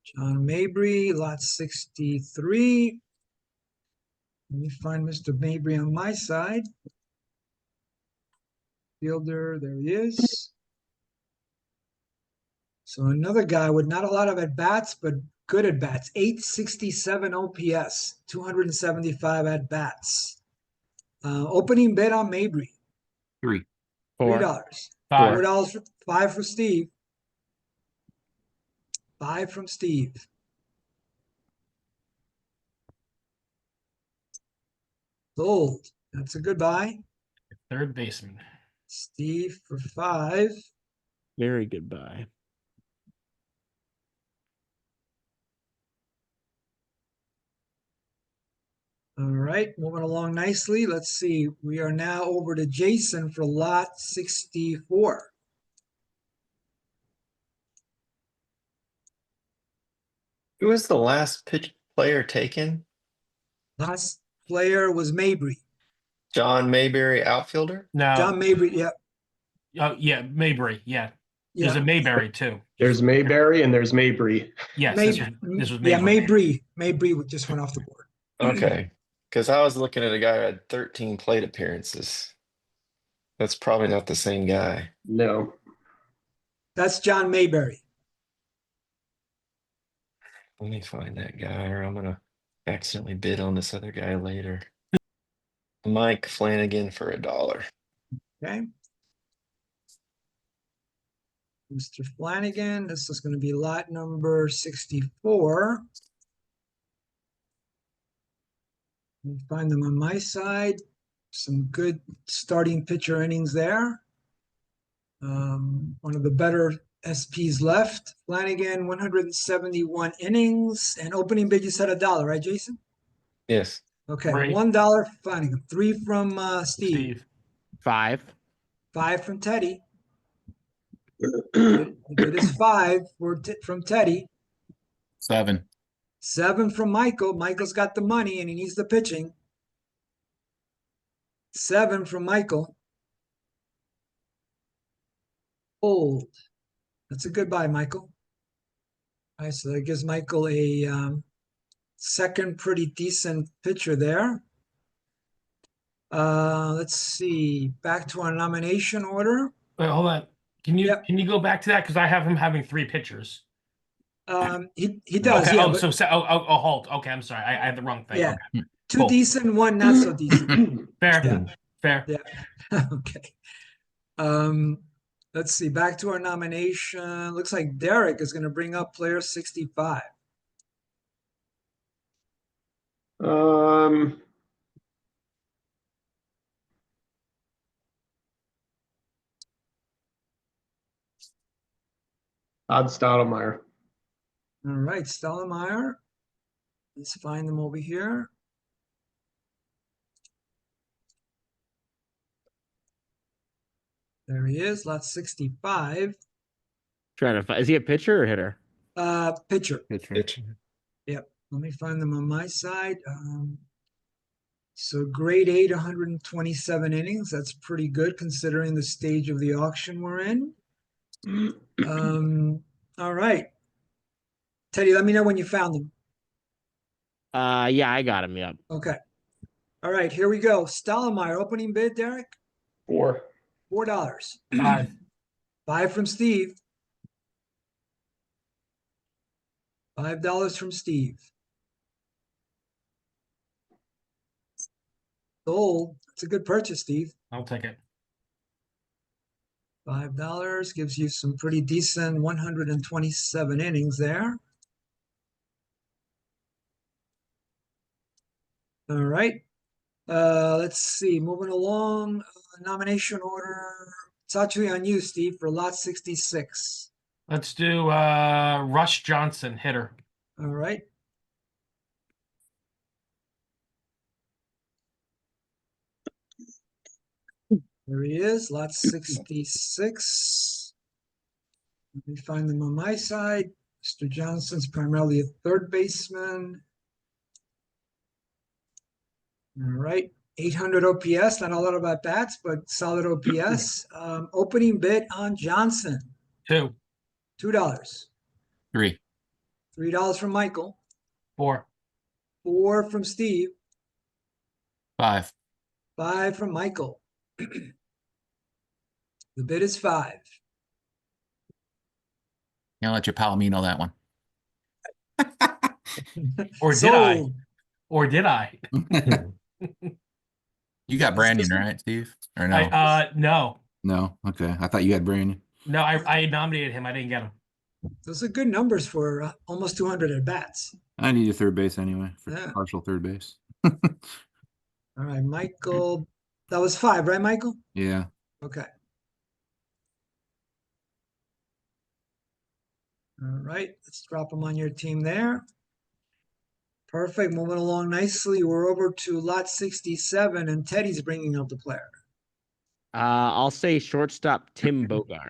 John Mabry, lot 63. Let me find Mr. Mabry on my side. Fielder, there he is. So another guy with not a lot of at-bats, but good at-bats. 867 OPS, 275 at-bats. Opening bid on Mabry, Three. Four. $3. Five. $4, 5 for Steve. 5 from Steve. Sold. That's a goodbye. Third baseman. Steve for 5. Very goodbye. All right, moving along nicely. Let's see. We are now over to Jason for lot 64. Who was the last pitch player taken? Last player was Mabry. John Mayberry, outfielder? No. John Mabry, yeah. Oh, yeah. Mayberry. Yeah. There's Yeah. a Mayberry too. There's Mayberry and there's Mabry. Yes. This was Yeah, Mayberry. Mabry just went off the board. Okay. Because I was looking at a guy who had 13 plate appearances. That's probably not the same guy. No. That's John Mayberry. Let me find that guy, or I'm gonna accidentally bid on this other guy later. Mike Flanagan for $1. Okay. Mr. Flanagan, this is going to be lot number 64. Let me find them on my side. Some good starting pitcher innings there. One of the better SPs left. Flanagan, 171 innings, and opening bid you said $1, right, Jason? Yes. Okay, Right. $1 Flanagan. 3 from Steve. Steve. 5. 5 from Teddy. The bid is 5 from Teddy. 7. 7 from Michael. Michael's got the money and he needs the pitching. 7 from Michael. Old. That's a goodbye, Michael. All right, so that gives Michael a second pretty decent pitcher there. Let's see. Back to our nomination order. Wait, hold on. Can you go back to that? Because I have him having 3 pitchers. He does, Okay. yeah. Oh, but- so hold. Okay, I'm sorry. I had the wrong thing. Yeah. Okay. 2 Cool. decent, 1 not so decent. Fair. Yeah. Fair. Yeah. Okay. Let's see. Back to our nomination. Looks like Derek is going to bring up player 65. Todd Stottlemyre. All right, Stottlemyre. Let's find them over here. There he is, lot 65. Trying to find. Is he a pitcher or hitter? Pitcher. Pitch. Yep. Let me find them on my side. So grade 8, 127 innings. That's pretty good considering the stage of the auction we're in. All right. Teddy, let me know when you found them. Yeah, I got him. Yep. Okay. All right, here we go. Stottlemyre, opening bid, Derek? 4. $4. 5. 5 from Steve. $5 from Steve. Sold. That's a good purchase, Steve. I'll take it. $5 gives you some pretty decent 127 innings there. All right. Let's see. Moving along, nomination order. It's actually on you, Steve, for lot 66. Let's do Rush Johnson, hitter. All right. There he is, lot 66. Let me find them on my side. Mr. Johnson's primarily a third baseman. All right, 800 OPS, not a lot about bats, but solid OPS. Opening bid on Johnson, Two, $2. 3. $3 from Michael, 4, 4 from Steve, 5. 5 from Michael. The bid is 5. I'll let your Palomino that one. or did I? Sold. Or did I? You got Brandon, right, Steve? Or no? No. No. Okay. I thought you had Brandon. No, I nominated him. I didn't get him. Those are good numbers for almost 200 at bats. I need a third base anyway for Yeah. partial third base. All right, Michael. That was 5, right, Michael? Yeah. Okay. All right, let's drop them on your team there. Perfect, moving along nicely. We're over to lot 67, and Teddy's bringing up the player, I'll say shortstop Tim Bogar.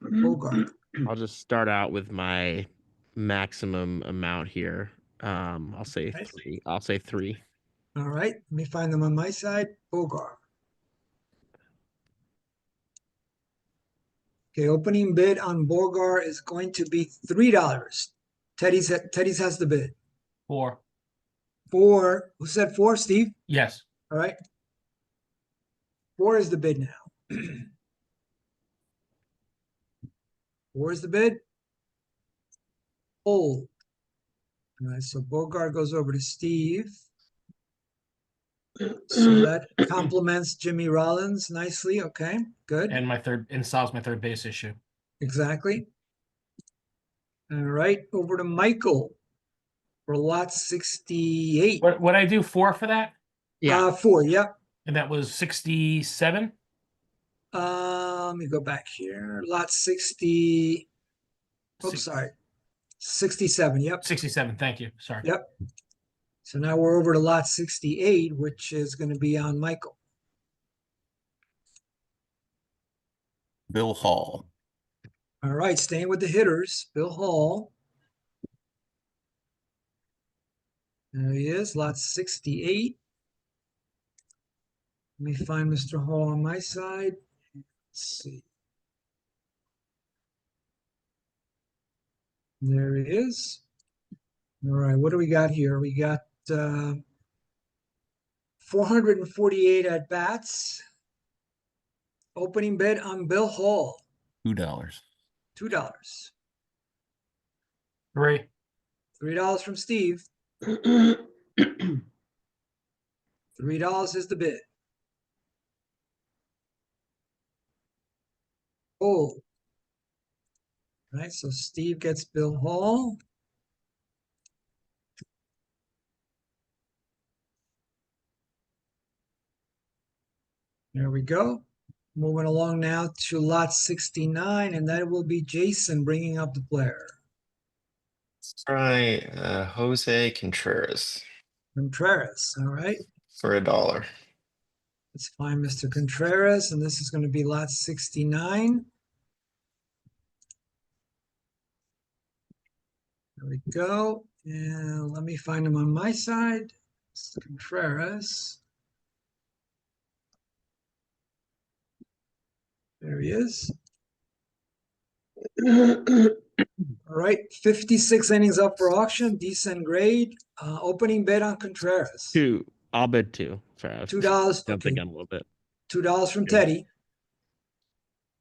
Bogart. I'll just start out with my maximum amount here. I'll say Okay. 3. I'll say 3. All right, let me find them on my side. Bogart. Okay, opening bid on Bogart is going to be $3. Teddy's has the bid. 4. 4. Who said 4? Steve? Yes. All right. 4 is the bid now. 4 is the bid. Hold. All right, so Bogart goes over to Steve. So that complements Jimmy Rollins nicely. Okay, good. And solves my third base issue. Exactly. All right, over to Michael for lot 68. What I do 4 for that? 4, yep. And that was 67? Let me go back here. Lot 60. Oops, sorry. 67, yep. 67, thank you. Sorry. Yep. So now we're over to lot 68, which is going to be on Michael. Bill Hall. All right, staying with the hitters, Bill Hall. There he is, lot 68. Let me find Mr. Hall on my side. Let's see. There he is. All right, what do we got here? We got 448 at bats. Opening bid on Bill Hall, $2. $2. 3. $3 from Steve. $3 is the bid. Oh. All right, so Steve gets Bill Hall. There we go. Moving along now to lot 69, and that will be Jason bringing up the player. Try Jose Contreras Contreras, all right. for $1. Let's find Mr. Contreras, and this is going to be lot 69. There we go. And let me find him on my side. It's Contreras. There he is. All right, 56 innings up for auction, decent grade. Opening bid on Contreras. 2. I'll bid 2. Sorry, I was $2. jumping Okay, on a little bit. $2 from Okay. Teddy.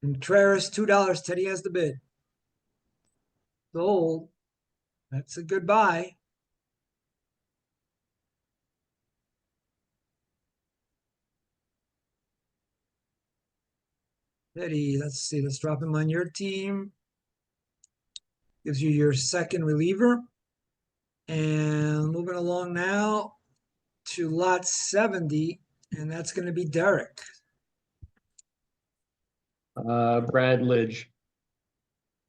Contreras, $2. Teddy has the bid. Sold. That's a good buy. Teddy, let's see. Let's drop him on your team. Gives you your second reliever. And moving along now to lot 70, and that's going to be Derek. Brad Lidge.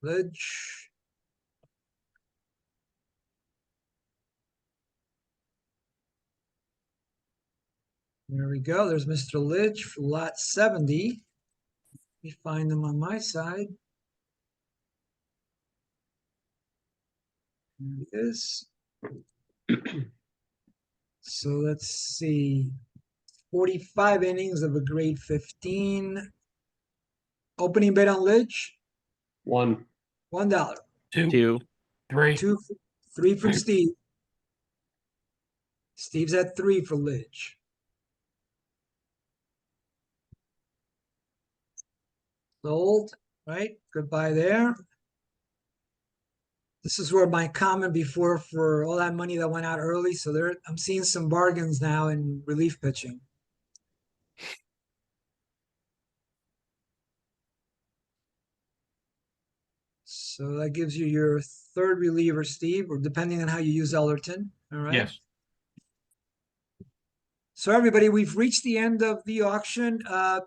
Lidge. There we go. There's Mr. Lidge for lot 70. Let me find them on my side. There it is. So let's see. 45 innings of a grade 15. Opening bid on Lidge, One. $1. 2, Two. 3. 2, 3 from Steve. Steve's at 3 for Lidge. Sold, right? Goodbye there. This is where my comment before for all that money that went out early. So there, I'm seeing some bargains now in relief pitching. So that gives you your third reliever, Steve, or depending on how you use Ellerton. All right. Yes. So everybody, we've reached the end of the auction.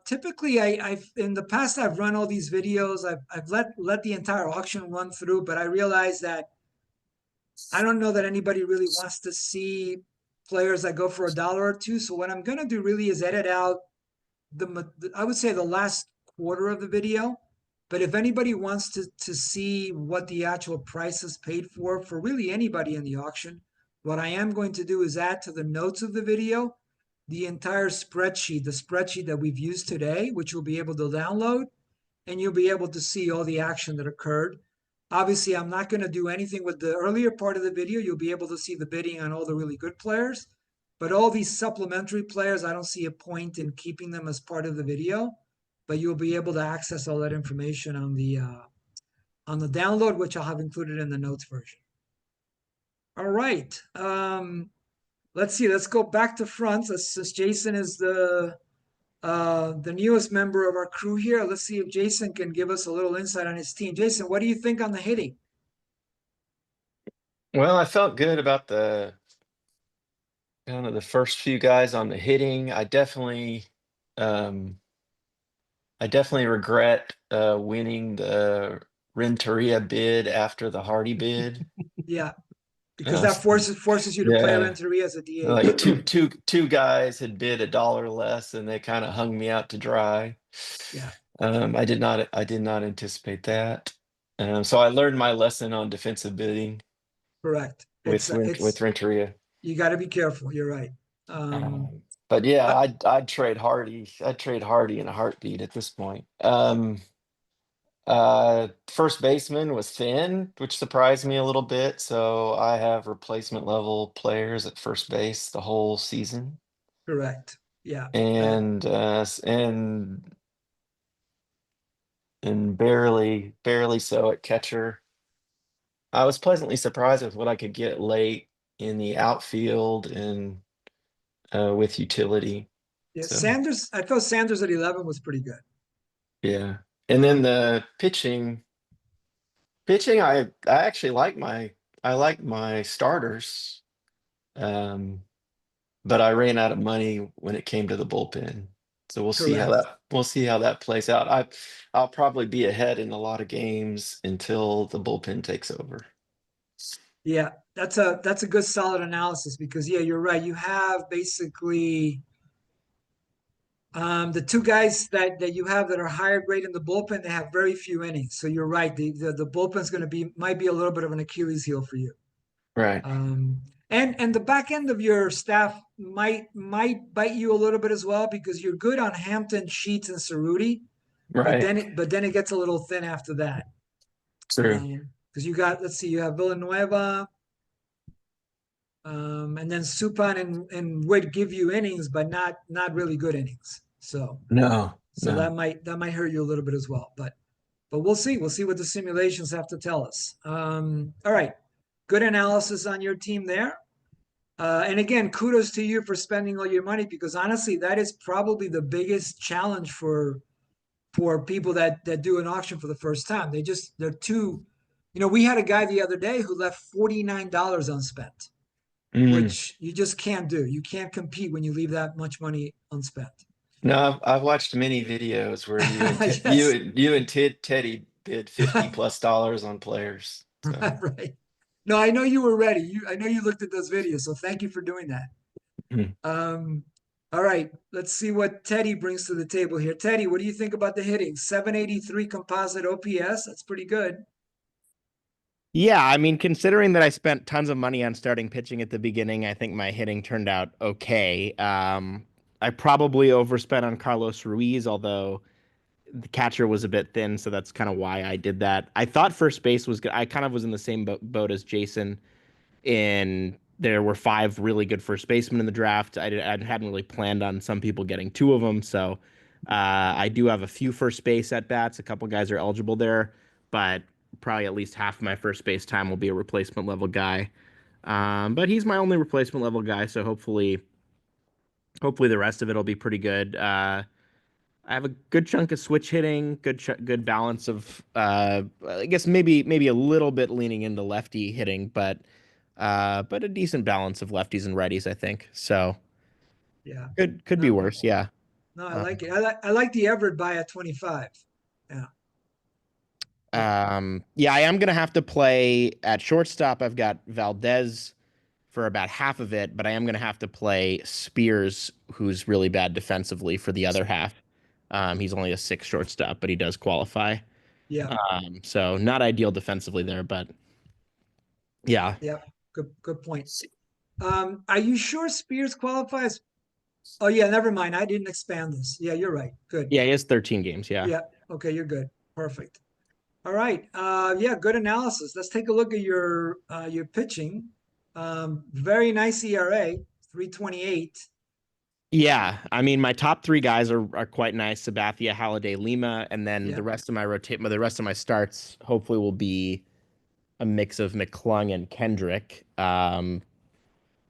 Typically, I've in the past I've run all these videos. I've let the entire auction run through, but I realized that I don't know that anybody really wants to see players that go for $1 or $2. So what I'm gonna do really is edit out I would say the last quarter of the video. But if anybody wants to see what the actual price is paid for really anybody in the auction, what I am going to do is add to the notes of the video the entire spreadsheet, the spreadsheet that we've used today, which you'll be able to download, and you'll be able to see all the action that occurred. Obviously, I'm not going to do anything with the earlier part of the video. You'll be able to see the bidding on all the really good players. But all these supplementary players, I don't see a point in keeping them as part of the video. But you'll be able to access all that information on the download, which I'll have included in the notes version. All right. Let's see. Let's go back to front. Since Jason is the newest member of our crew here, let's see if Jason can give us a little insight on his team. Jason, what do you think on the hitting? Well, I felt good about the kind of the first few guys on the hitting. I definitely regret winning the Renteria bid after the Hardy bid. Yeah, because that forces you to play Renteria as a DH. Like two guys had bid $1 less, and they kind of hung me out to dry. Yeah. I did not anticipate that. So I learned my lesson on defensive bidding. Correct. With Renteria. You got to be careful. You're right. But yeah, I'd trade Hardy. I'd trade Hardy in a heartbeat at this point. First baseman was thin, which surprised me a little bit. So I have replacement level players at first base the whole season. Correct. Yeah. And barely so at catcher. I was pleasantly surprised with what I could get late in the outfield and with utility. Yeah, So, Sanders. I thought Sanders at 11 was pretty good. yeah, and then the pitching. I actually like my starters, but I ran out of money when it came to the bullpen. So we'll see how that plays out. I'll probably be ahead in a lot of games until the bullpen takes over. Yeah, that's a good solid analysis because you're right. You have basically the two guys that you have that are higher grade in the bullpen, they have very few innings. So you're right. The bullpen's might be a little bit of an Achilles heel for you. Right. And the back end of your staff might bite you a little bit as well because you're good on Hampton, Sheets, and Cerruti. Right. But then it gets a little thin after that. True. Because you have Villanueva, and then Supan and Wood give you innings, but not really good innings. So that might hurt you a little bit as well. But we'll see. We'll see what the simulations have to tell us. All right. Good analysis on your team there. And again, kudos to you for spending all your money because honestly, that is probably the biggest challenge for people that do an auction for the first time. They're too, we had a guy the other day who left $49 unspent, which you just can't do. You can't compete when you leave that much money unspent. No, I've watched many videos where you and Teddy bid $50+ on players. So. Right. No, I know you were ready. I know you looked at those videos, so thank you for doing that. All right, let's see what Teddy brings to the table here. Teddy, what do you think about the hitting? 783 composite OPS. That's pretty good. Yeah, I mean, considering that I spent tons of money on starting pitching at the beginning, I think my hitting turned out okay. I probably overspent on Carlos Ruiz, although the catcher was a bit thin, so that's kind of why I did that. I thought first base was good. I kind of was in the same boat as Jason. In there were 5 really good first basemen in the draft. I hadn't really planned on some people getting 2 of them, so I do have a few first base at bats. A couple guys are eligible there, but probably at least half of my first base time will be a replacement level guy. But he's my only replacement level guy, so hopefully the rest of it will be pretty good. I have a good chunk of switch hitting, good balance of I guess maybe a little bit leaning into lefty hitting, but a decent balance of lefties and righties, I think. So Yeah. could be No, worse, yeah. no, I like it. I like the Everett buy at 25. Yeah. Yeah, I am gonna have to play at shortstop. I've got Valdez for about half of it, but I am gonna have to play Spears, who's really bad defensively, for the other half. He's only a 6 shortstop, but he does qualify. Yeah. So not ideal defensively there, but yeah. Yeah. Good point. Are you sure Spears qualifies? Oh yeah, never mind. I didn't expand this. Yeah, you're right. Good. Yeah, he has 13 games, yeah. Yeah. Okay, you're good. Perfect. All right. Yeah, good analysis. Let's take a look at your pitching. Very nice ERA, 3.28. Yeah, I mean my top 3 guys are quite nice. Sabathia, Halladay, Lima, and then Yeah. the rest of my starts hopefully will be a mix of McClung and Kendrick, Yeah.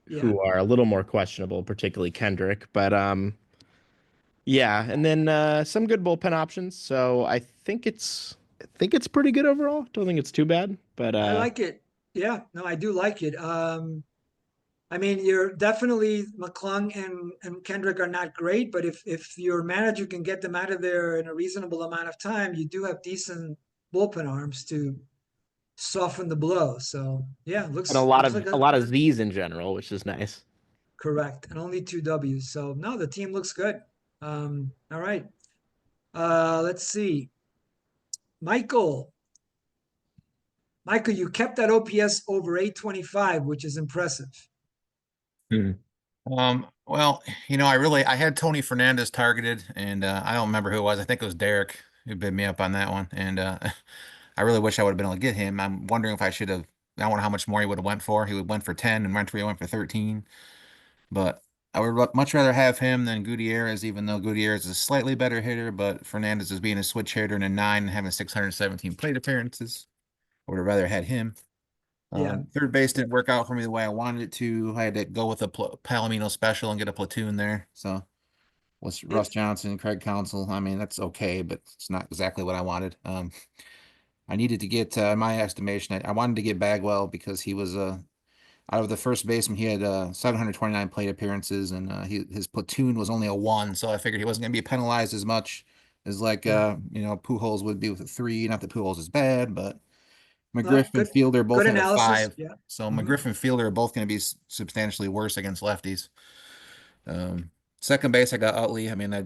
who are a little more questionable, particularly Kendrick. But yeah, and then some good bullpen options. So I think it's pretty good overall. Don't think it's too bad. But I like it. Yeah, no, I do like it. I mean, you're definitely McClung and Kendrick are not great, but if your manager can get them out of there in a reasonable amount of time, you do have decent bullpen arms to soften the blow. So yeah, and a lot of a lot of Z's in general, which is nice. correct, and only 2 W's. So no, the team looks good. All right. Let's see. Michael, you kept that OPS over 825, which is impressive. Well, I had Tony Fernandez targeted, and I don't remember who it was. I think it was Derek who bid me up on that one, and I really wish I would have been able to get him. I'm wondering if I should have. I wonder how much more he would have went for. He would went for 10, and Renteria went for 13, but I would much rather have him than Gutierrez, even though Gutierrez is a slightly better hitter, but Fernandez is being a switch hitter in a 9 and having 617 plate appearances. I would have rather had him. Yeah. Third base didn't work out for me the way I wanted it to. I had to go with a Palomino special and get a platoon there. So was Russ Johnson, Craig Counsell. I mean, that's okay, but it's not exactly what I wanted. I needed to get, in my estimation, I wanted to get Bagwell because he was out of the first baseman. He had 729 plate appearances, and his platoon was only a 1. So I figured he wasn't going to be penalized as much as Pujols would be with a 3. Not that Pujols is bad, but McGriff and Fielder both had a 5. Yeah. So McGriff and Fielder are both going to be substantially worse against lefties. Second base, I got Utley. I mean, I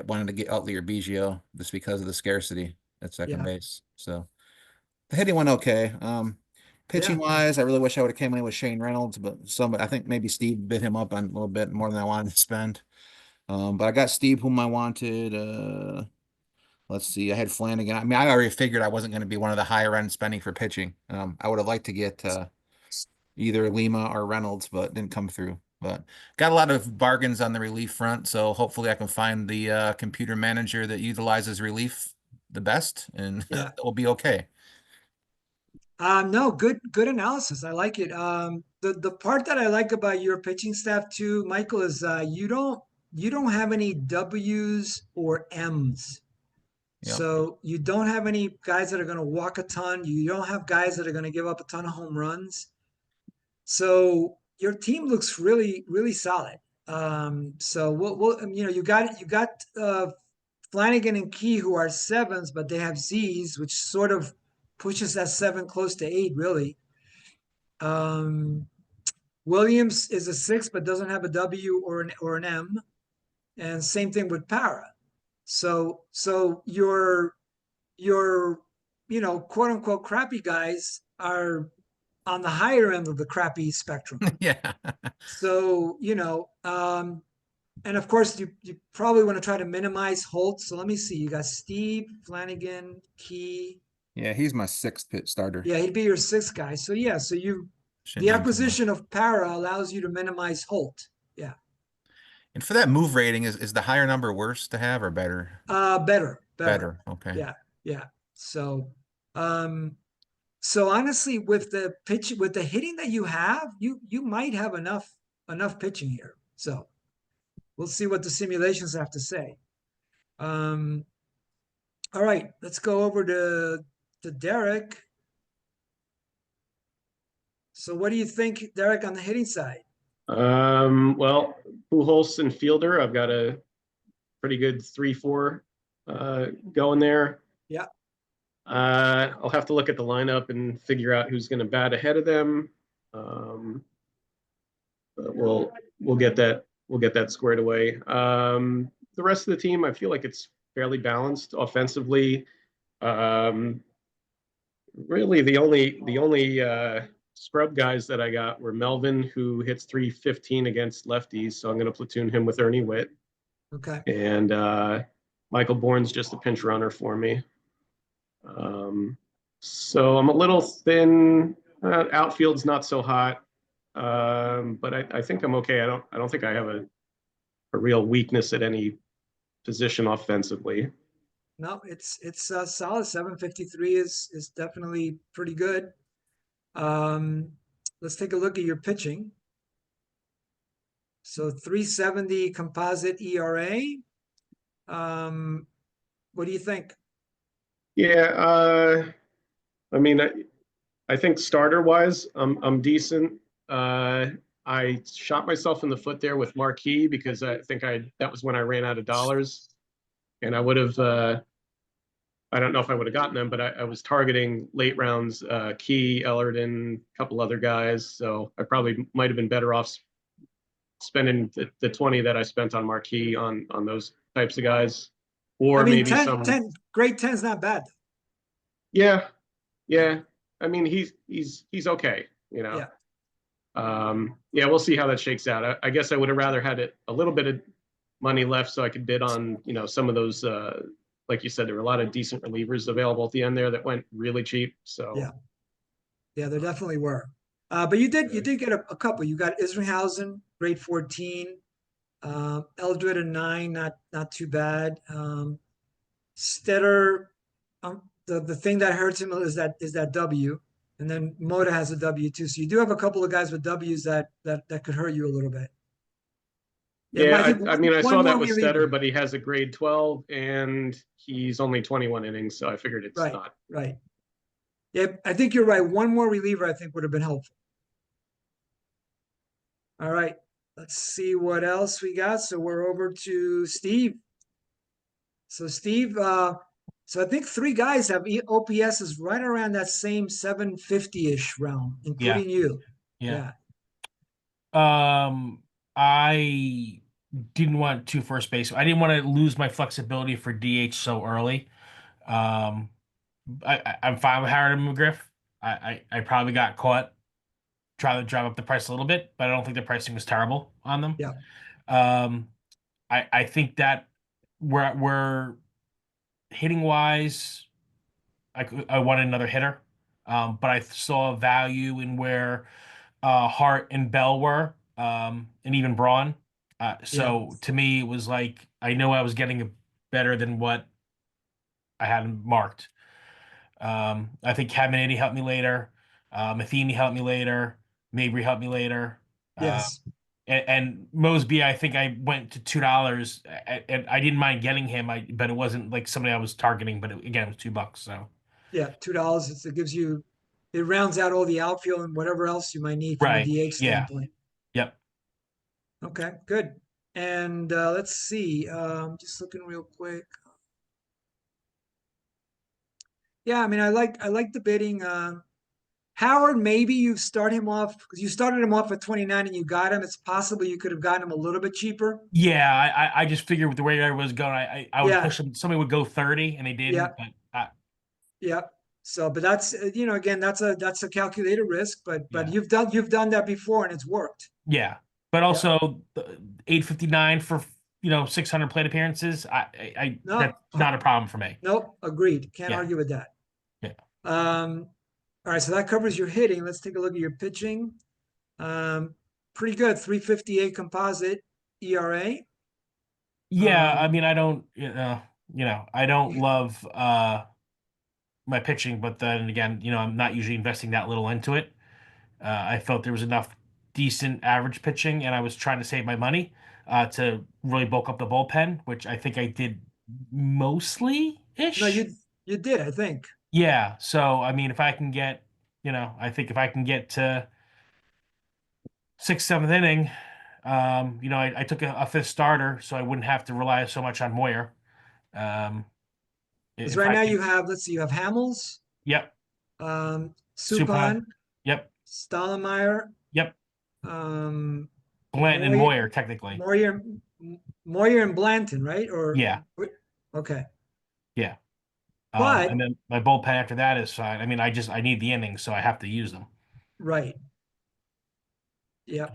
wanted to get Utley or Biggio just because of the scarcity at second base. So the hitting went okay. Pitching wise, I really wish I would have came in with Shane Reynolds, but I think maybe Steve bit him up on a little bit more than I wanted to spend. But I got Steve, whom I wanted. Let's see. I had Flanagan. I mean, I already figured I wasn't going to be one of the higher end spending for pitching. I would have liked to get either Lima or Reynolds, but didn't come through. But got a lot of bargains on the relief front, so hopefully I can find the computer manager that utilizes relief the best, and it will be okay. No, good analysis. I like it. The part that I like about your pitching staff too, Michael, is you don't have any W's or M's. Yep. So you don't have any guys that are going to walk a ton. You don't have guys that are going to give up a ton of home runs. So your team looks really, really solid. So we'll you got Flanagan and Key, who are 7s, but they have Z's, which sort of pushes that 7 close to 8, really. Williams is a 6, but doesn't have a W or an M. and same thing with Para. So your quote unquote crappy guys are on the higher end of the crappy spectrum. Yeah. So, and of course you probably want to try to minimize Holt. So let me see. You got Steve, Flanagan, Key. Yeah, he's my 6th pit starter. Yeah, he'd be your 6th guy. So yeah, so the acquisition of Para allows you to minimize Holt. Yeah. And for that move rating, is the higher number worse to have or better? Better. Better. Okay. Yeah. Yeah. So so honestly, with the hitting that you have, you might have enough pitching here. So we'll see what the simulations have to say. All right, let's go over to Derek. So what do you think, Derek, on the hitting side? Well, Pujols and Fielder, I've got a pretty good 3-4 going there. Yeah. I'll have to look at the lineup and figure out who's going to bat ahead of them. But we'll get that squared away. The rest of the team, I feel like it's fairly balanced offensively. Really, the only scrub guys that I got were Melvin, who hits .315 against lefties, so I'm going to platoon him with Ernie Witt. Okay. And Michael Bourne's just a pinch runner for me. So I'm a little thin. Outfield's not so hot, but I think I'm okay. I don't think I have a real weakness at any position offensively. No, it's solid. 753 is definitely pretty good. Let's take a look at your pitching. So 370 composite ERA. What do you think? Yeah, I mean, I think starter wise, I'm decent. I shot myself in the foot there with Marquee because I think that was when I ran out of dollars, and I would have. I don't know if I would have gotten them, but I was targeting late rounds, Key, Ellerton, a couple other guys. So I probably might have been better off spending the 20 that I spent on Marquee on those types of guys, or I mean, maybe 10, grade 10 is not bad. Yeah. I mean, he's okay, Yeah. Yeah, we'll see how that shakes out. I guess I would have rather had a little bit of money left so I could bid on, some of those, like you said, there were a lot of decent relievers available at the end there that went really cheap. So yeah, there definitely were. But you did get a couple. You got Isringhausen, grade 14, Eldred a 9, not too bad. Stetter, the thing that hurts him is that W, and then Moda has a W too. So you do have a couple of guys with W's that could hurt you a little bit. Yeah, I mean, I saw that with Stetter, but he has a grade 12 and he's only 21 innings, so I figured it's not. Right. Yeah, I think you're right. One more reliever I think would have been helpful. All right, let's see what else we got. So we're over to Steve. So Steve, so I think 3 guys have OPS is right around that same 750-ish realm, including you. Yeah. I didn't want 2 first base. I didn't want to lose my flexibility for DH so early. I'm fine with Howard and McGriff. I probably got caught trying to drive up the price a little bit, but I don't think the pricing was terrible on them. Yeah. I think that we're hitting wise, I wanted another hitter, but I saw value in where Hart and Bell were, and even Braun. So to me, it was like I know I was getting better than what I had marked. I think Caminiti helped me later. Matheny helped me later. Mabry helped me later. Yes. And Mosby, I think I went to $2, and I didn't mind getting him. But it wasn't like somebody I was targeting. But again, it was $2. So yeah, $2. It gives you, it rounds out all the outfield and whatever else you might need from a DH standpoint. Yep. Okay, good. And let's see. Just looking real quick. Yeah, I mean, I like the bidding. Howard, maybe you start him off because you started him off at 29 and you got him. It's possible you could have gotten him a little bit cheaper. Yeah, I just figured with the way I was going, I would Yeah. push them. Somebody would go 30, and they didn't. Yeah. But Yeah. So, but that's again, that's a calculated risk, but Yeah. you've done that before and it's worked. yeah, but also 859 for 600 plate appearances. No. That's not a problem for me. Nope, agreed. Can't Yeah. argue with that. Yeah. All right, so that covers your hitting. Let's take a look at your pitching. Pretty good, 3.58 composite ERA. Yeah, I mean, I don't, I don't love my pitching, but then again, I'm not usually investing that little into it. I felt there was enough decent average pitching, and I was trying to save my money to really bulk up the bullpen, which I think I did mostly ish. No, you did, I think. Yeah. So I mean, if I can get, I think if I can get to 6th, 7th inning, I took a 5th starter, so I wouldn't have to rely so much on Moyer. Because If right I now can- you have, let's see, you have Hamels, Yep. Suppan, Yep. Stottlemyre, Yep. um, Blanton and Moyer, technically. Moyer and Blanton, right? Or Yeah. Okay. Yeah. But and then my bullpen after that is fine. I mean, I need the innings, so I have to use them. right. Yeah.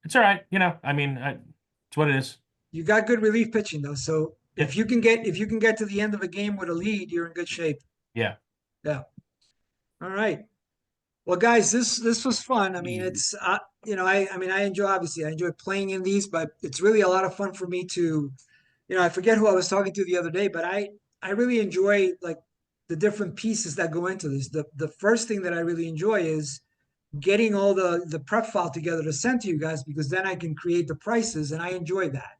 It's all right. I mean, it's what it is. You got good relief pitching though. So if you can get to the end of a game with a lead, you're in good shape. Yeah. Yeah. All right. Well, guys, this was fun. I mean, it's I enjoy playing in these, but it's really a lot of fun for me to, I forget who I was talking to the other day, but I really enjoy like the different pieces that go into this. The first thing that I really enjoy is getting all the prep file together to send to you guys, because then I can create the prices and I enjoy that.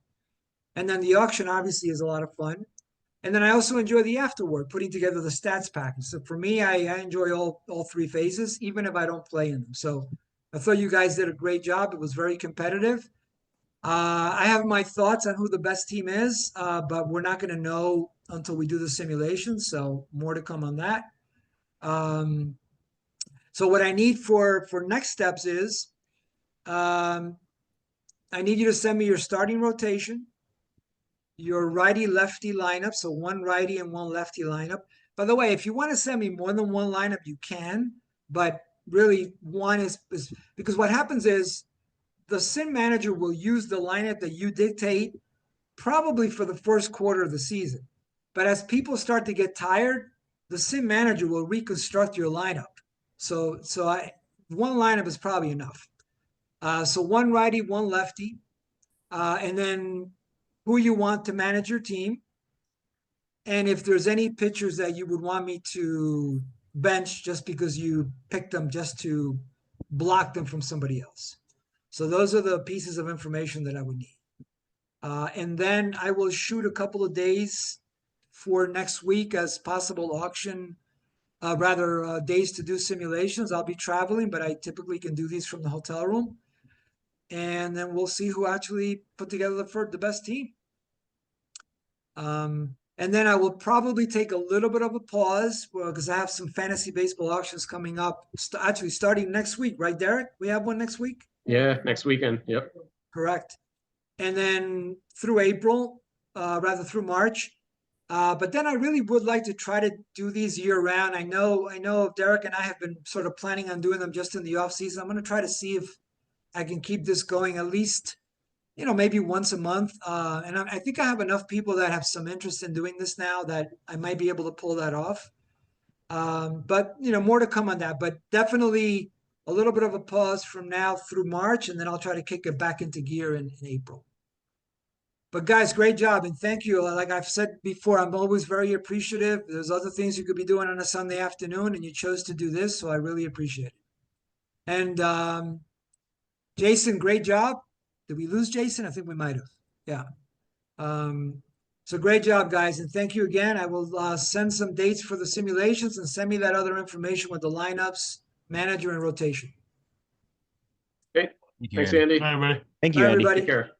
And then the auction obviously is a lot of fun. And then I also enjoy the afterward, putting together the stats package. So for me, I enjoy all three phases, even if I don't play in them. So I thought you guys did a great job. It was very competitive. I have my thoughts on who the best team is, but we're not going to know until we do the simulation. So more to come on that. So what I need for next steps is, I need you to send me your starting rotation, your righty-lefty lineup, so one righty and one lefty lineup. By the way, if you want to send me more than one lineup, you can, but really one is because what happens is the sim manager will use the lineup that you dictate probably for the first quarter of the season. But as people start to get tired, the sim manager will reconstruct your lineup. So one lineup is probably enough. So one righty, one lefty, and then who you want to manage your team, and if there's any pitchers that you would want me to bench just because you picked them just to block them from somebody else. So those are the pieces of information that I would need. And then I will shoot a couple of days for next week as possible auction, days to do simulations. I'll be traveling, but I typically can do these from the hotel room. And then we'll see who actually put together the best team. And then I will probably take a little bit of a pause because I have some fantasy baseball auctions coming up. Actually, starting next week, right, Derek? We have one next week? Yeah, next weekend. Yep. Correct. And then through April, through March. But then I really would like to try to do these year round. I know Derek and I have been sort of planning on doing them just in the off season. I'm going to try to see if I can keep this going at least, maybe once a month. And I think I have enough people that have some interest in doing this now that I might be able to pull that off. But, more to come on that. But definitely a little bit of a pause from now through March, and then I'll try to kick it back into gear in April. But guys, great job. And thank you. Like I've said before, I'm always very appreciative. There's other things you could be doing on a Sunday afternoon, and you chose to do this. So I really appreciate it. And Jason, great job. Did we lose Jason? I think we might have. Yeah. So great job, guys. And thank you again. I will send some dates for the simulations and send me that other information with the lineups, manager, and rotation. Okay. Thank you, Thanks, Andy. Andy. All right, everybody. Thank you, Bye, Andy. everybody. Take care.